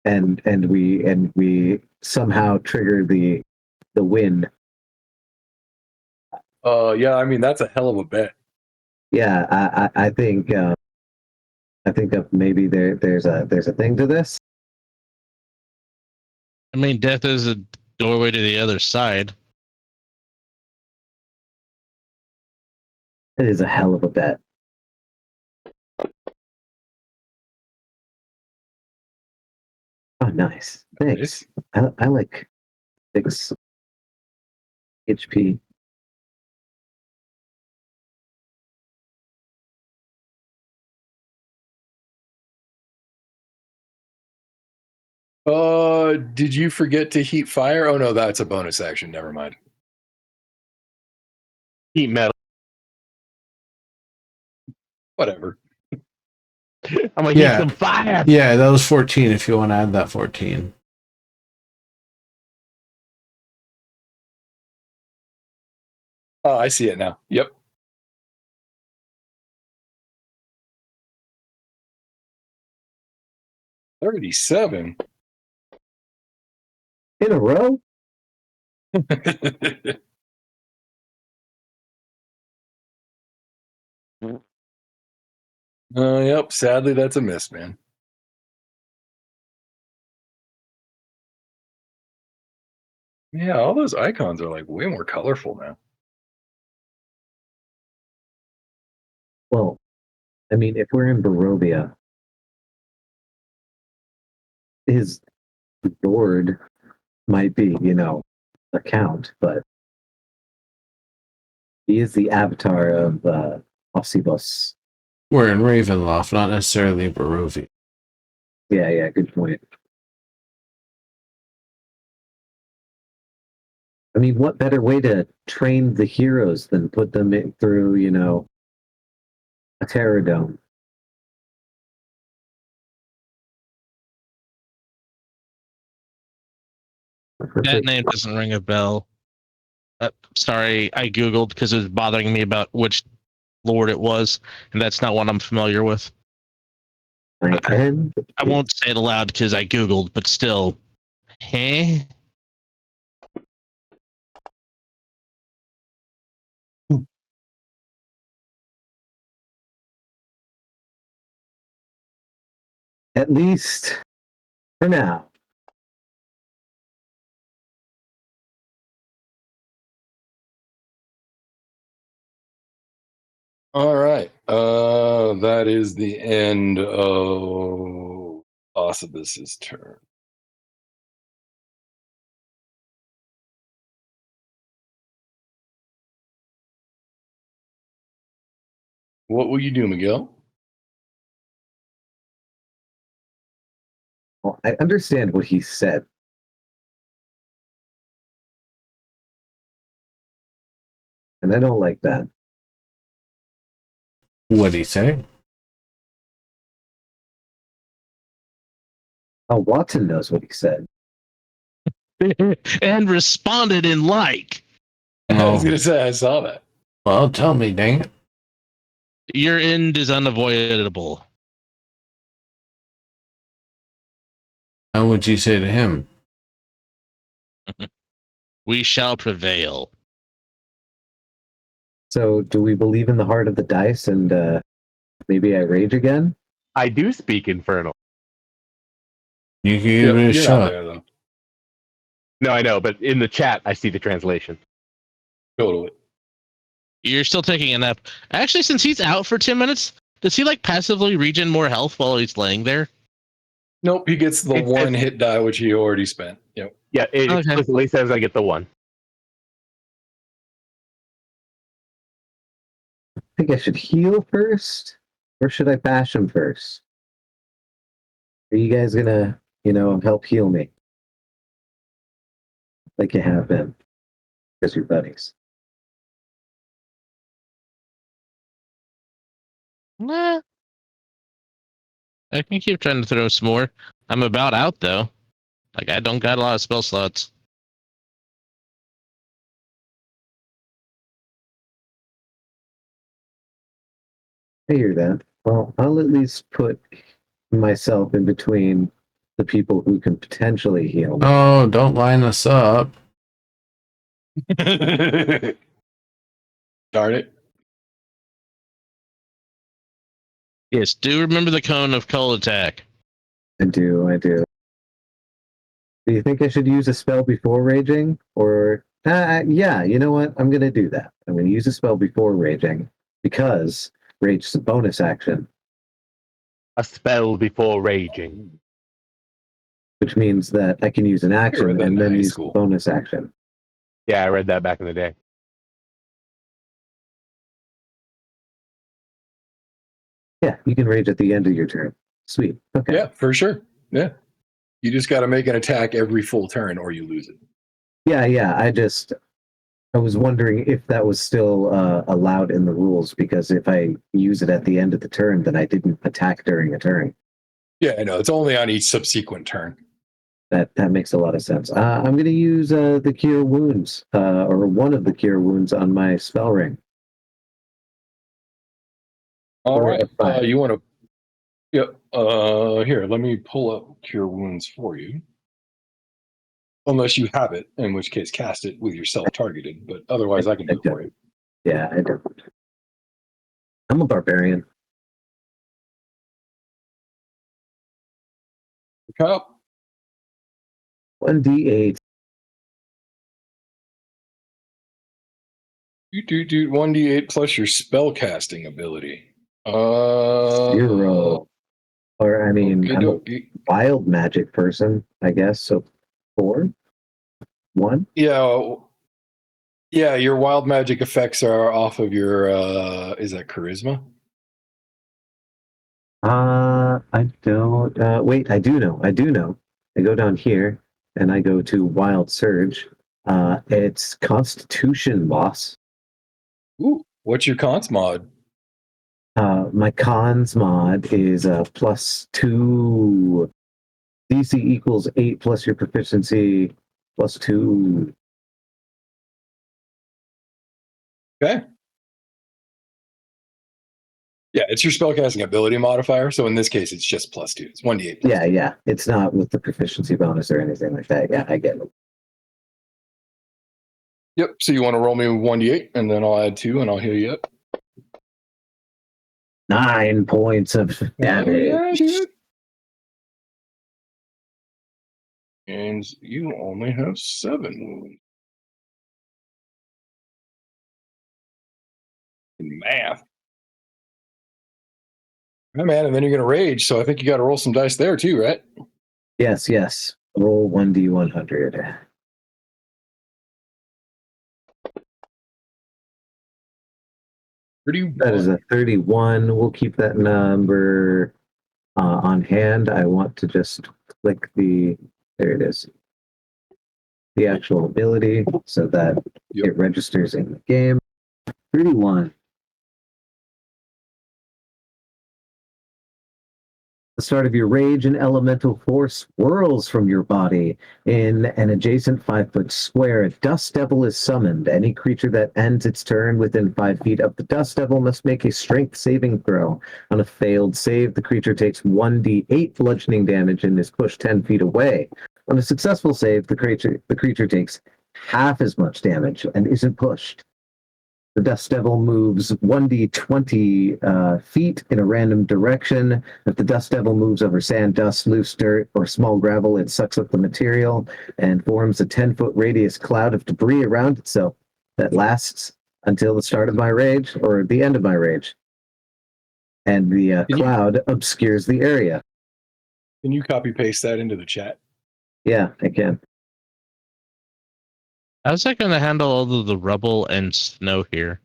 and we somehow trigger the win. Yeah, I mean that's a hell of a bet. Yeah, I think of maybe there's a thing to this. I mean, death is a doorway to the other side. It is a hell of a bet. Oh, nice. Thanks. I like 6 HP. Did you forget to heat fire? Oh no, that's a bonus action. Never mind. Heat metal. Whatever. I'm gonna heat some fire. Yeah, that was 14 if you want to add that 14. Oh, I see it now. Yep. $37. In a row? Yep. Sadly, that's a miss, man. Yeah, all those icons are like way more colorful now. Well, I mean, if we're in Barovia, his lord might be, a count, but he is the avatar of Ossibus. We're in Ravenloft, not necessarily Barovia. Yeah, good point. I mean, what better way to train the heroes than put them through, a terror dome? That name doesn't ring a bell. Sorry, I Googled because it was bothering me about which lord it was, and that's not one I'm familiar with. I won't say it aloud because I Googled, but still. Hey? At least for now. All right. That is the end of Ossibus's turn. What will you do, Miguel? Well, I understand what he said. And I don't like that. What'd he say? Oh, Watson knows what he said. And responded in like. I was Oh, going to say, I saw that. well, tell me, dang it. Your end is unavoidable. How would you say to him? We shall prevail. So, do we believe in the heart of the dice and maybe I rage again? I do speak Infernal. You can give it a you're not shot. there, though. No, I know, but in the chat, I see the translation. Totally. You're still taking a nap. Actually, since he's out for 10 minutes, does he like passively regen more health while he's laying there? Nope, he gets the It says- one hit die, which he already spent. Yep. Yeah, it Okay. explicitly says I get the one. I think I should heal first, or should I bash him first? Are you guys gonna, help heal me? Like you have been, because you're buddies. Nah. I can keep trying to throw some more. I'm about out though. Like I don't got a lot of spell slots. I hear that. Well, I'll at least put myself in between the people who can potentially heal me. Oh, don't line us up. Darn it. Yes, do remember the cone of cold attack. I do. Do you think I should use a spell before raging? Or, yeah, you know what? I'm going to do that. I'm going to use a spell before raging because rage is a bonus action, A spell before raging. which means that I can use an action read that and in then high use school. bonus action. Yeah, I read that back in the day. Yeah, you can rage at the end of your turn. Sweet. Okay. Yeah, for sure. Yeah. You just got to make an attack every full turn or you lose it. Yeah. I was wondering if that was still allowed in the rules because if I use it at the end of the turn, then I didn't attack during a turn. Yeah, I know. It's only on each subsequent turn. That makes a lot of sense. I'm going to use the Cure Wounds, or one of the Cure Wounds on my spell ring. All Or right. a 5. You want to. Yep. Here, let me pull up Cure Wounds for you. Unless you have it, in which case cast it with yourself targeted. But otherwise, I can do it for you. Yeah, I don't. I'm a barbarian. Kyle, 1d8. you do 1d8 plus your spell casting ability. 0. Or, I mean, I'm a okey-dokey. wild magic person, I guess. So 4? 1? Yeah, your wild magic effects are off of your is that charisma? I don't. Wait, I do know. I go down here and I go to Wild Surge. It's Constitution, boss. Ooh, what's your cons mod? My cons mod is +2. DC equals 8 plus your proficiency +2. Okay. Yeah, it's your spellcasting ability modifier. So in this case, it's just +2. It's 1d8. Yeah. It's not with the proficiency bonus or anything like that. Yeah, I get it. Yep. So you want to roll me 1d8, and then I'll add 2, and I'll heal you up. 9 points of damage. Yeah, dude. And you only have 7 wounds. In math. Yeah, man, and then you're going to rage. So I think you got to roll some dice there too, right? Yes. Roll 1d100. That is a 31. We'll keep that number on hand. I want to just click there it is, the actual ability so that it registers in the game. 31. The start of your rage, an elemental force whirls from your body. In an adjacent 5-foot square, a dust devil is summoned. Any creature that ends its turn within 5 feet of the dust devil must make a strength saving throw. On a failed save, the creature takes 1d8 bludgeoning damage and is pushed 10 feet away. On a successful save, the creature takes half as much damage and isn't pushed. The Dust Devil moves 1d20 feet in a random direction. If the Dust Devil moves over sand, dust, loose dirt, or small gravel, it sucks up the material and forms a 10-foot radius cloud of debris around itself that lasts until the start of my rage or the end of my rage. And the cloud obscures the area. Can you copy paste that into the chat? Yeah, I can. How's that going to handle all of the rubble and snow here?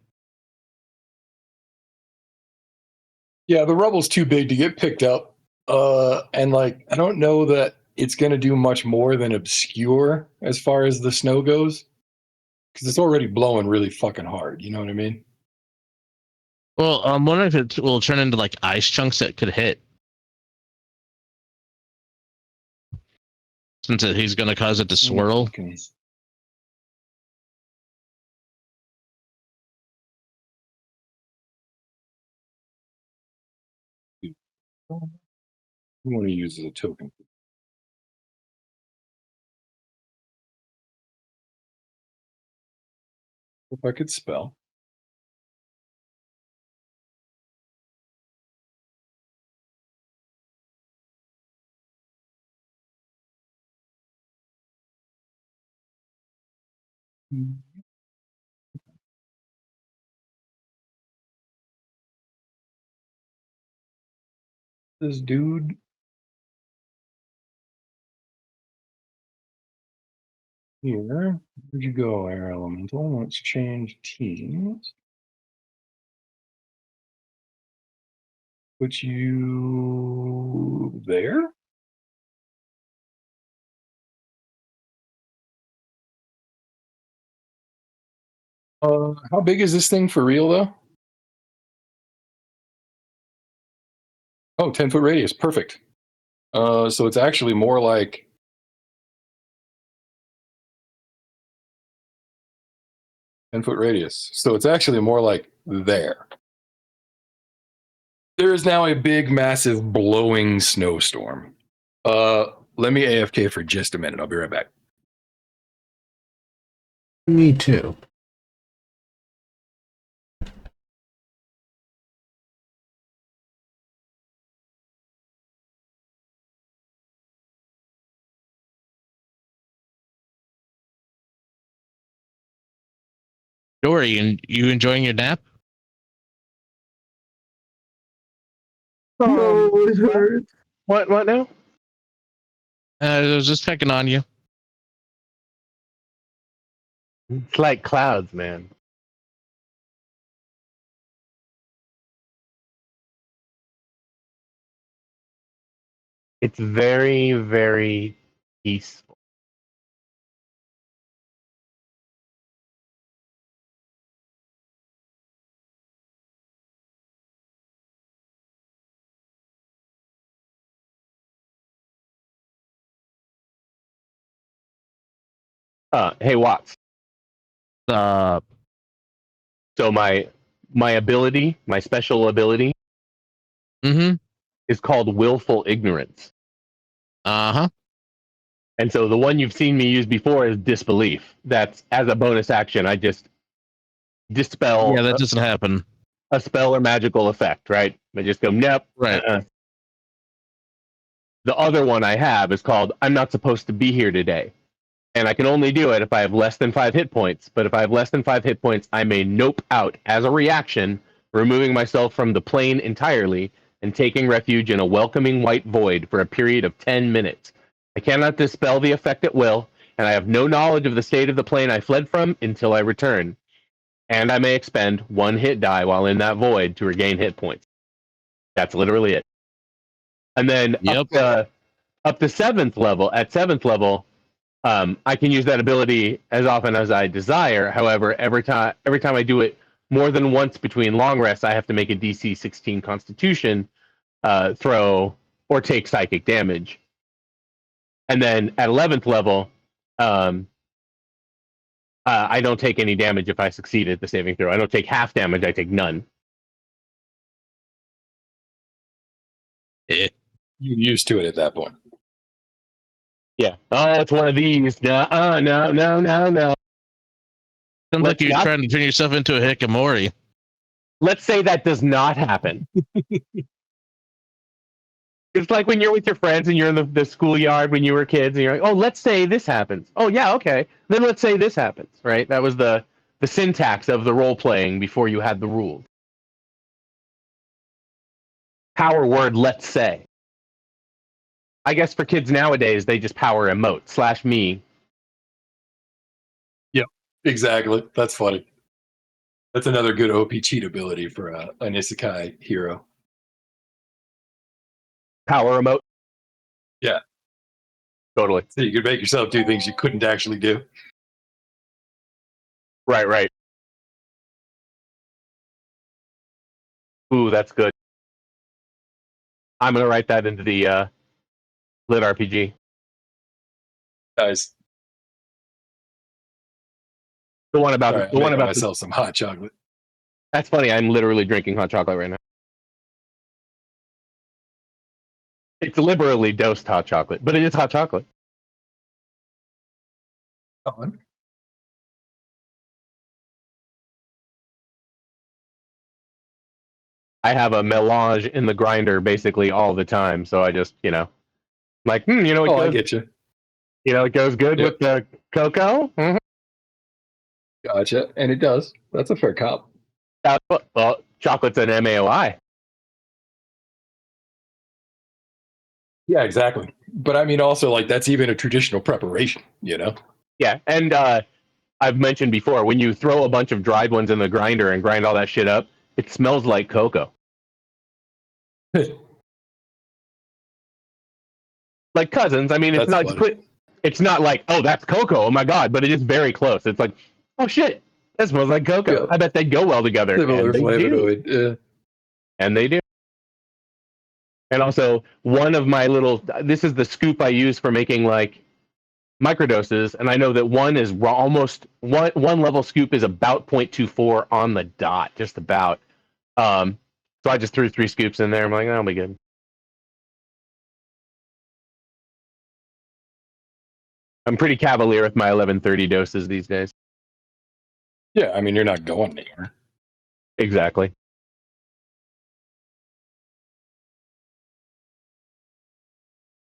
Yeah, the rubble's too big to get picked up. And like, I don't know that it's going to do much more than obscure as far as the snow goes. Because it's already blowing really fucking hard. You know what I mean? Well, I'm wondering if it will turn into like ice chunks that could hit. Since he's going to cause it to swirl. Okay. You want to use as a token. If I could spell. This dude. Here, where'd you go, Air Elemental? Let's change teams. Put you there. How big is this thing for real, though? Oh, 10-foot radius. Perfect. So it's actually more like... ten-foot radius. So it's actually more like there. There is now a big, massive, blowing snowstorm. Let me AFK for just a minute. I'll be right back. Me too. Dory, you enjoying your nap? Oh, it hurts. What now? I was just checking on you. It's like clouds, man. It's very, very peaceful. Hey, Watts. Uh, So my ability, my special ability, is called willful ignorance. Uh-huh. And so the one you've seen me use before is disbelief. That's as a bonus action. I just dispel Yeah, that doesn't happen. a spell or magical effect, right? I just go, nope. Right. The other one I have is called I'm not supposed to be here today. And I can only do it if I have less than 5 hit points. But if I have less than 5 hit points, I may nope out as a reaction, removing myself from the plane entirely and taking refuge in a welcoming white void for a period of 10 minutes. I cannot dispel the effect at will, and I have no knowledge of the state of the plane I fled from until I return. and I may expend 1 hit die while in that void to regain hit points. That's literally it. And then Yep. up to 7th level, at 7th level, I can use that ability as often as I desire. However, every time I do it more than once between long rests, I have to make a DC 16 Constitution throw or take psychic damage. And then at 11th level, I don't take any damage if I succeed at the saving throw. I don't take half damage, I take none. Eh. You're used to it at that point. Yeah. Oh, it's one of these. No. Sounds like Let's you're not- trying to turn yourself into a hikikomori. Let's say that does not happen. It's like when you're with your friends and you're in the schoolyard when you were kids and you're like, oh, let's say this happens. Oh, yeah, okay. Then let's say this happens, right? That was the syntax of the role-playing before you had the rules. Power word, let's say. I guess for kids nowadays, they just power emote /me. Exactly. That's funny. That's another good OP cheat ability for an isekai hero. Power emote. Yeah. Totally. So you could make yourself do things you couldn't actually do. Right. Ooh, that's good. I'm going to write that into the Lit RPG. Guys, The one about sorry, the one about myself some hot chocolate. That's funny. I'm literally drinking hot chocolate right now. It's liberally dosed hot chocolate, but it is hot chocolate. On. I have a melange in the grinder basically all the time, so I just, like, I goes, get you. it goes good Yep. with the cocoa. Mm-hmm. Gotcha. And it does. That's a fair cop. Well, chocolate's an MAOI. Yeah, exactly. But I mean, also, like, that's even a traditional preparation, Yeah, and I've mentioned before, when you throw a bunch of dried ones in the grinder and grind all that shit up, it smells like cocoa. Like cousins. I mean, it's That's not funny. it's not like, oh, that's cocoa, oh my god, but it is very close. It's like, oh shit, that smells like cocoa. Yeah. I bet they'd go well together. Similar And they do. flavonoid. And they do. And also, one of my this is the scoop I use for making like microdoses, and I know that one is almost one level scoop is about 0.24 on the dot, just about. So I just threw 3 scoops in there. I'm like, that'll be good. I'm pretty cavalier with my 1130 doses these days. Yeah, I mean, you're not going anywhere. Exactly.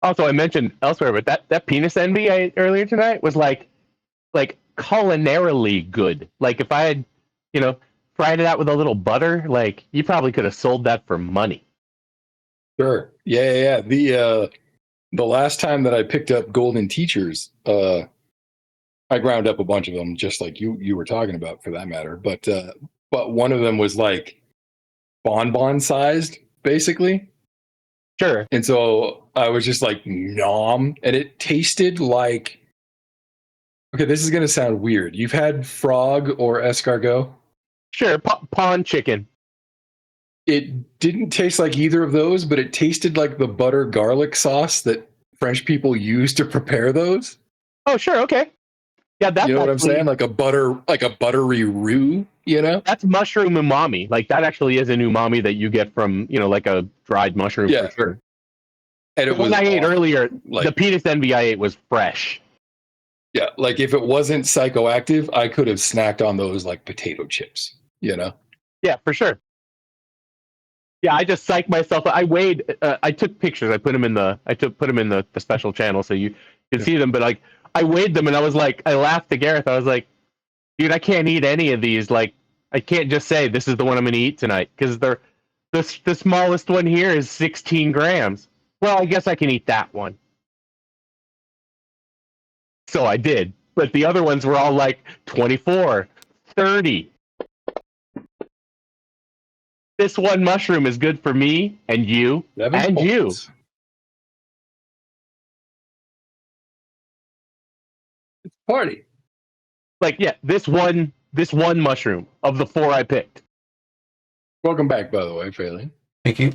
Also, I mentioned elsewhere, but that penis envy I ate earlier tonight was like culinarily good. Like if I had, fried it out with a little butter, like you probably could have sold that for money. Sure. Yeah. The last time that I picked up Golden Teachers, I ground up a bunch of them, just like you were talking about, for that matter. But one of them was like bonbon sized, basically. Sure. And so I was just like, nom, and it tasted like. Okay, this is gonna sound weird. You've had frog or escargot? Sure. Pond chicken. It didn't taste like either of those, but it tasted like the butter garlic sauce that French people use to prepare those. Oh, sure. Okay. Yeah, that's You know what I'm saying? Like a buttery roux, That's mushroom umami. Like that actually is an umami that you get from, like a dried mushroom Yeah. for sure. And The it was one I ate awesome. earlier, Like- the penis envy I ate was fresh. Yeah, like if it wasn't psychoactive, I could have snacked on those like potato chips, Yeah, for sure. Yeah, I just psyched myself. I weighed. I took pictures. I put them in the special channel so you could see them. But like, I weighed them and I was like, I laughed to Gareth. I was like, dude, I can't eat any of these. Like, I can't just say this is the one I'm going to eat tonight because the smallest one here is 16 grams. Well, I guess I can eat that one. So I did, but the other ones were all like 24, 30. This one mushroom is good for me and you 7 and you. points. It's a party. Like, yeah, this one mushroom of the 4 I picked. Welcome back, by the way, Phelan. Thank you.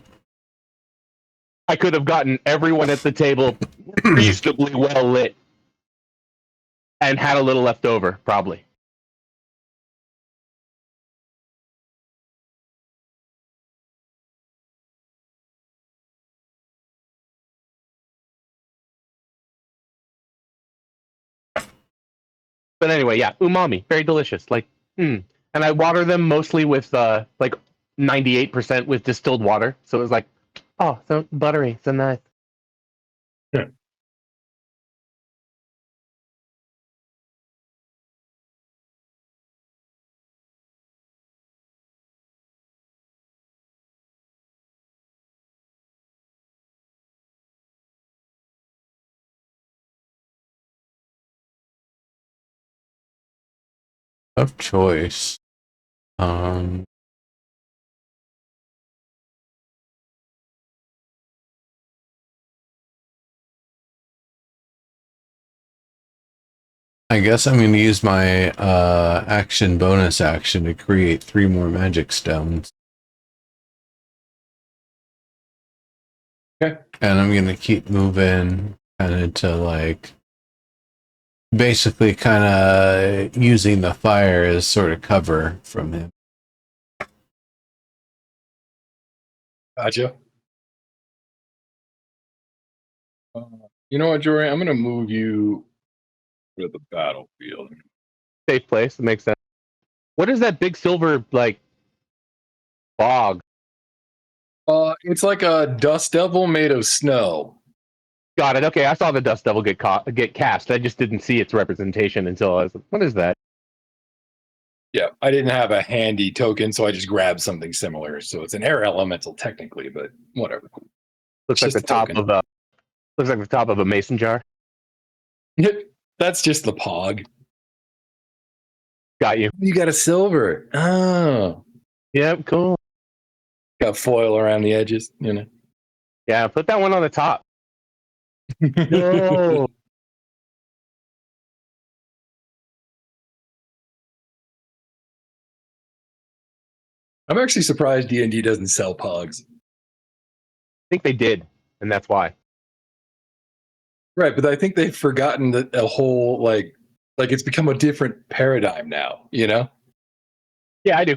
I could have gotten everyone at the table reasonably well lit and had a little left over, probably. But anyway, yeah, umami, very delicious. Like, and I water them mostly with like 98% with distilled water. So it was like, oh, so buttery, so nice. Yeah. Tough choice. I guess I'm going to use my action bonus action to create 3 more magic stones. Okay. And I'm going to keep moving kind of to like basically kind of using the fire as sort of cover from him. Gotcha. You know what, Jory? I'm going to move you to the battlefield. Safe place, it makes sense. What is that big silver, like, bog? It's like a dust devil made of snow. Got it. Okay, I saw the Dust Devil get cast. I just didn't see its representation until I was like, what is that? Yeah, I didn't have a handy token, so I just grabbed something similar. So it's an air elemental technically, but whatever. Looks like Just the top token. of a looks like the top of a mason jar. That's just the pog. Got you. You got a silver. Oh, Yep, cool. got foil around the edges, you know. Yeah, put that one on the top. No. I'm actually surprised D&D doesn't sell pogs. I think they did, and that's why. Right, but I think they've forgotten that a whole like it's become a different paradigm now, you know? Yeah, I do.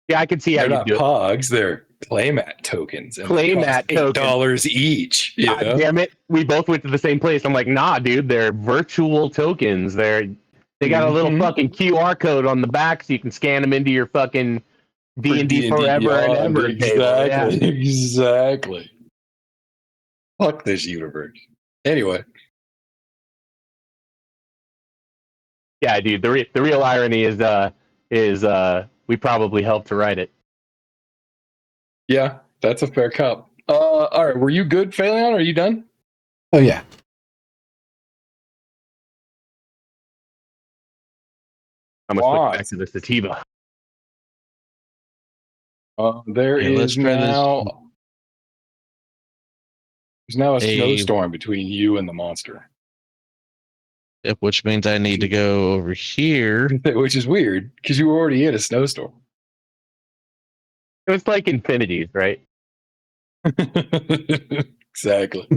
Yeah, I can see how They're you not do it. pogs, they're playmat tokens. And they Playmat cost $8 each. You God know? damn it. We both went to the same place. I'm like, nah, dude, they're virtual tokens. They got a little fucking QR code on the back so you can scan them into your fucking D&D forever and ever exactly, table. Yeah. exactly. Fuck this universe. Anyway, Yeah, dude. The real irony is we probably helped to write it. yeah, that's a fair cop. All right, were you good, Phaleon? Are you done? Oh, yeah. I'm gonna switch back to the sativa. There Yeah, let's is try this. now. There's now a A- snowstorm between you and the monster, Yep, which means I need to go over here. which is weird because you were already in a snowstorm. It was like infinities, right? Exactly.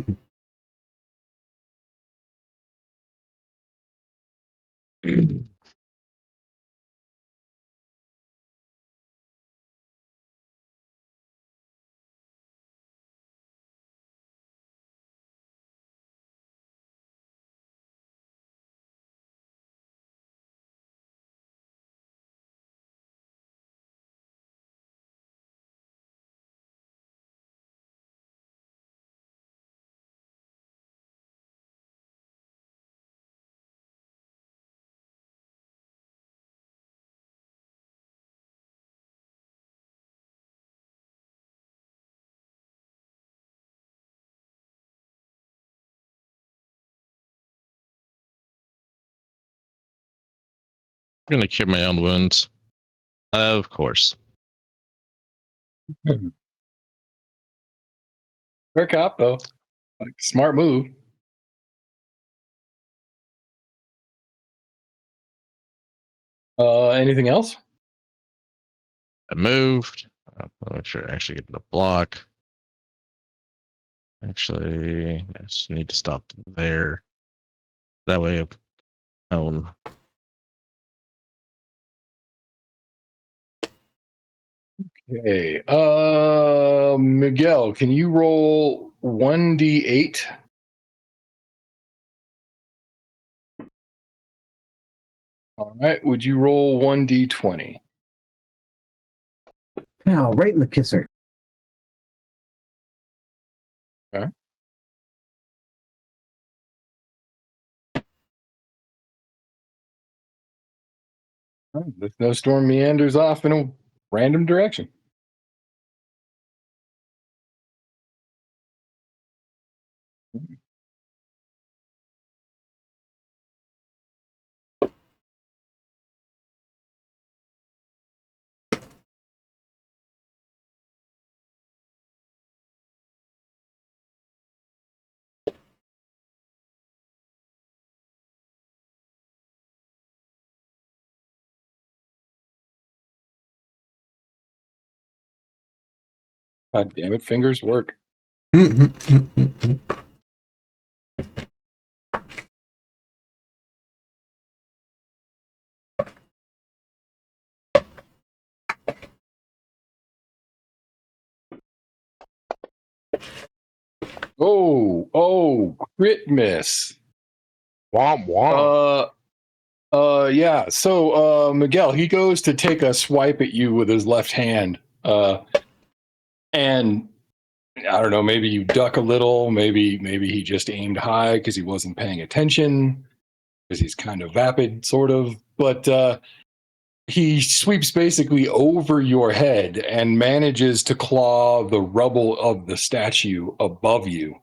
I'm gonna cure my own wounds. Of course. Fair cop, though. Like, smart move. Anything else? I moved. I'll make sure I actually get the block. Actually, I just need to stop there. That way, own. Okay. Miguel, can you roll 1d8? All right. Would you roll 1d20? Ow, right in the kisser. Okay. The snowstorm meanders off in a random direction. God damn it, fingers work. Oh, crit miss. Womp womp. Yeah. So, Miguel, he goes to take a swipe at you with his left hand. And I don't know, maybe you duck a little, maybe he just aimed high because he wasn't paying attention, because he's kind of vapid, sort of. But he sweeps basically over your head and manages to claw the rubble of the statue above you,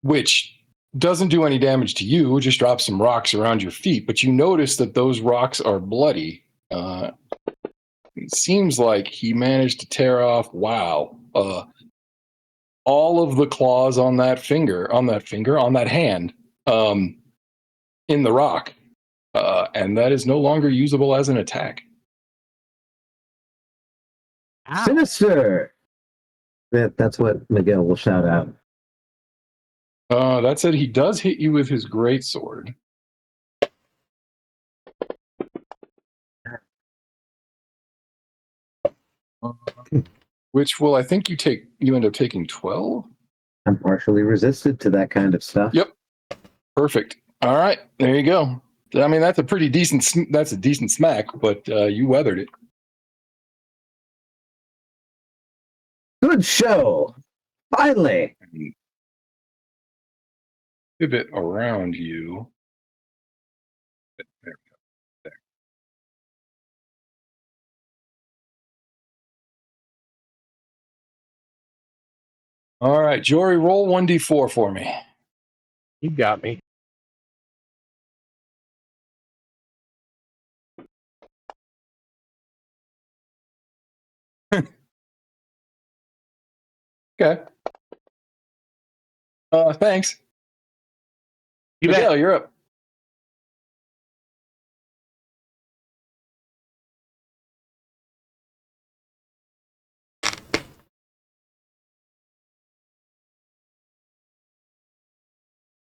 which doesn't do any damage to you, just drops some rocks around your feet. But you notice that those rocks are bloody. It seems like he managed to tear off, all of the claws on that hand, in the rock. And that is no longer usable as an attack. Ow. Sinister! That's what Miguel will shout out. That said, he does hit you with his greatsword. Which will, I think you end up taking 12? I'm partially resistant to that kind of stuff. Yep. Perfect. All right, there you go. I mean, that's a decent smack, but you weathered it. Good show! Finally! Pivot around you. There we go. There. All right, Jory, roll 1d4 for me. You got me. Okay. Thanks. You bet. Miguel, you're up.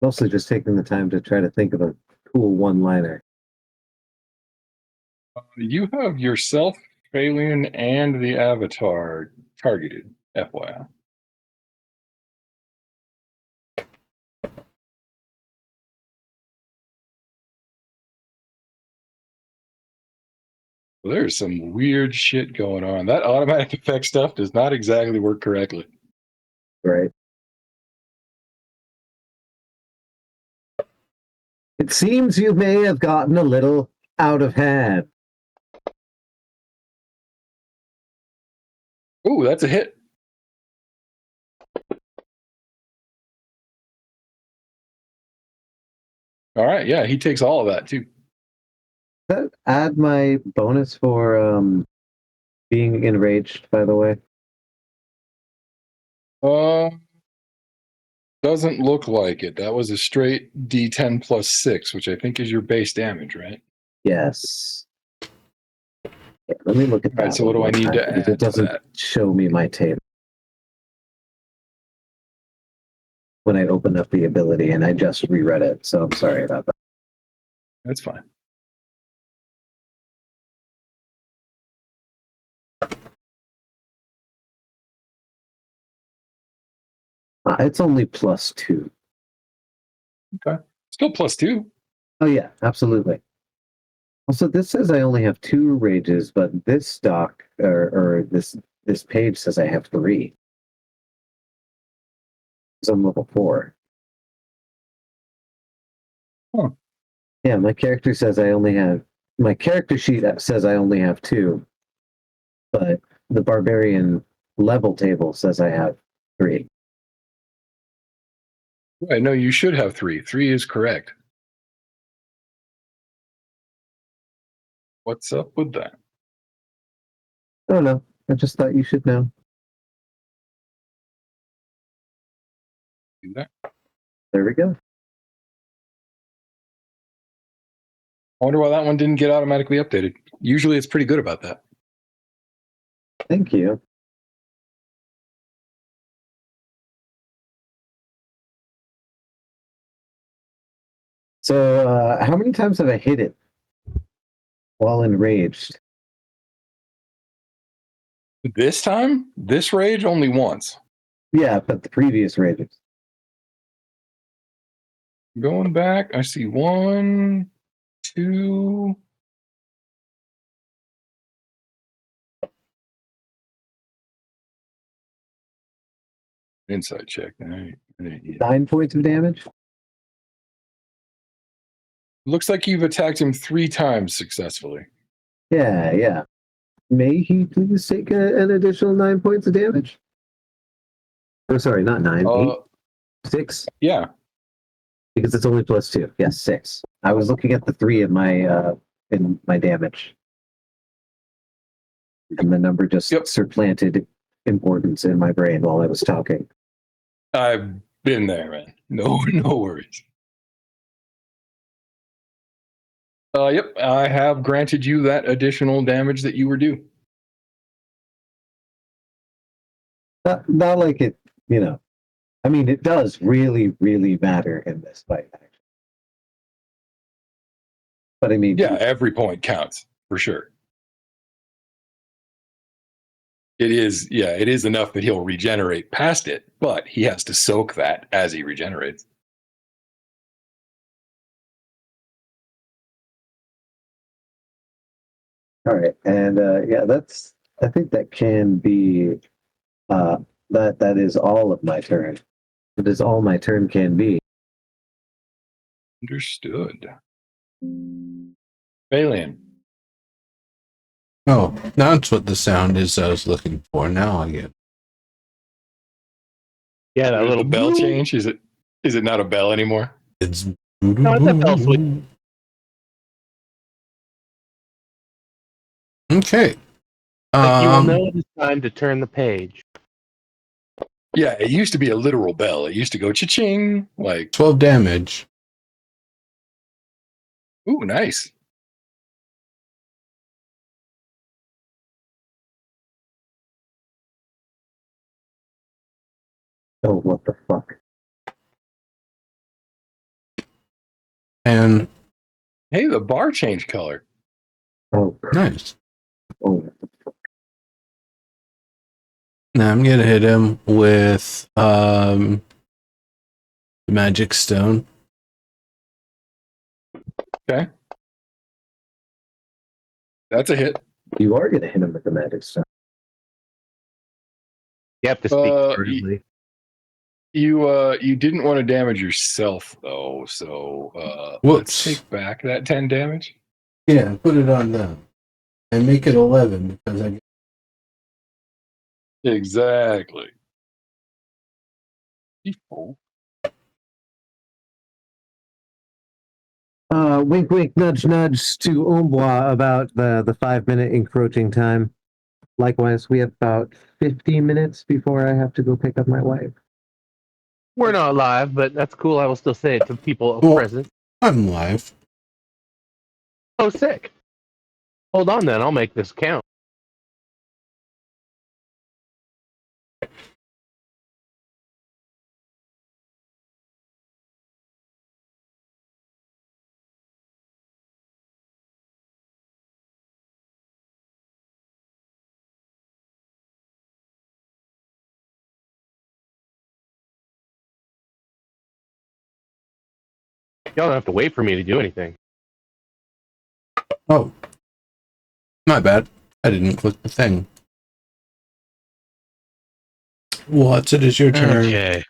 Mostly just taking the time to try to think of a cool one-liner. You have yourself, Phalion, and the Avatar targeted, FYI. Well, there's some weird shit going on. That automatic effect stuff does not exactly work correctly. Right. It seems you may have gotten a little out of hand. Ooh, that's a hit. All right, yeah, he takes all of that too. Add my bonus for being enraged, by the way? Doesn't look like it. That was a straight D10 plus 6, which I think is your base damage, right? Yes. Yeah, let me look at All that. right, so what do I one need time, to because add it to doesn't that? show me my table when I open up the ability, and I just reread it, so I'm sorry about that. That's fine. It's only +2. Still plus 2. Oh yeah, absolutely. Also, this says I only have 2 rages, but this doc or this page says I have 3. So I'm level 4. Huh. Yeah, my character says I only have my character sheet says I only have 2, but the barbarian level table says I have 3. Right, no, you should have 3. 3 is correct. What's up with that? I don't know. I just thought you should know. Do that. There we go. I wonder why that one didn't get automatically updated. Usually it's pretty good about that. Thank you. So, how many times have I hit it while enraged? This time, this rage only once. Yeah, but the previous rages. Going back, I see 1, 2. Insight check. It 9 points of damage? looks like you've attacked him 3 times successfully. Yeah, yeah. May he please take an additional 9 points of damage? Oh, sorry, not 9. 8? 6? Yeah. Because it's only +2. Yes, 6. I was looking at the 3 in my damage. And the number just supplanted importance in my brain while I was talking. I've been there, man. No worries. Yep, I have granted you that additional damage that you were due. Not like it, you know. I mean, it does really, really matter in this fight, actually. But I mean, Yeah, every point counts for sure. It is enough that he'll regenerate past it, but he has to soak that as he regenerates. all right, and yeah, I think that can be that is all of my turn. It is all my turn can be. Understood. Balian. Oh, that's what the sound is I was looking for. Now I get. Yeah, that Did little the bell change? Is it not a bell anymore? It's. No, it's a bell sweep. Okay. Like you will know it is time to turn the page. Yeah, it used to be a literal bell. It used to go cha-ching, like 12 damage. ooh, nice. Oh, what the fuck? And Hey, the bar changed color. Oh, nice. oh. Now I'm gonna hit him with the magic stone. Okay. That's a hit. You are going to hit him with the magic stone. You have to speak Uh, currently. You didn't want to damage yourself though, so let's Whoops. take back that 10 damage. Yeah, put it on them. And make it 11 because I. Exactly. Oh. Wink, wink, nudge, nudge to Ombois about the 5-minute encroaching time. Likewise, we have about 50 minutes before I have to go pick up my wife. We're not live, but that's cool. I will still say it to people Well- present. I'm live. Oh, sick. Hold on then. I'll make this count. Y'all don't have to wait for me to do anything. Oh, my bad. I didn't click the thing. What's it is your turn. Okay.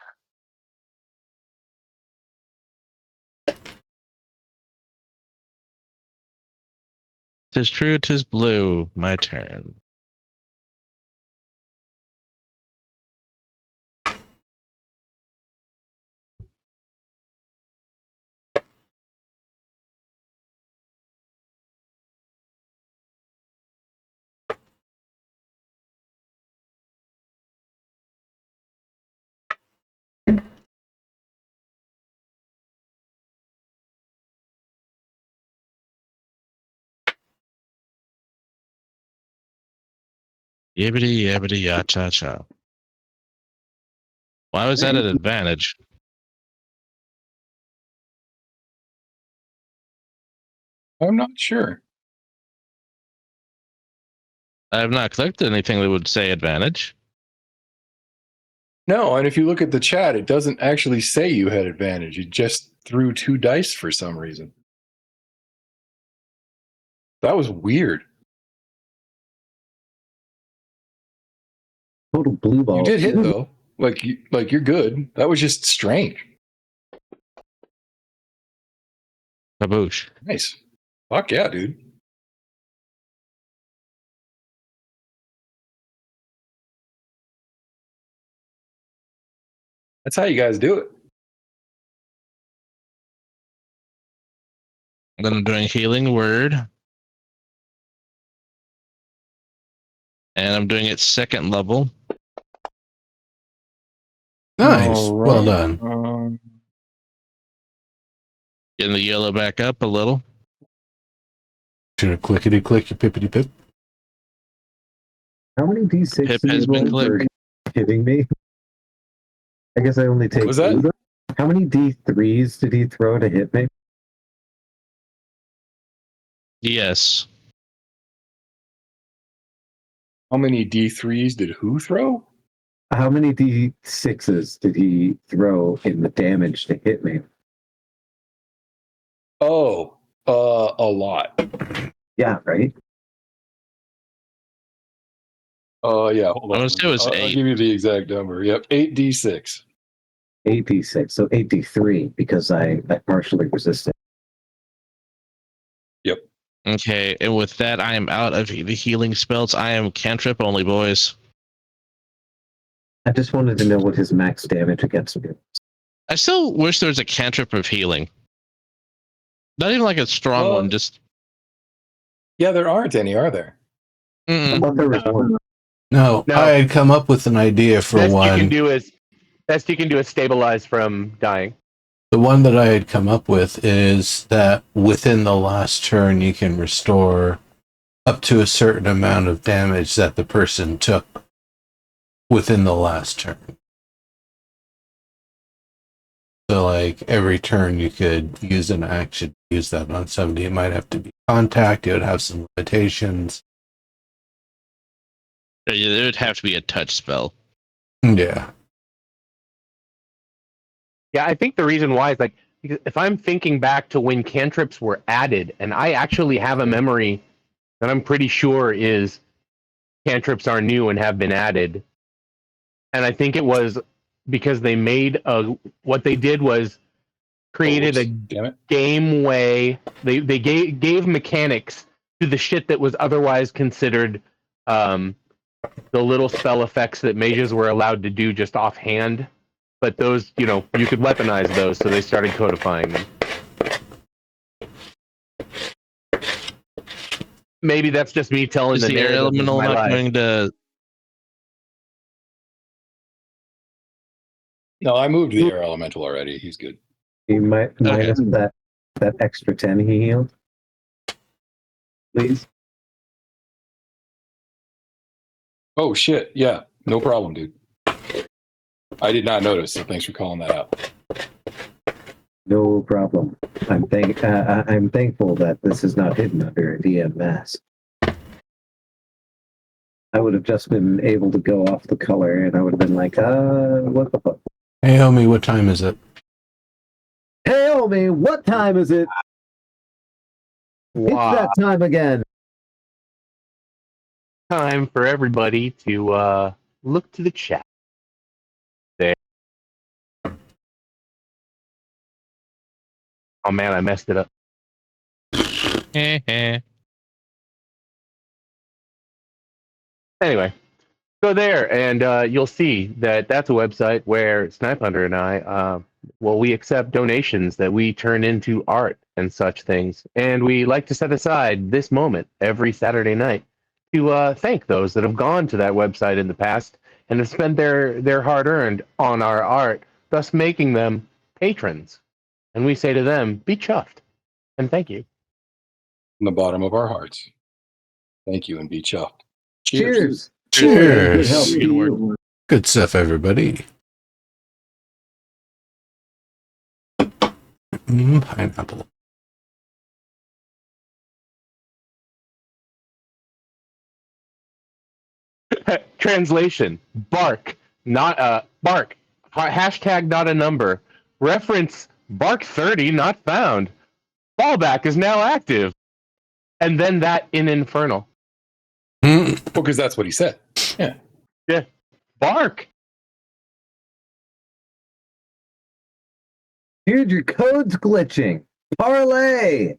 Tis true, tis blue. My turn. Yibbity yabbity ya cha cha. Why was that an advantage? I'm not sure. I have not clicked anything that would say advantage. No, and if you look at the chat, it doesn't actually say you had advantage. You just threw 2 dice for some reason. That was weird. Total blue ball. You did hit though. Like you're good. That was just strange. Kaboosh. Nice. Fuck yeah, dude. That's how you guys do it. Then I'm doing healing word. And I'm doing it second level. Nice. All right. Well done. Getting the yellow back up a little. Should have clickety click your pippity pip. How many D6 Pip did has you been roll for hitting me? I guess I only take Was that? 2. How many D3s did he throw to hit me? Yes. How many D3s did who throw? How many D6s did he throw in the damage to hit me? Oh, a lot. Yeah, right? Yeah, hold on. I would say it was I'll 8. give you the exact number. Yep, 8d6. 8d6, so 8d3 because I partially resisted. Yep. Okay, and with that, I am out of the healing spells. I am cantrip only, boys. I just wanted to know what his max damage against me was. I still wish there was a cantrip of healing. Not even like a strong one, just. Yeah, there aren't any, are there? I Mm-mm. thought there was one. No, No. I had come up with an idea for Best one. you can do is stabilize from dying. The one that I had come up with is that within the last turn, you can restore up to a certain amount of damage that the person took within the last turn. So, like, every turn you could use an action to use that on somebody. It might have to be contact, it would have some limitations. It would have to be a touch spell. Yeah. Yeah, I think the reason why is like because if I'm thinking back to when cantrips were added, and I actually have a memory that I'm pretty sure is cantrips are new and have been added, and I think it was because they made what they did was created a Damn it. game way. They gave mechanics to the shit that was otherwise considered the little spell effects that mages were allowed to do just offhand. But those, you could weaponize those, so they started codifying them. maybe that's just me telling Is the the air narrative of elemental my not life. going to? No, I moved the air elemental already. He's good. You might minus that extra 10 he healed, please. Oh shit! Yeah, no problem, dude. I did not notice, so thanks for calling that out. No problem. I'm thankful that this is not hidden under a DM mask. I would have just been able to go off the color, and I would have been like, what the fuck? Hey, homie, what time is it? Hey, homie, what time is it? Wow. It's that time again. Time for everybody to look to the chat. There. Oh man, I messed it up. Anyway, go there and you'll see that that's a website where Snipe Hunter and I, we accept donations that we turn into art and such things. And we like to set aside this moment every Saturday night to thank those that have gone to that website in the past and have spent their hard-earned on our art, thus making them patrons. And we say to them, be chuffed and thank you. From the bottom of our hearts. Thank you and be chuffed. Cheers. Cheers. Good help to Good work. you. Good stuff, everybody. Pineapple. Translation: bark, not bark. Hashtag not a number. Reference: bark 30 not found. Fallback is now active. And then that in Infernal. Mm. Well, because that's what he said. Yeah. Yeah. Bark. Dude, your code's glitching. Parlay.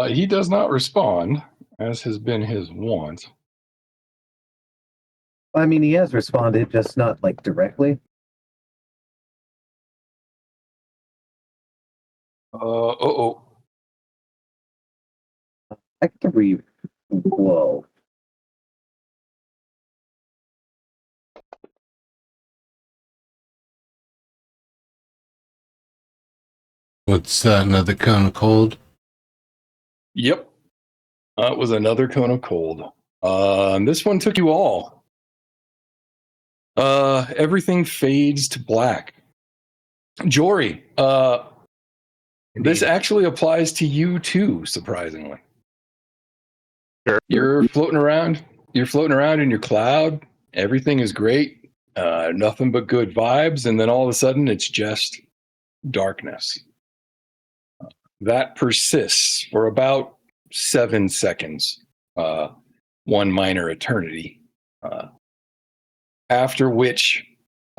He does not respond, as has been his wont. I mean, he has responded, just not like directly. Oh. I can read. Whoa. What's another cone of cold? Yep. It was another cone of cold. This one took you all. Everything fades to black. Jory, this actually applies to you too, surprisingly. Sure. You're floating around. You're floating around in your cloud. Everything is great. Nothing but good vibes. And then all of a sudden, it's just darkness. That persists for about 7 seconds, one minor eternity. After which,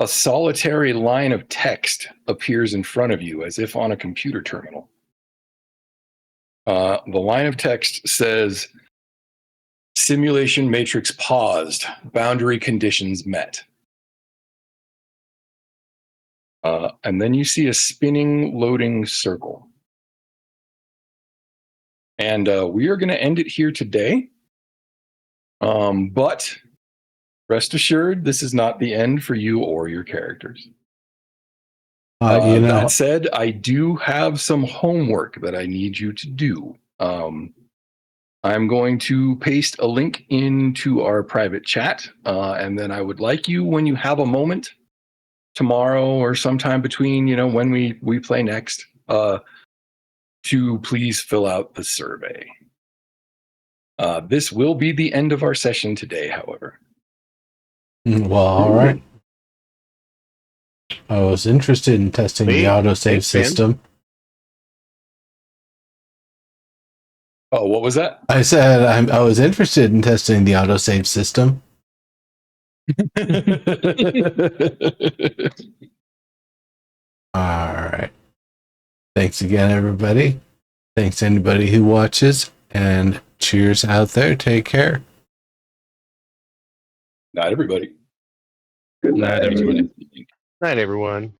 a solitary line of text appears in front of you as if on a computer terminal. The line of text says, simulation matrix paused, boundary conditions met. And then you see a spinning, loading circle. And we are going to end it here today. But rest assured, this is not the end for you or your characters. That said, I do have some homework that I need you to do. I'm going to paste a link into our private chat, and then I would like you, when you have a moment, tomorrow or sometime between, when we play next, to please fill out the survey. This will be the end of our session today, however. Well, all right. I was interested in testing the autosave system. Oh, what was that? I said I was interested in testing the autosave system. All right. Thanks again, everybody. Thanks to anybody who watches, and cheers out there. Take care. Not everybody. Good Not night. everybody. Night, everyone.